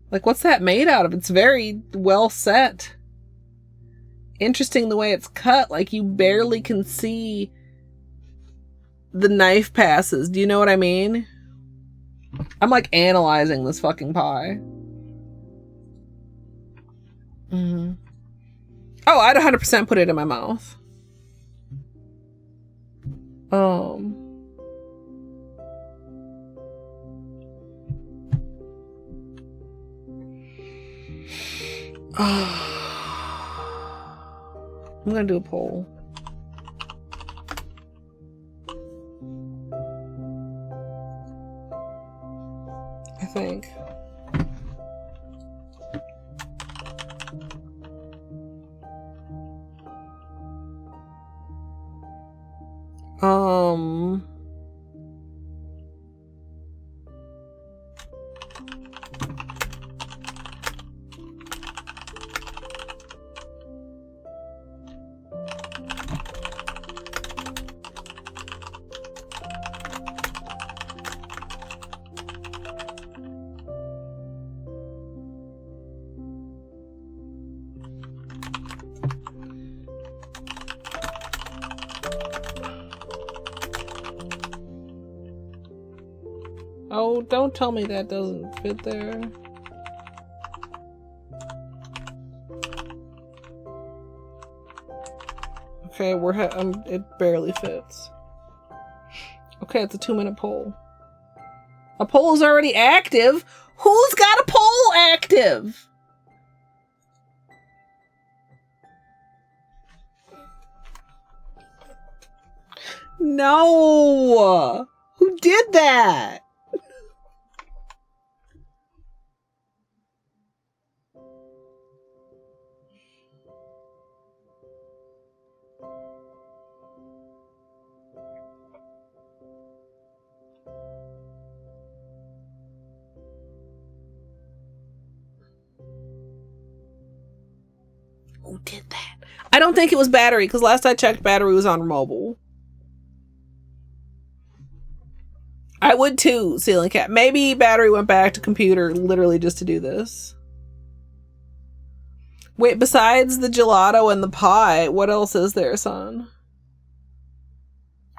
Like, what's that made out of? It's very well set. Interesting the way it's cut, like you barely can see the knife passes. Do you know what I mean? I'm like analyzing this fucking pie. Mm-hmm. Oh, I'd 100% put it in my mouth. I'm gonna do a poll. I think. Oh, don't tell me that doesn't fit there. Okay, it barely fits. Okay, it's a 2-minute poll. A poll is already active? Who's got a poll active? No! Who did that? Who did that? I don't think it was battery, because last I checked, battery was on mobile. I would too, Ceiling Cat. Maybe battery went back to computer literally just to do this. Wait, besides the gelato and the pie, what else is there, son?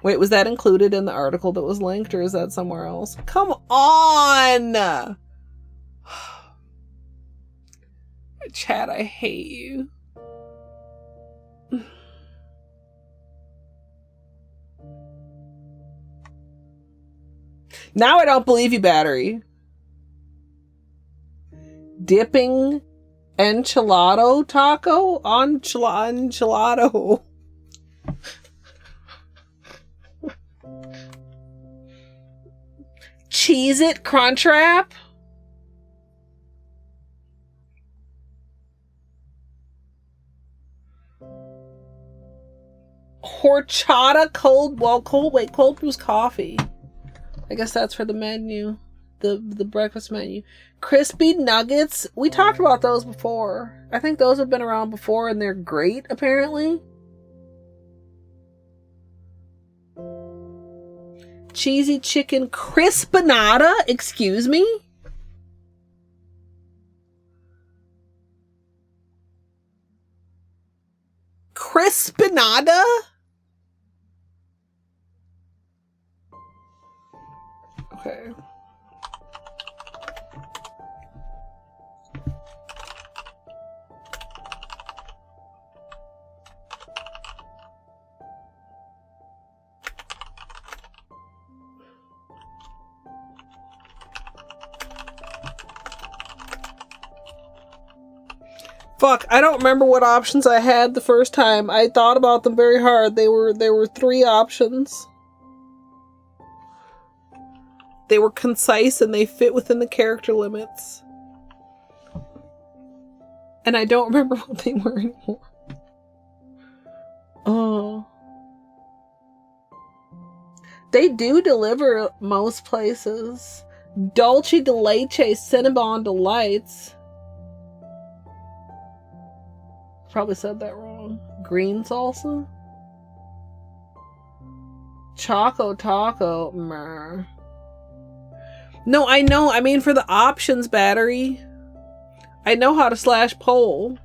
Wait, was that included in the article that was linked, or is that somewhere else? Come on! Chat, I hate you. Now I don't believe you, battery. Dipping enchilado taco on enchilado. Cheez-It Crunchwrap. Horchata cold brew's coffee. I guess that's for the menu. The breakfast menu. Crispy nuggets. We talked about those before. I think those have been around before and they're great, apparently. Cheesy chicken crispinata? Excuse me? Crispinada? Okay. Fuck, I don't remember what options I had the first time. I thought about them very hard. There were 3 options. They were concise and they fit within the character limits. And I don't remember what they were anymore. Oh. They do deliver most places. Dulce de leche Cinnabon Delights. Probably said that wrong. Green salsa? Choco taco. Meh. No, I know. I mean for the options, Battery. I know how to slash poll.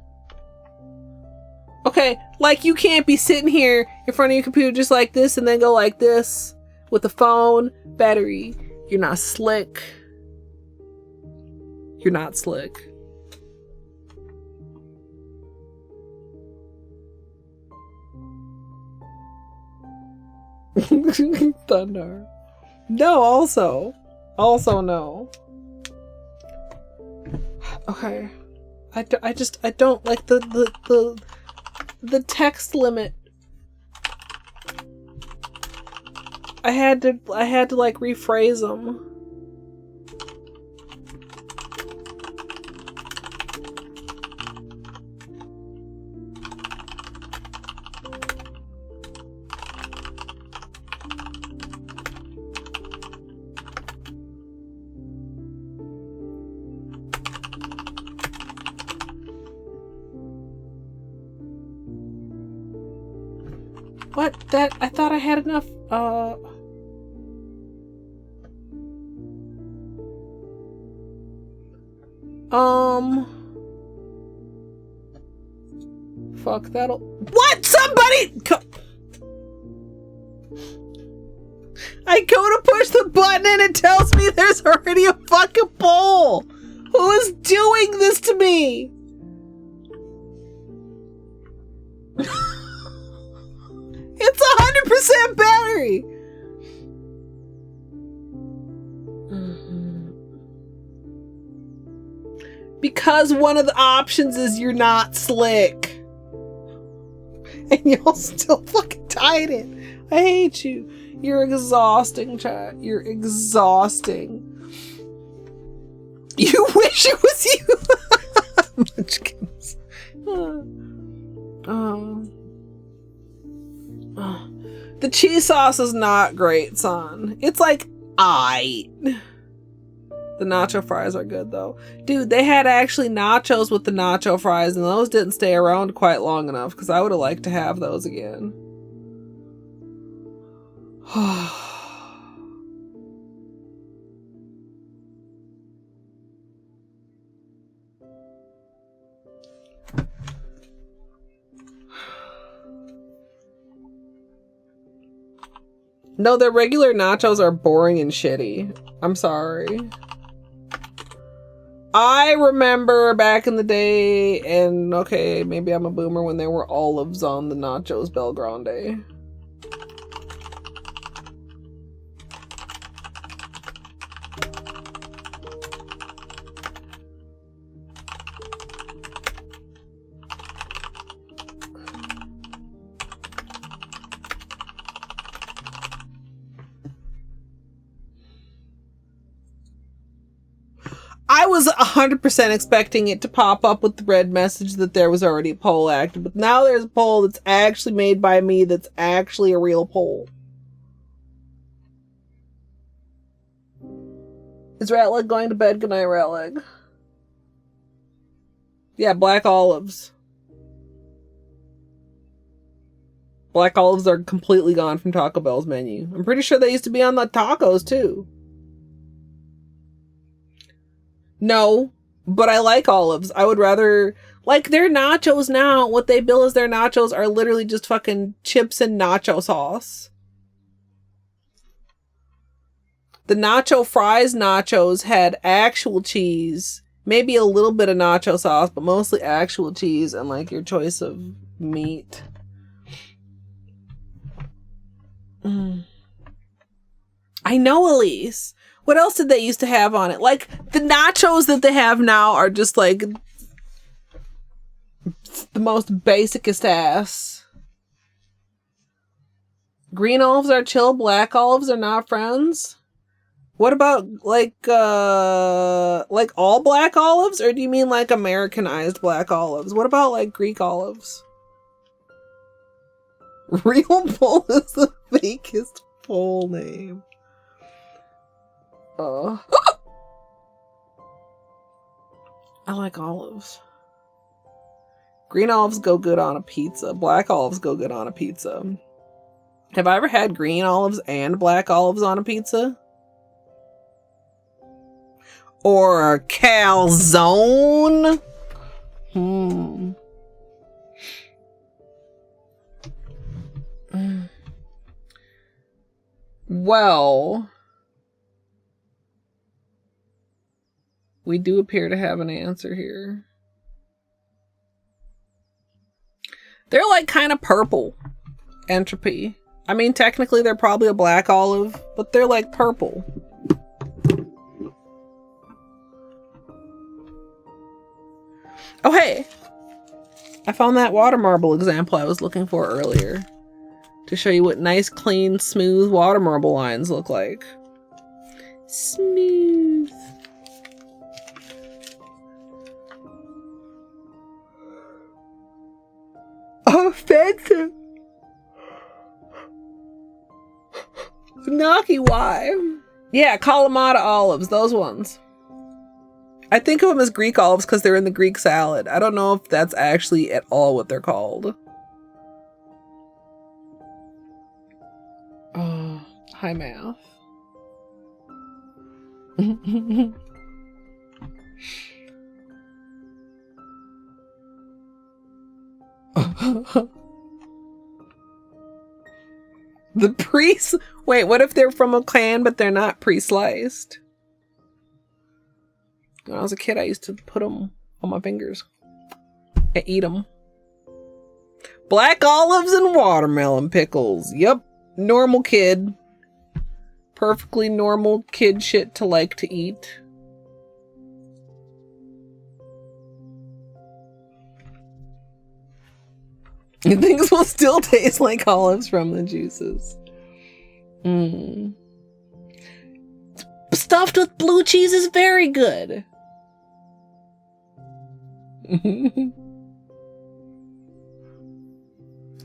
Okay, like you can't be sitting here in front of your computer just like this and then go like this with the phone. Battery, you're not slick. You're not slick. Thunder. No, also no. Okay. I don't like the text limit. I had to like rephrase them. What? That I thought I had enough. Fuck that'll. What? Somebody. I go to push the button and it tells me there's already a fucking poll. Who is doing this to me? It's 100% battery. Because one of the options is you're not slick. And y'all still fucking tied it. I hate you. You're exhausting, chat. You're exhausting. You wish it was you. Munchkins. The cheese sauce is not great, son. It's like, aight. The nacho fries are good, though. Dude, they had actually nachos with the nacho fries, and those didn't stay around quite long enough, because I would have liked to have those again. No, their regular nachos are boring and shitty. I'm sorry. I remember back in the day, and okay, maybe I'm a boomer, when there were olives on the nachos Belgrande. I was 100% expecting it to pop up with the red message that there was already a poll active, but now there's a poll that's actually made by me that's actually a real poll. Is Ratleg going to bed? Good night, Ratleg. Yeah, black olives. Black olives are completely gone from Taco Bell's menu. I'm pretty sure they used to be on the tacos, too. No, But I like olives. I would rather, like, their nachos now, what they bill as their nachos are literally just fucking chips and nacho sauce. The nacho fries nachos had actual cheese, maybe a little bit of nacho sauce, but mostly actual cheese and like your choice of meat. I know, Elise. What else did they used to have on it? Like, the nachos that they have now are just like the most basicest ass. Green olives are chill, black olives are not friends. What about like all black olives, or do you mean like Americanized black olives? What about like Greek olives? Real Bull is the fakest full name. I like olives. Green olives go good on a pizza. Black olives go good on a pizza. Have I ever had green olives and black olives on a pizza? Or a calzone? Well, we do appear to have an answer here. They're like kind of purple. Entropy. I mean, technically they're probably a black olive, but they're like purple. Oh, hey! I found that water marble example I was looking for earlier to show you what nice, clean, smooth water marble lines look like. Smooth. Offensive. Naki, why? Yeah, Kalamata olives, those ones. I think of them as Greek olives because they're in the Greek salad. I don't know if that's actually at all what they're called. Oh, high math. The wait, what if they're from a clan but they're not pre-sliced? When I was a kid, I used to put them on my fingers and eat them. Black olives and watermelon pickles. Yep. Normal kid. Perfectly normal kid shit to like to eat. Things will still taste like olives from the juices. Stuffed with blue cheese is very good.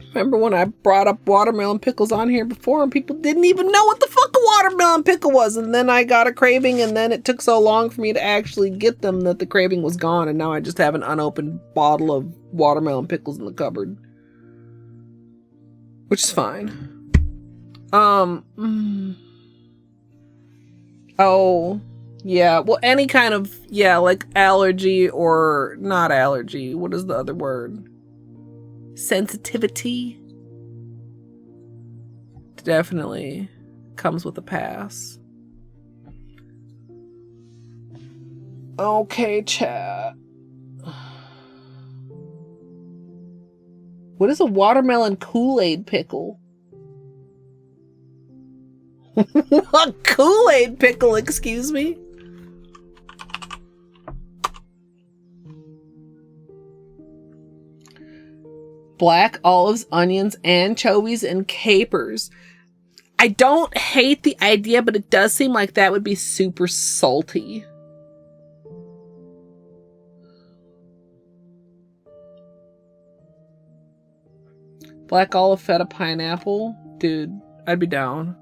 Remember when I brought up watermelon pickles on here before and people didn't even know what the fuck a watermelon pickle was, and then I got a craving and then it took so long for me to actually get them that the craving was gone, and now I just have an unopened bottle of watermelon pickles in the cupboard. Which is fine. Oh, yeah. Well, any kind of, like allergy or not allergy. What is the other word? Sensitivity. Definitely comes with a pass. Okay, chat. What is a watermelon Kool-Aid pickle? A Kool-Aid pickle, excuse me? Black olives, onions, anchovies, and capers. I don't hate the idea, but it does seem like that would be super salty. Black olive, feta, pineapple. Dude, I'd be down.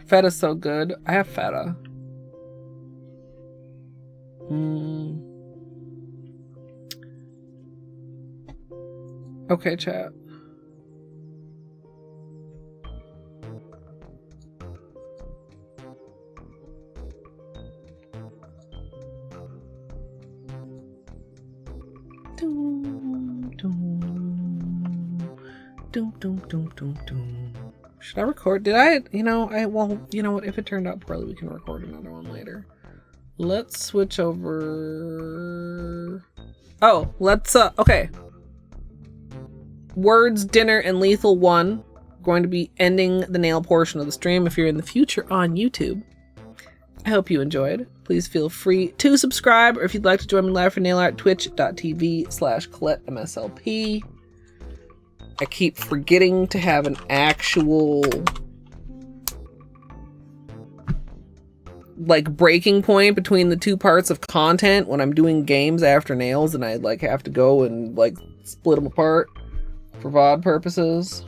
Feta's so good. I have feta. Okay, chat. Doom, doom, doom, doom, doom, doom, doom. Should I record? Did I? Well, you know what? If it turned out poorly, we can record another one later. Let's switch over. Oh, let's, okay. Words, Dinner, and Lethal 1. Going to be ending the nail portion of the stream. If you're in the future on YouTube, I hope you enjoyed. Please feel free to subscribe, or if you'd like to join me live for nail art, twitch.tv/Colette MSLP. I keep forgetting to have an actual like breaking point between the two parts of content when I'm doing games after nails, and I like have to go and like split them apart for VOD purposes.